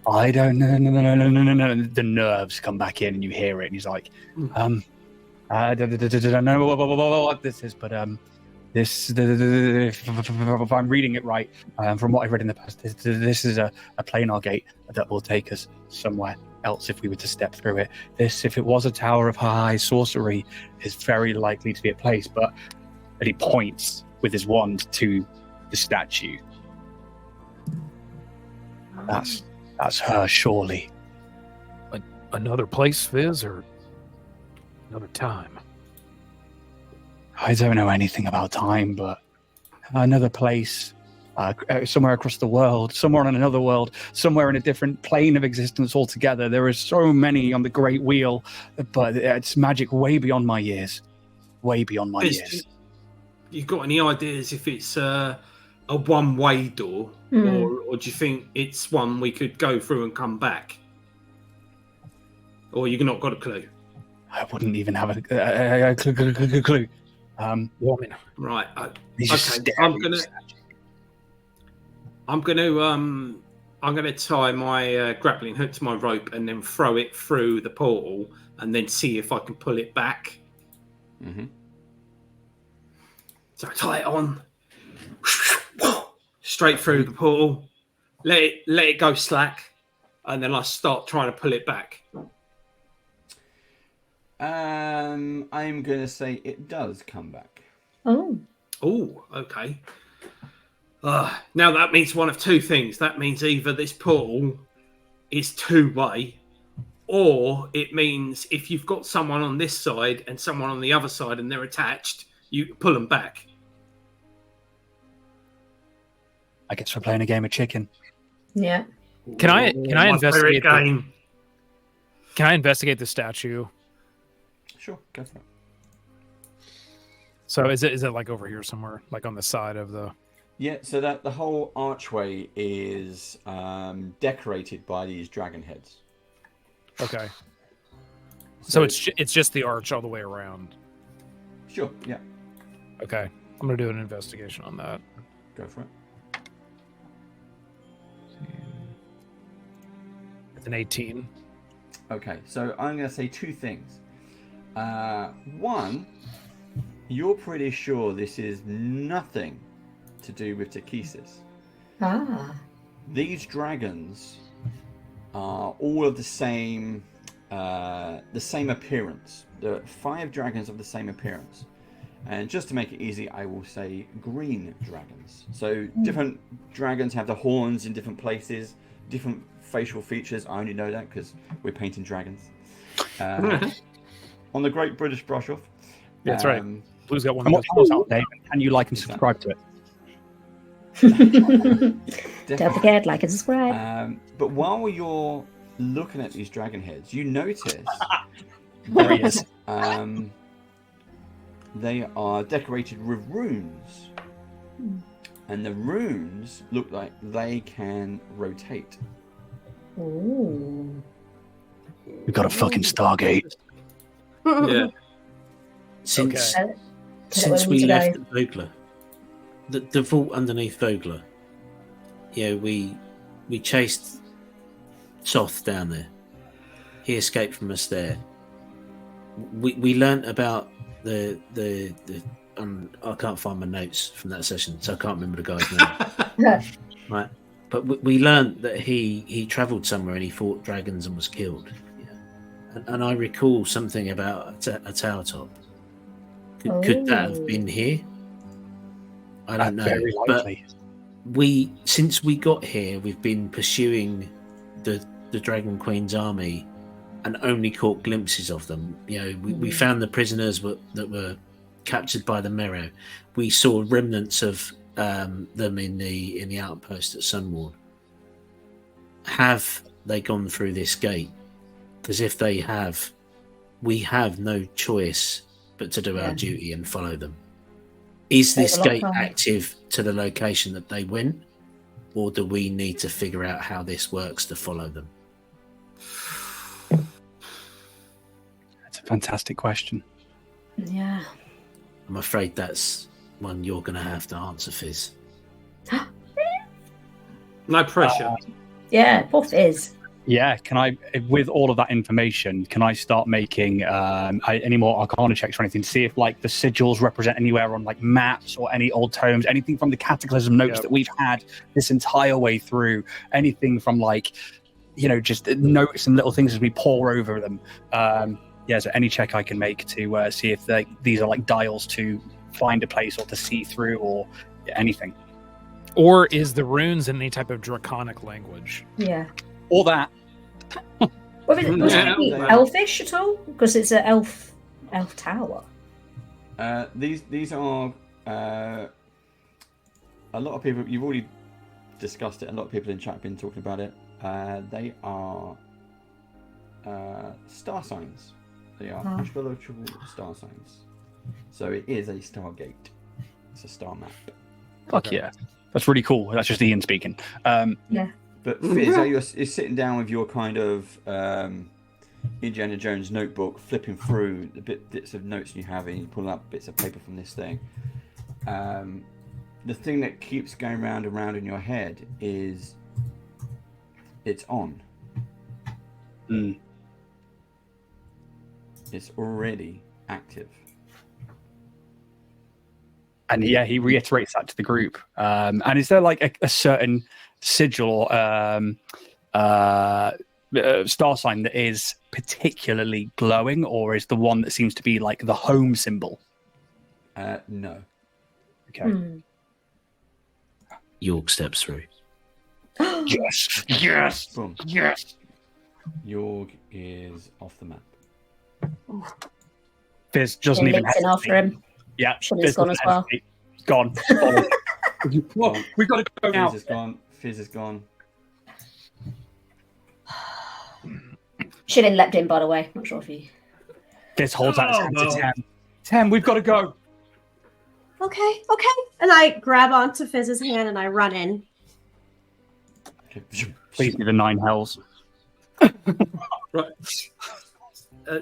[SPEAKER 8] I don't know, no. The nerves come back in, and you hear it, and he's like, I don't know what this is, but this, if I'm reading it right, from what I've read in the past, this is a planar gate that will take us somewhere else if we were to step through it. This, if it was a tower of high sorcery, is very likely to be a place, but and he points with his wand to the statue. That's her, surely.
[SPEAKER 5] Another place, Fizz, or another time?
[SPEAKER 8] I don't know anything about time, but another place, somewhere across the world, somewhere on another world, somewhere in a different plane of existence altogether. There are so many on the Great Wheel, but it's magic way beyond my years. Way beyond my years.
[SPEAKER 2] You got any ideas if it's a one-way door, or do you think it's one we could go through and come back? Or you've not got a clue?
[SPEAKER 8] I wouldn't even have a clue.
[SPEAKER 5] Woman.
[SPEAKER 2] Right.
[SPEAKER 8] He's just
[SPEAKER 2] Okay. I'm gonna tie my grappling hook to my rope and then throw it through the portal and then see if I can pull it back.
[SPEAKER 3] Mm-hmm.
[SPEAKER 2] So I tie it on, straight through the portal, let it go slack, and then I start trying to pull it back.
[SPEAKER 3] I'm gonna say it does come back.
[SPEAKER 6] Oh,
[SPEAKER 2] Okay. Now that means one of two things. That means either this portal is two-way, or it means if you've got someone on this side and someone on the other side and they're attached, you pull them back.
[SPEAKER 8] I guess we're playing a game of chicken.
[SPEAKER 6] yeah.
[SPEAKER 5] Can I
[SPEAKER 2] My
[SPEAKER 5] investigate?
[SPEAKER 2] favorite game.
[SPEAKER 5] Can I investigate the statue?
[SPEAKER 3] Sure, go for it.
[SPEAKER 5] So is it like over here somewhere, like on the side of the?
[SPEAKER 3] Yeah, so that the whole archway is decorated by these dragon heads.
[SPEAKER 5] Okay. So it's just the arch all the way around.
[SPEAKER 3] Sure, yeah.
[SPEAKER 5] Okay, I'm gonna do an investigation on that.
[SPEAKER 3] Go for it.
[SPEAKER 5] It's an 18.
[SPEAKER 3] Okay, so I'm going to say two things. One, you're pretty sure this is nothing to do with Takesis. These dragons are all of the same appearance. There are 5 dragons of the same appearance. And just to make it easy, I will say green dragons. So different dragons have the horns in different places, different facial features. I only know that because we're painting dragons. On the Great British Brush Off.
[SPEAKER 5] Yeah, that's right. Blue's got one.
[SPEAKER 8] And what's out, Dave? Can you like and subscribe to it?
[SPEAKER 6] Don't forget, like and subscribe.
[SPEAKER 3] But while you're looking at these dragon heads, you notice
[SPEAKER 8] There he is.
[SPEAKER 3] they are decorated with runes. And the runes look like they can rotate.
[SPEAKER 6] Ooh.
[SPEAKER 8] We got a fucking Stargate.
[SPEAKER 2] Yeah.
[SPEAKER 9] Since
[SPEAKER 6] Okay.
[SPEAKER 9] since we left the Vogler, the vault underneath Vogler, yeah, we chased Soth down there. He escaped from us there. We learnt about the I can't find my notes from that session, so I can't remember the guy's name. Right, but we learnt that he travelled somewhere and he fought dragons and was killed. Yeah. And I recall something about a tower top. Could that have been here? I don't know.
[SPEAKER 8] Very likely.
[SPEAKER 9] But since we got here, we've been pursuing the Dragon Queen's army and only caught glimpses of them. You know, we found the prisoners that were captured by the Merrow. We saw remnants of them in the outpost at Sunward. Have they gone through this gate? Because if they have, we have no choice but to do our duty and follow them. Is this gate active to the location that they went, or do we need to figure out how this works to follow them?
[SPEAKER 8] That's a fantastic question.
[SPEAKER 6] Yeah.
[SPEAKER 9] I'm afraid that's one you're going to have to answer, Fizz.
[SPEAKER 2] No pressure.
[SPEAKER 6] Yeah, poor Fizz.
[SPEAKER 8] Yeah, can I, with all of that information, can I start making any more Arcana checks or anything to see if like the sigils represent anywhere on like maps or any old tomes, anything from the Cataclysm notes that we've had this entire way through, anything from like, just notes and little things as we pore over them. So any check I can make to see if these are like dials to find a place or to see through or anything.
[SPEAKER 5] Or is the runes in any type of draconic language?
[SPEAKER 6] Yeah.
[SPEAKER 8] Or that.
[SPEAKER 6] Was it elfish at all? Because it's an elf tower.
[SPEAKER 3] These are a lot of people. You've already discussed it. A lot of people in chat have been talking about it. They are star signs. They are astrological star signs. So it is a Stargate. It's a star map.
[SPEAKER 8] Fuck yeah. That's really cool. That's just Ian speaking.
[SPEAKER 6] Yeah.
[SPEAKER 3] But Fizz, you're sitting down with your kind of Indiana Jones notebook, flipping through the bits of notes you have, and you pull up bits of paper from this thing. The thing that keeps going round and round in your head is it's on. It's already active.
[SPEAKER 8] And yeah, he reiterates that to the group. And is there like a certain sigil or star sign that is particularly glowing, or is the one that seems to be like the home symbol?
[SPEAKER 3] No.
[SPEAKER 8] Okay.
[SPEAKER 9] York steps through.
[SPEAKER 8] Yes. Yes.
[SPEAKER 3] Boom.
[SPEAKER 8] Yes.
[SPEAKER 3] York is off the map.
[SPEAKER 8] Fizz doesn't even
[SPEAKER 6] Link's in after him.
[SPEAKER 8] Yeah.
[SPEAKER 6] Shelley's gone as well.
[SPEAKER 8] He's gone. We've got to go now.
[SPEAKER 3] Fizz is gone. Fizz is gone.
[SPEAKER 6] Shilling leapt in, by the way. Not sure if he.
[SPEAKER 8] Fizz holds out his hand to 10. 10, we've got to go.
[SPEAKER 4] Okay. And I grab onto Fizz's hand and I run in.
[SPEAKER 8] Please be the 9 hells.
[SPEAKER 2] Right.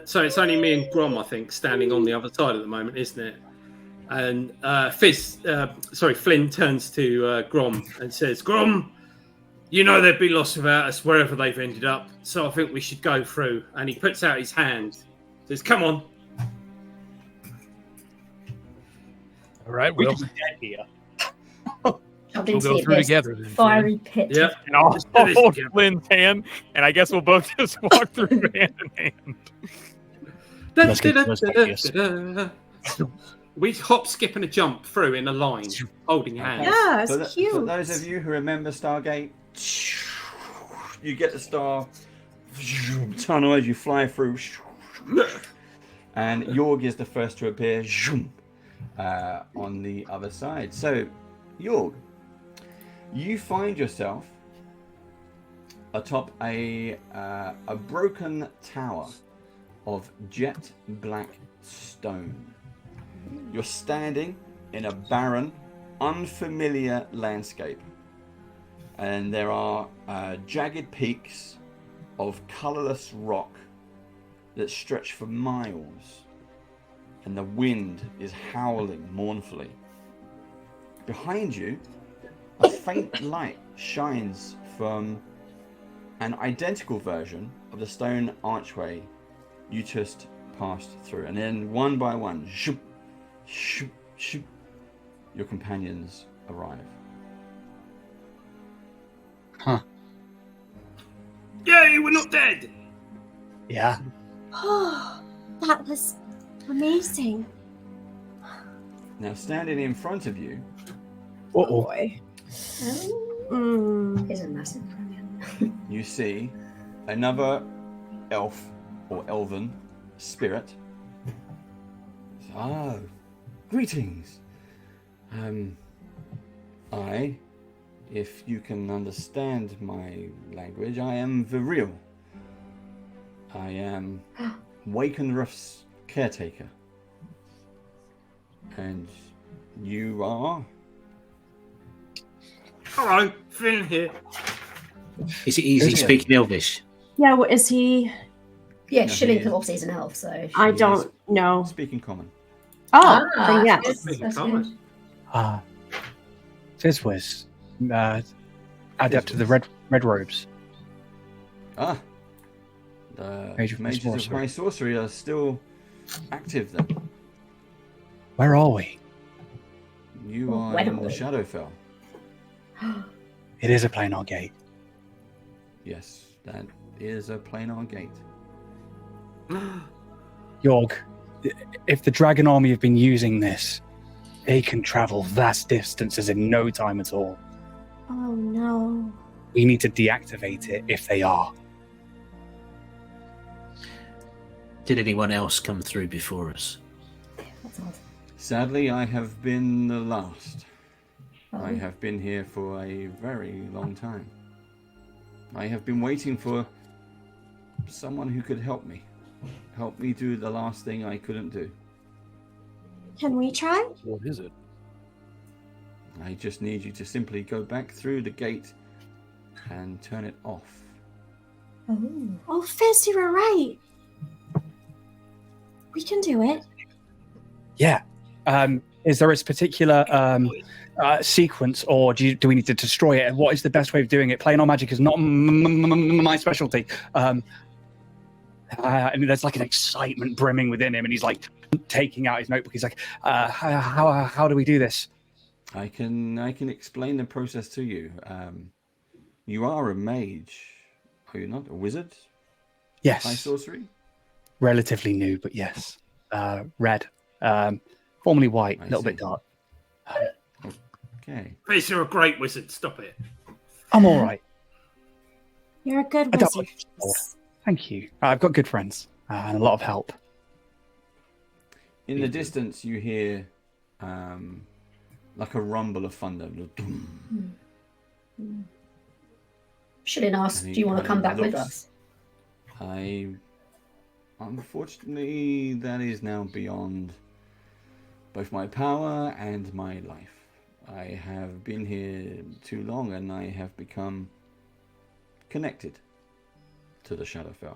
[SPEAKER 2] So it's only me and Grom, I think, standing on the other side at the moment, isn't it? And Flynn turns to Grom and says, "Grom, You know they'd be lost without us wherever they've ended up, so I think we should go through. And he puts out his hand, says, "Come on."
[SPEAKER 5] All right,
[SPEAKER 7] We
[SPEAKER 5] well,
[SPEAKER 7] can get here.
[SPEAKER 6] Jumped
[SPEAKER 5] we'll
[SPEAKER 6] into
[SPEAKER 5] go
[SPEAKER 6] the
[SPEAKER 5] through
[SPEAKER 6] abyss,
[SPEAKER 5] together then.
[SPEAKER 6] fiery pit.
[SPEAKER 2] Yep.
[SPEAKER 5] And I'll
[SPEAKER 2] Just do this
[SPEAKER 5] hold
[SPEAKER 2] together.
[SPEAKER 5] Flynn's hand, and I guess we'll both just walk through hand in hand.
[SPEAKER 8] Let's get those obvious.
[SPEAKER 2] We hop, skip, and a jump through in a line, holding hands.
[SPEAKER 4] Yeah, it's
[SPEAKER 3] For
[SPEAKER 4] cute.
[SPEAKER 3] those of you who remember Stargate, you get the star tunnel as you fly through, and Yorg is the first to appear on the other side. So, Yorg, you find yourself atop a broken tower of jet black stone. You're standing in a barren, unfamiliar landscape, and there are jagged peaks of colourless rock that stretch for miles, and the wind is howling mournfully. Behind you, a faint light shines from an identical version of the stone archway you just passed through, and then one by one, shoop, shoop, shoop, your companions arrive.
[SPEAKER 8] Huh.
[SPEAKER 2] Yay, we're not dead!
[SPEAKER 8] Yeah.
[SPEAKER 4] Oh, that was amazing.
[SPEAKER 3] Now, standing in front of you,
[SPEAKER 8] Uh-oh.
[SPEAKER 4] Boy.
[SPEAKER 6] Is a massive pronoun.
[SPEAKER 3] you see another elf or elven spirit. Ah, greetings. If you can understand my language, I am Viril. I am Wakenreth's caretaker. And you are?
[SPEAKER 2] Hello, Finn here.
[SPEAKER 9] Is it easy
[SPEAKER 3] Is it?
[SPEAKER 9] speaking Elvish?
[SPEAKER 4] Yeah, what is he?
[SPEAKER 6] Yeah,
[SPEAKER 3] No,
[SPEAKER 6] Shilling
[SPEAKER 3] he is.
[SPEAKER 6] obviously is an elf, so.
[SPEAKER 4] I
[SPEAKER 3] He
[SPEAKER 4] don't know.
[SPEAKER 3] Speaking common.
[SPEAKER 4] Oh, then
[SPEAKER 6] that's
[SPEAKER 4] yes.
[SPEAKER 6] good, that's
[SPEAKER 2] Common.
[SPEAKER 6] good.
[SPEAKER 8] This was adept of the red robes.
[SPEAKER 3] Ah, the
[SPEAKER 8] Mage of
[SPEAKER 3] mages
[SPEAKER 8] Sorcery.
[SPEAKER 3] of my sorcery are still active then.
[SPEAKER 8] Where are we?
[SPEAKER 3] You
[SPEAKER 6] Well,
[SPEAKER 3] are
[SPEAKER 6] where
[SPEAKER 3] in
[SPEAKER 6] are
[SPEAKER 3] the
[SPEAKER 6] we?
[SPEAKER 3] Shadowfell.
[SPEAKER 8] It is a planar gate.
[SPEAKER 3] Yes, that is a planar gate.
[SPEAKER 8] Yorg, if the Dragon Army have been using this, they can travel vast distances in no time at all.
[SPEAKER 4] Oh no.
[SPEAKER 8] We need to deactivate it if they are.
[SPEAKER 9] Did anyone else come through before us?
[SPEAKER 6] That's odd.
[SPEAKER 3] Sadly, I have been the last. I
[SPEAKER 6] Oh.
[SPEAKER 3] have been here for a very long time. I have been waiting for someone who could help me. Help me do the last thing I couldn't do.
[SPEAKER 4] Can we try?
[SPEAKER 5] What is it?
[SPEAKER 3] I just need you to simply go back through the gate and turn it off.
[SPEAKER 6] Oh.
[SPEAKER 4] Oh, Fizz, you were right. We can do it.
[SPEAKER 8] Yeah. Is there a particular sequence, or do we need to destroy it? And what is the best way of doing it? Planar magic is not my specialty. And there's like an excitement brimming within him, and he's like taking out his notebook. He's like, "How do we do this?"
[SPEAKER 3] I can explain the process to you. You are a mage, are you not? A wizard? High
[SPEAKER 8] Yes,
[SPEAKER 3] sorcery?
[SPEAKER 8] relatively new, but yes, red, formerly white, a
[SPEAKER 3] I
[SPEAKER 8] little
[SPEAKER 3] see.
[SPEAKER 8] bit dark.
[SPEAKER 3] Okay.
[SPEAKER 2] Fizz, you're a great wizard. Stop it.
[SPEAKER 8] I'm all right.
[SPEAKER 4] You're a good
[SPEAKER 8] I don't
[SPEAKER 4] wizard.
[SPEAKER 8] like Thank you. I've got good friends and a lot of help.
[SPEAKER 3] In the distance, you hear like a rumble of thunder.
[SPEAKER 6] Shilling asked,
[SPEAKER 3] And he
[SPEAKER 6] do you want to
[SPEAKER 3] kind
[SPEAKER 6] come
[SPEAKER 3] of
[SPEAKER 6] back with
[SPEAKER 3] looks-
[SPEAKER 6] us?
[SPEAKER 3] Unfortunately, that is now beyond both my power and my life. I have been here too long, and I have become connected to the Shadowfell.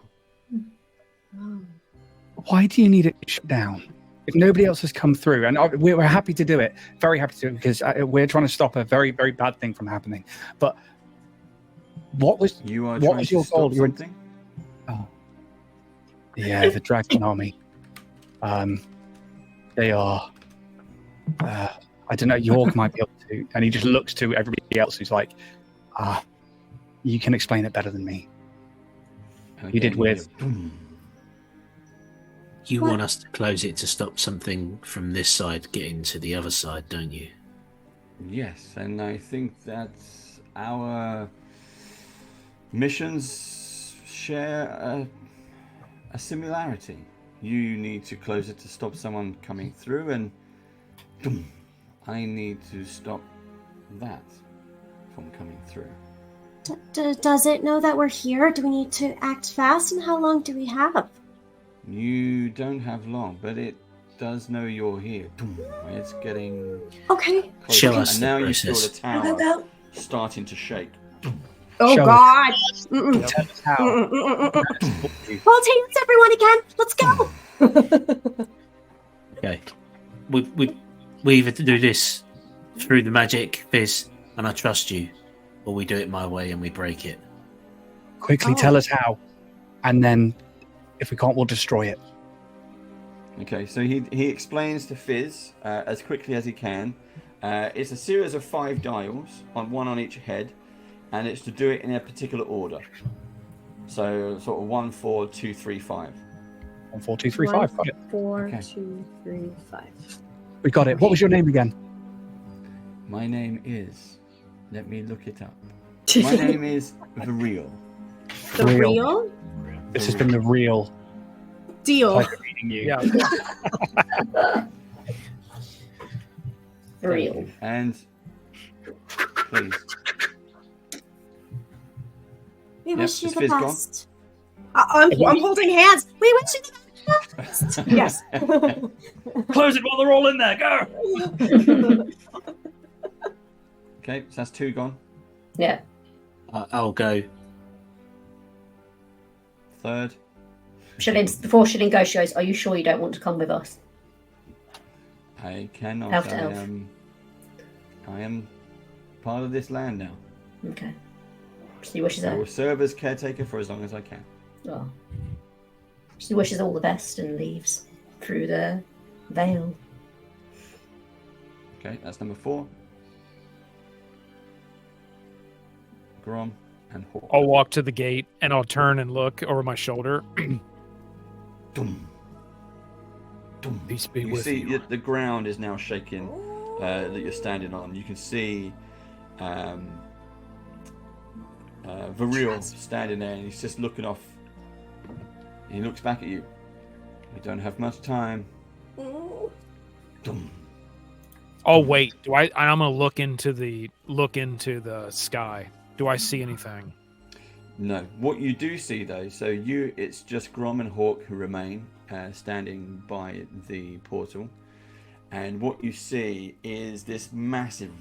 [SPEAKER 8] Why do you need it shut down? If nobody else has come through, and we're happy to do it, very happy to do it, because we're trying to stop a very, very bad thing from happening. But What was
[SPEAKER 3] You are
[SPEAKER 8] what
[SPEAKER 3] trying
[SPEAKER 8] was
[SPEAKER 3] to
[SPEAKER 8] your
[SPEAKER 3] stop
[SPEAKER 8] goal? You were-
[SPEAKER 3] something?
[SPEAKER 8] Oh, yeah, the Dragon Army. They are. I don't know. York might be able to, and he just looks to everybody else who's like, you can explain it better than me.
[SPEAKER 3] And
[SPEAKER 8] You did
[SPEAKER 3] again,
[SPEAKER 8] with.
[SPEAKER 3] hear boom.
[SPEAKER 9] You
[SPEAKER 4] What?
[SPEAKER 9] want us to close it to stop something from this side getting to the other side, don't you?
[SPEAKER 3] Yes, and I think that our missions share a similarity. You need to close it to stop someone coming through, and I need to stop that from coming through.
[SPEAKER 4] Does it know that we're here? Do we need to act fast? And how long do we have?
[SPEAKER 3] You don't have long, but it does know you're here. It's getting
[SPEAKER 4] Okay.
[SPEAKER 3] closer,
[SPEAKER 9] Show us
[SPEAKER 3] and
[SPEAKER 9] the
[SPEAKER 3] now you feel the
[SPEAKER 9] process.
[SPEAKER 3] tower starting to shake.
[SPEAKER 4] Oh
[SPEAKER 8] Show
[SPEAKER 4] God! Mm-mm.
[SPEAKER 8] Tell us how.
[SPEAKER 4] Hold hands, everyone, again. Let's go.
[SPEAKER 9] Okay. We either do this through the magic, Fizz, and I trust you, or we do it my way and we break it.
[SPEAKER 8] Quickly tell us how, and then if we can't, we'll destroy it.
[SPEAKER 3] Okay, so he explains to Fizz as quickly as he can. It's a series of 5 dials, one on each head, and it's to do it in a particular order. So sort of 1, 4, 2, 3, 5.
[SPEAKER 8] 1, 4, 2, 3, 5. Got it.
[SPEAKER 4] 4,
[SPEAKER 3] Okay.
[SPEAKER 4] 2, 3, 5.
[SPEAKER 8] We got it. What was your name again?
[SPEAKER 3] My name is. Let me look it up. My name is Viril.
[SPEAKER 4] The real
[SPEAKER 8] This has been the real
[SPEAKER 4] deal.
[SPEAKER 8] pleasure meeting you.
[SPEAKER 5] Yeah.
[SPEAKER 6] Real.
[SPEAKER 3] And please.
[SPEAKER 4] We
[SPEAKER 3] Yep,
[SPEAKER 4] wish you
[SPEAKER 3] is
[SPEAKER 4] the
[SPEAKER 3] Fizz gone?
[SPEAKER 4] best. I'm holding hands. We wish you the best. Yes.
[SPEAKER 7] Close it while they're all in there. Go.
[SPEAKER 3] Okay, so that's 2 gone.
[SPEAKER 6] Yeah.
[SPEAKER 9] I'll go.
[SPEAKER 3] 3rd.
[SPEAKER 6] Before Shilling goes, she goes, "Are you sure you don't want to come with us?"
[SPEAKER 3] I cannot.
[SPEAKER 6] Elf to elf.
[SPEAKER 3] I am part of this land now.
[SPEAKER 6] Okay. She wishes
[SPEAKER 3] I
[SPEAKER 6] her.
[SPEAKER 3] will serve as caretaker for as long as I can.
[SPEAKER 6] Oh. She wishes all the best and leaves through the veil.
[SPEAKER 3] Okay, that's number 4. Grom and Hawk.
[SPEAKER 5] I'll walk to the gate and I'll turn and look over my shoulder.
[SPEAKER 3] Dum. Dum.
[SPEAKER 5] Peace be
[SPEAKER 3] You
[SPEAKER 5] with
[SPEAKER 3] see
[SPEAKER 5] you.
[SPEAKER 3] the ground is now shaking that you're standing on. You can see Viril standing there, and he's just looking off. He looks back at you. We don't have much time. Dum.
[SPEAKER 5] Oh wait, I'm gonna look into the sky. Do I see anything?
[SPEAKER 3] No. What you do see though, it's just Grom and Hawk who remain standing by the portal, and what you see is this massive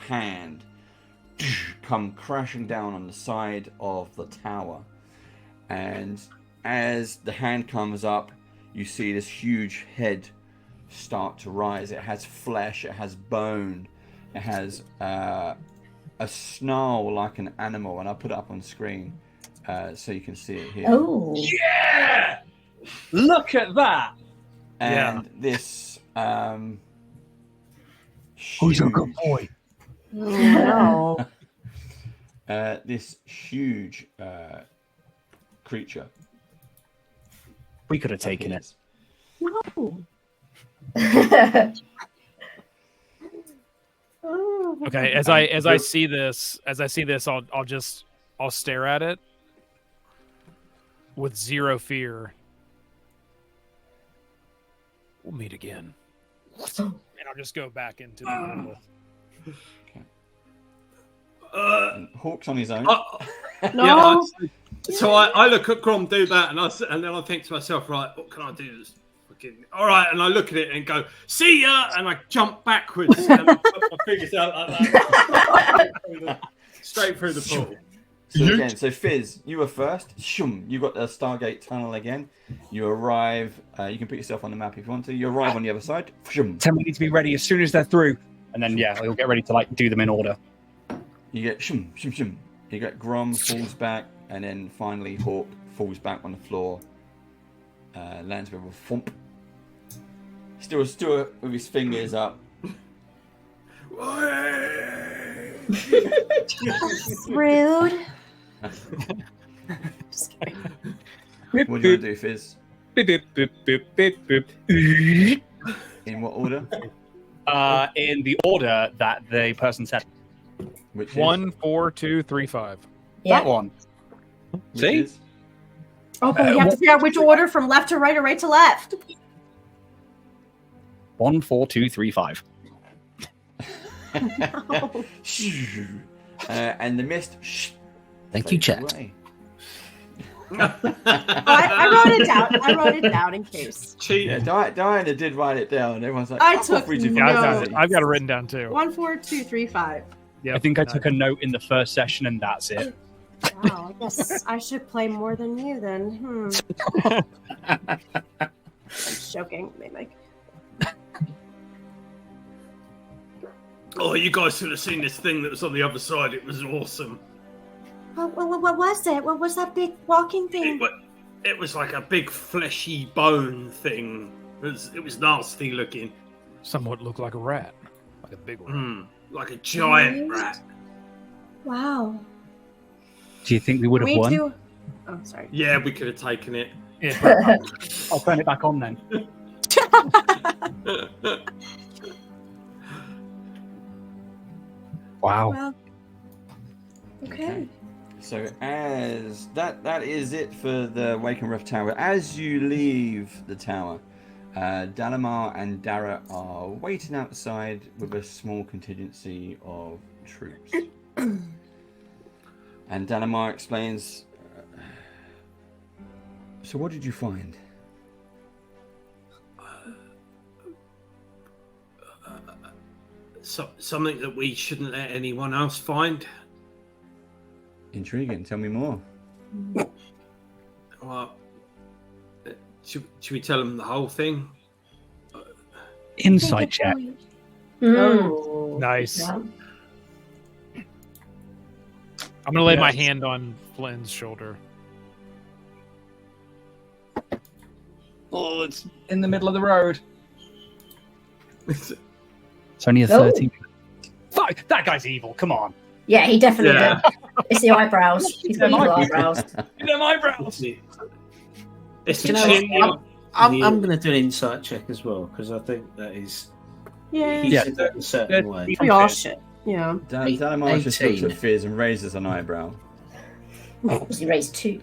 [SPEAKER 3] hand come crashing down on the side of the tower, and as the hand comes up, you see this huge head start to rise. It has flesh, it has bone, it has a snarl like an animal, and I'll put it up on screen so you can see it here.
[SPEAKER 6] Oh.
[SPEAKER 7] Yeah. Look at that.
[SPEAKER 3] And this
[SPEAKER 8] Who's a good boy?
[SPEAKER 4] No.
[SPEAKER 3] this huge creature.
[SPEAKER 8] We could have taken it.
[SPEAKER 4] No.
[SPEAKER 5] Okay, as I see this, I'll stare at it with zero fear. We'll meet again. And I'll just go back into the portal.
[SPEAKER 3] And Hawk's on his own.
[SPEAKER 4] No.
[SPEAKER 2] So I look at Grom do that, and then I think to myself, right, what can I do? All right, and I look at it and go, see ya, and I jump backwards and I put my fingers out like that, straight through the pool.
[SPEAKER 3] So Fizz, you were first. Shum, you got the Stargate tunnel again. You arrive. You can put yourself on the map if you want to. You arrive on the other side. Shum.
[SPEAKER 8] Tell me we need to be ready as soon as they're through, and then we'll get ready to do them in order.
[SPEAKER 3] You get shum shum shum. You get Grom falls back, and then finally Hawk falls back on the floor. Lands with a thump. Still with his fingers up.
[SPEAKER 4] Rude.
[SPEAKER 3] Just kidding. What do you want to do, Fizz? In what order?
[SPEAKER 8] In the order that the person said.
[SPEAKER 3] Which is?
[SPEAKER 5] 1, 4, 2, 3, 5.
[SPEAKER 6] Yeah.
[SPEAKER 8] That one.
[SPEAKER 3] Which
[SPEAKER 8] See?
[SPEAKER 3] is?
[SPEAKER 4] Oh, but we have to figure out which order from left to right or right to left.
[SPEAKER 8] 1, 4, 2, 3, 5.
[SPEAKER 3] And the mist.
[SPEAKER 9] Thank you, chat.
[SPEAKER 4] I wrote it down in case.
[SPEAKER 3] Yeah, Diana did write it down. Everyone's like,
[SPEAKER 4] I took notes.
[SPEAKER 5] I've got it written down too.
[SPEAKER 4] 1, 4, 2, 3, 5.
[SPEAKER 5] Yep.
[SPEAKER 8] I think I took a note in the first session, and that's it.
[SPEAKER 4] Wow, I guess I should play more than you then. I'm joking, Mimic.
[SPEAKER 2] Oh, you guys should have seen this thing that was on the other side. It was awesome.
[SPEAKER 4] What was it? What was that big walking thing?
[SPEAKER 2] It was like a big fleshy bone thing. It was nasty looking.
[SPEAKER 5] Somewhat looked like a rat, like a big one,
[SPEAKER 2] like a giant rat.
[SPEAKER 4] Wow.
[SPEAKER 8] Do you think we would have won?
[SPEAKER 4] Oh, sorry.
[SPEAKER 2] Yeah, we could have taken it.
[SPEAKER 8] Yeah. I'll turn it back on then. Wow.
[SPEAKER 4] Well, okay.
[SPEAKER 3] So as that is it for the Wakenreth Tower. As you leave the tower, Dalamar and Dara are waiting outside with a small contingency of troops. And Dalamar explains, so what did you find?
[SPEAKER 2] Something that we shouldn't let anyone else find.
[SPEAKER 3] Intriguing. Tell me more.
[SPEAKER 2] Well, should we tell them the whole thing?
[SPEAKER 8] Insight check.
[SPEAKER 6] Oh,
[SPEAKER 5] nice.
[SPEAKER 6] Yeah.
[SPEAKER 5] I'm gonna lay my hand on Flynn's shoulder.
[SPEAKER 8] Oh, it's in the middle of the road. It's only a 13. Fuck, that guy's evil. Come on.
[SPEAKER 6] Yeah, he definitely did. It's the eyebrows. He's got evil eyebrows.
[SPEAKER 8] Them eyebrows.
[SPEAKER 2] It's
[SPEAKER 9] You
[SPEAKER 2] the
[SPEAKER 9] know,
[SPEAKER 2] chin.
[SPEAKER 9] I'm going to do an insight check as well because I think that is.
[SPEAKER 4] Yeah.
[SPEAKER 9] He said that in a certain way.
[SPEAKER 4] We all should. Yeah.
[SPEAKER 3] Dalamar just looks
[SPEAKER 9] 18.
[SPEAKER 3] at Fizz and raises an eyebrow.
[SPEAKER 6] Because he raised 2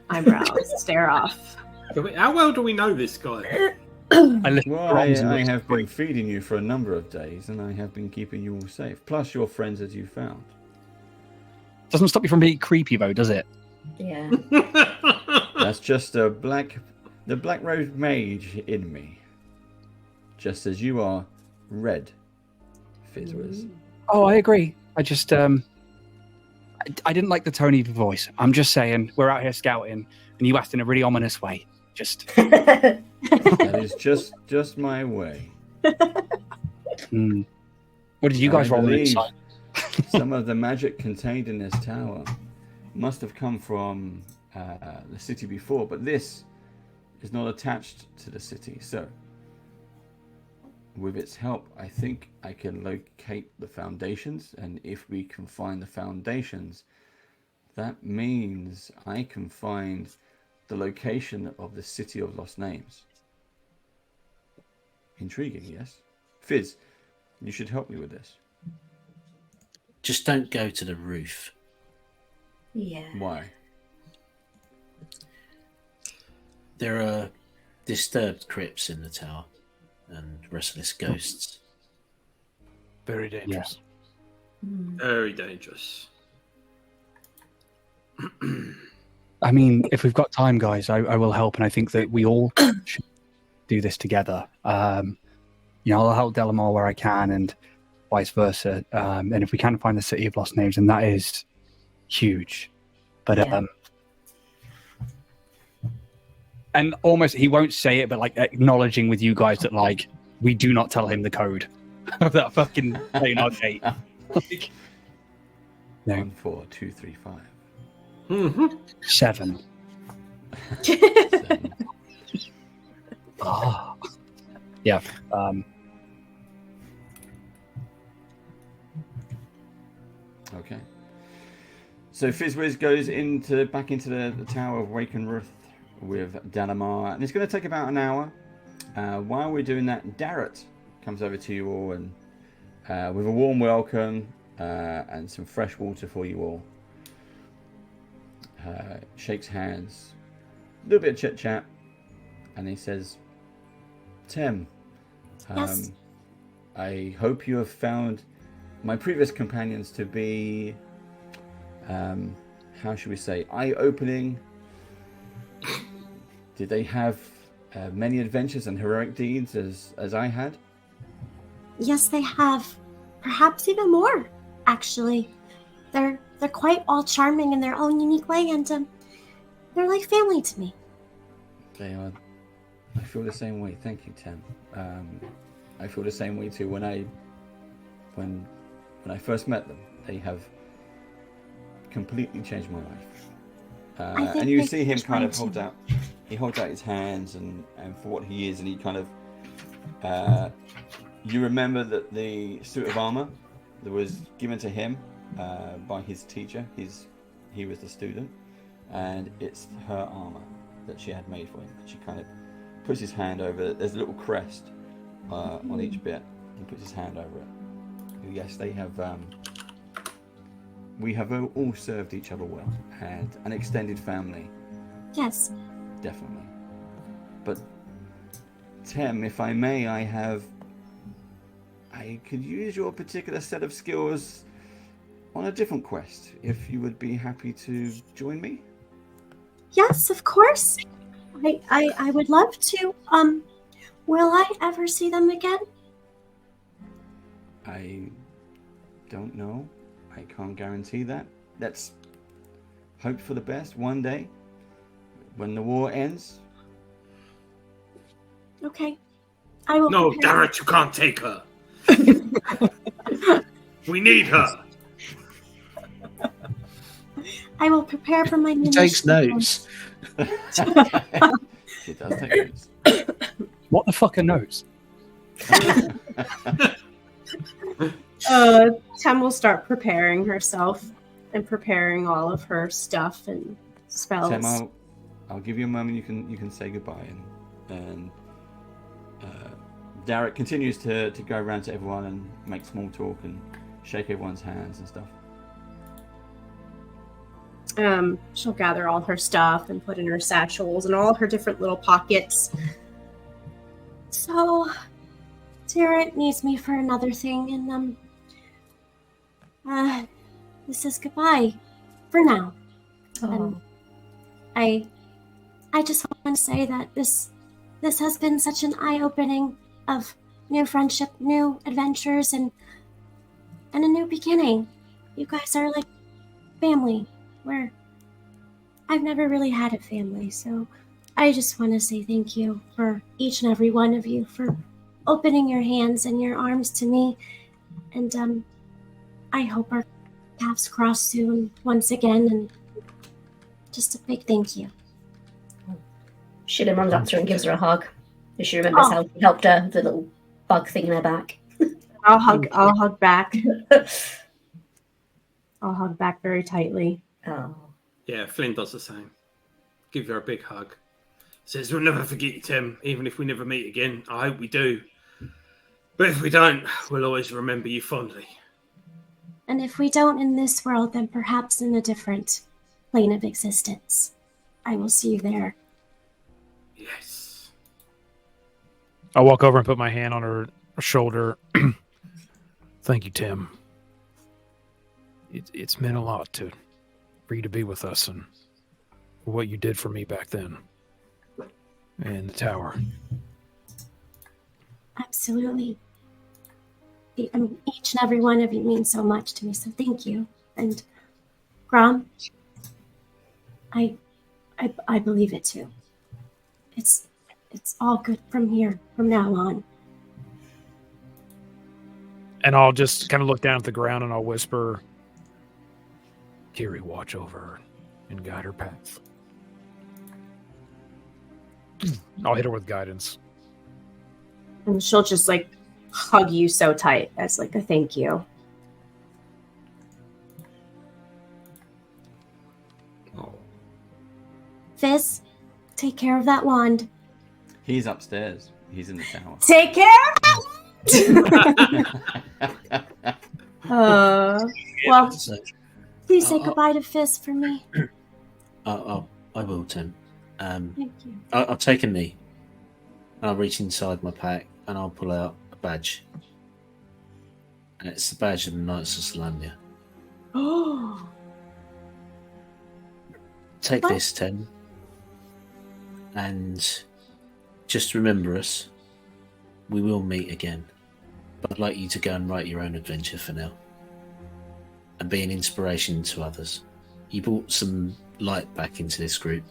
[SPEAKER 4] eyebrows. Stare off.
[SPEAKER 2] How well do we know this guy?
[SPEAKER 3] Well, I have been feeding you for a number of days, and I have been keeping you all safe. Plus your friends that you found.
[SPEAKER 8] Doesn't stop you from being creepy, though, does it?
[SPEAKER 6] Yeah.
[SPEAKER 3] That's just the Black Road Mage in me. Just as you are red, Fizz was.
[SPEAKER 8] Oh, I agree. I just, I didn't like the tone of your voice. I'm just saying, we're out here scouting, and you asked in a really ominous way. Just.
[SPEAKER 3] That is just my way.
[SPEAKER 8] What did you guys roll inside?
[SPEAKER 3] Some of the magic contained in this tower must have come from the city before, but this is not attached to the city. So, with its help, I think I can locate the foundations, and if we can find the foundations, that means I can find the location of the City of Lost Names. Intriguing, yes? Fizz, you should help me with this.
[SPEAKER 9] Just don't go to the roof.
[SPEAKER 6] Yeah.
[SPEAKER 3] Why?
[SPEAKER 9] There are disturbed crypts in the tower and restless ghosts.
[SPEAKER 5] Very dangerous.
[SPEAKER 2] Very dangerous.
[SPEAKER 8] I mean, if we've got time, guys, I will help, and I think that we all should do this together. I'll help Dalamar where I can, and vice versa. And if we can find the City of Lost Names, then that is huge. But and almost he won't say it, but like acknowledging with you guys that like we do not tell him the code of that fucking plane arcade. No.
[SPEAKER 3] 1, 4, 2, 3, 5.
[SPEAKER 2] Mm-hmm.
[SPEAKER 8] 7.
[SPEAKER 3] 7.
[SPEAKER 8] Ah. Yeah.
[SPEAKER 3] Okay. So Fizzwiz goes back into the Tower of Wakenreth with Dalamar, and it's going to take about an hour. While we're doing that, Darrett comes over to you all and with a warm welcome and some fresh water for you all. Shakes hands, a little bit of chit chat, and he says, "Tim,
[SPEAKER 4] Yes.
[SPEAKER 3] I hope you have found my previous companions to be, how should we say, eye-opening. Did they have many adventures and heroic deeds as I had?"
[SPEAKER 4] Yes, they have. Perhaps even more, actually. They're quite all charming in their own unique way, and they're like family to me.
[SPEAKER 3] They are. I feel the same way. Thank you, Tim. I feel the same way too. When I first met them, they have completely changed my life. And you see him kind of hold out his hands and for what he is, and he kind of you remember that the suit of armor that was given to him by his teacher, he was the student, and it's her armor that she had made for him. And she kind of puts his hand over it. There's a little crest on each bit. He puts his hand over it. Yes, they have. We have all served each other well, and an extended family.
[SPEAKER 4] Yes.
[SPEAKER 3] Definitely. But Tim, if I may, I could use your particular set of skills on a different quest. If you would be happy to join me.
[SPEAKER 4] Yes, of course. I would love to. Will I ever see them again?
[SPEAKER 3] I don't know. I can't guarantee that. Let's hope for the best one day when the war ends.
[SPEAKER 4] Okay. I will.
[SPEAKER 2] No,
[SPEAKER 4] prepare-
[SPEAKER 2] Darrett, you can't take her. We need her.
[SPEAKER 4] I will prepare for my
[SPEAKER 9] He takes notes.
[SPEAKER 3] She does take notes.
[SPEAKER 8] What the fuck are notes?
[SPEAKER 4] Tem will start preparing herself and preparing all of her stuff and spells.
[SPEAKER 3] Tim, I'll give you a moment. You can say goodbye, and Darrett continues to go around to everyone and make small talk and shake everyone's hands and stuff.
[SPEAKER 4] She'll gather all her stuff and put in her satchels and all her different little pockets. So, Darrett needs me for another thing, and this is goodbye for now.
[SPEAKER 6] Oh.
[SPEAKER 4] And I just want to say that this has been such an eye-opening of new friendship, new adventures, and a new beginning. You guys are like family, where I've never really had a family, so I just want to say thank you for each and every one of you for opening your hands and your arms to me, and I hope our paths cross soon once again, and just a big thank you.
[SPEAKER 6] Shilin runs up to her and gives her a hug. She remembers how he helped her, the little bug thing in her back.
[SPEAKER 4] I'll hug back. I'll hug back very tightly.
[SPEAKER 6] Oh.
[SPEAKER 2] Yeah, Flynn does the same. Give her a big hug. Says, we'll never forget you, Tim, even if we never meet again. I hope we do. But if we don't, we'll always remember you fondly.
[SPEAKER 4] And if we don't in this world, then perhaps in a different plane of existence. I will see you there.
[SPEAKER 2] Yes.
[SPEAKER 5] I'll walk over and put my hand on her shoulder. Thank you, Tim. It's meant a lot for you to be with us and for what you did for me back then in the tower.
[SPEAKER 4] Absolutely. Each and every one of you means so much to me, so thank you. And Grom, I believe it too. It's all good from now on.
[SPEAKER 5] And I'll just kind of look down at the ground and I'll whisper, Kiri watch over her and guide her path. I'll hit her with guidance.
[SPEAKER 4] And she'll just like hug you so tight as like a thank you.
[SPEAKER 2] Oh.
[SPEAKER 4] Fizz, take care of that wand.
[SPEAKER 3] He's upstairs. He's in the tower.
[SPEAKER 4] Take care of that wand! Well,
[SPEAKER 9] So,
[SPEAKER 4] please say goodbye to Fizz for me.
[SPEAKER 9] I will, Tim.
[SPEAKER 4] Thank you.
[SPEAKER 9] I'll take a knee. I'll reach inside my pack and I'll pull out a badge. And it's the badge of the Knights of Solania.
[SPEAKER 4] Oh,
[SPEAKER 9] Take
[SPEAKER 4] What?
[SPEAKER 9] this, Tim. And just remember us. We will meet again. But I'd like you to go and write your own adventure for now. And be an inspiration to others. You brought some light back into this group.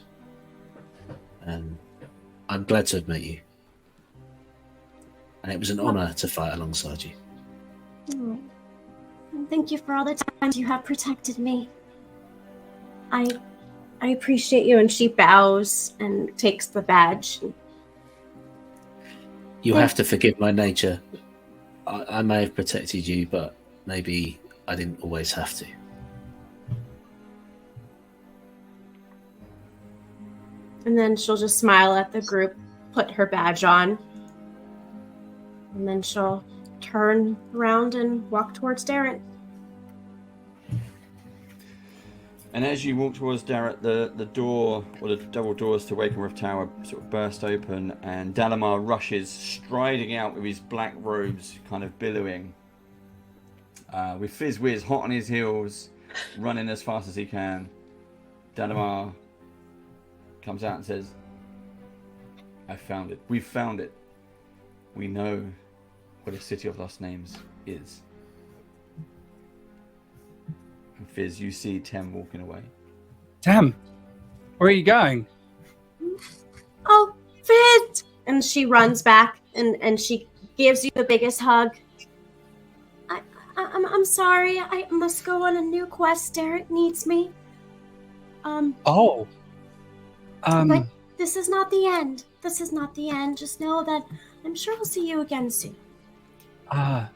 [SPEAKER 9] And I'm glad to have met you. And it was an honour to fight alongside you.
[SPEAKER 4] oh. Thank you for all the times you have protected me. I appreciate you. And she bows and takes the badge.
[SPEAKER 9] You'll have to forgive my nature. I may have protected you, but maybe I didn't always have to.
[SPEAKER 4] And then she'll just smile at the group, put her badge on. And then she'll turn around and walk towards Darren.
[SPEAKER 3] And as you walk towards Darrett, the door, or the double doors to Wakenreth Tower sort of burst open, and Dalamar rushes, striding out with his black robes kind of billowing. With Fizz Wiz hot on his heels, running as fast as he can. Dalamar comes out and says, I found it. We've found it. We know what a City of Lost Names is. And Fizz, you see Tem walking away.
[SPEAKER 8] Tem, where are you going?
[SPEAKER 4] Oh, Fizz! And she runs back and she gives you the biggest hug. I'm sorry. I must go on a new quest. Derek needs me.
[SPEAKER 8] Oh.
[SPEAKER 4] But this is not the end. This is not the end. Just know that I'm sure we'll see you again soon.
[SPEAKER 8] And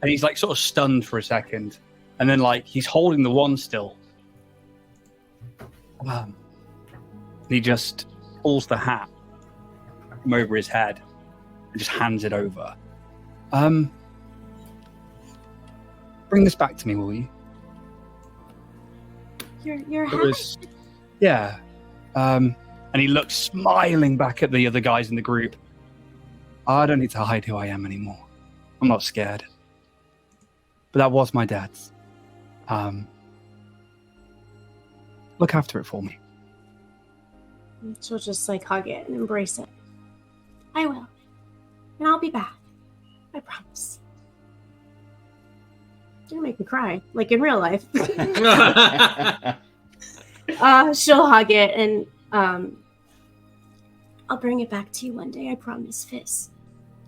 [SPEAKER 8] he's like sort of stunned for a second, and then like he's holding the wand still. And he just pulls the hat from over his head and just hands it over. Bring this back to me, will you?
[SPEAKER 4] Your hat?
[SPEAKER 8] Yeah. And he looks smiling back at the other guys in the group. I don't need to hide who I am anymore. I'm not scared. But that was my dad's. Look after it for me.
[SPEAKER 4] She'll just like hug it and embrace it. I will. And I'll be back. I promise. You're gonna make me cry, like in real life. She'll hug it and I'll bring it back to you one day, I promise, Fizz.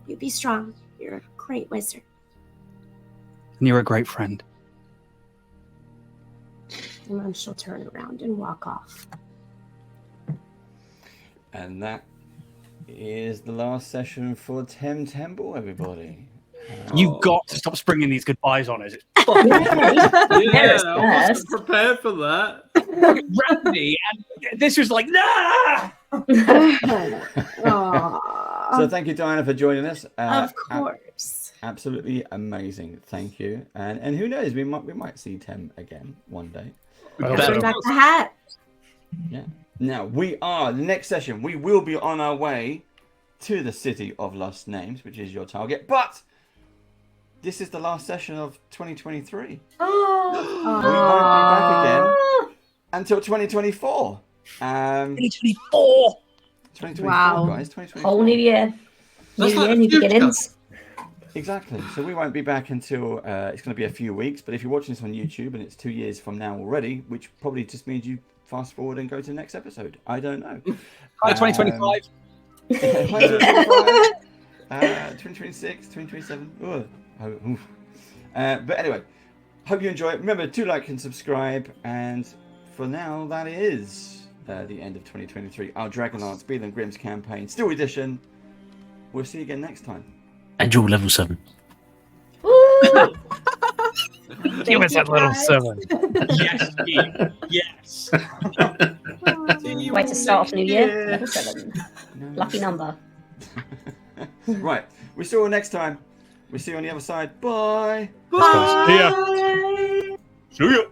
[SPEAKER 4] You be strong. You're a great wizard.
[SPEAKER 8] And you're a great friend.
[SPEAKER 4] And then she'll turn around and walk off.
[SPEAKER 3] And that is the last session for Tem Temple, everybody.
[SPEAKER 8] You've got to stop springing these goodbyes on us.
[SPEAKER 2] Yeah, I wasn't prepared for that.
[SPEAKER 8] Grabbed me, and this was like, nah!
[SPEAKER 3] So thank you, Diana, for joining us.
[SPEAKER 4] Of course.
[SPEAKER 3] Absolutely amazing. Thank you. And who knows, we might see Tem again one day.
[SPEAKER 4] Bring back the hat.
[SPEAKER 3] Yeah. Now the next session, we will be on our way to the City of Lost Names, which is your target. But this is the last session of 2023. We won't be back again until 2024.
[SPEAKER 8] 2024.
[SPEAKER 3] 2024,
[SPEAKER 4] wow.
[SPEAKER 3] guys. 2024.
[SPEAKER 6] Whole new year. New year, new beginnings.
[SPEAKER 3] Exactly. So we won't be back until it's going to be a few weeks. But if you're watching this on YouTube and it's 2 years from now already, which probably just means you fast forward and go to the next episode. I don't know.
[SPEAKER 8] Hi, 2025.
[SPEAKER 3] 2026, 2027. But anyway, Hope you enjoy it. Remember to like and subscribe. And for now, that is the end of 2023. Our Dragonlance Beetle Grimm's campaign, Steel Edition. We'll see you again next time.
[SPEAKER 9] And you're level 7.
[SPEAKER 5] Give us that little 7.
[SPEAKER 7] Yes, Steve. Yes.
[SPEAKER 6] Way to start off New Year. Level 7. Lucky number.
[SPEAKER 3] Right. We'll see you all next time. We'll see you on the other side. Bye.
[SPEAKER 5] Bye. See ya.
[SPEAKER 7] See ya.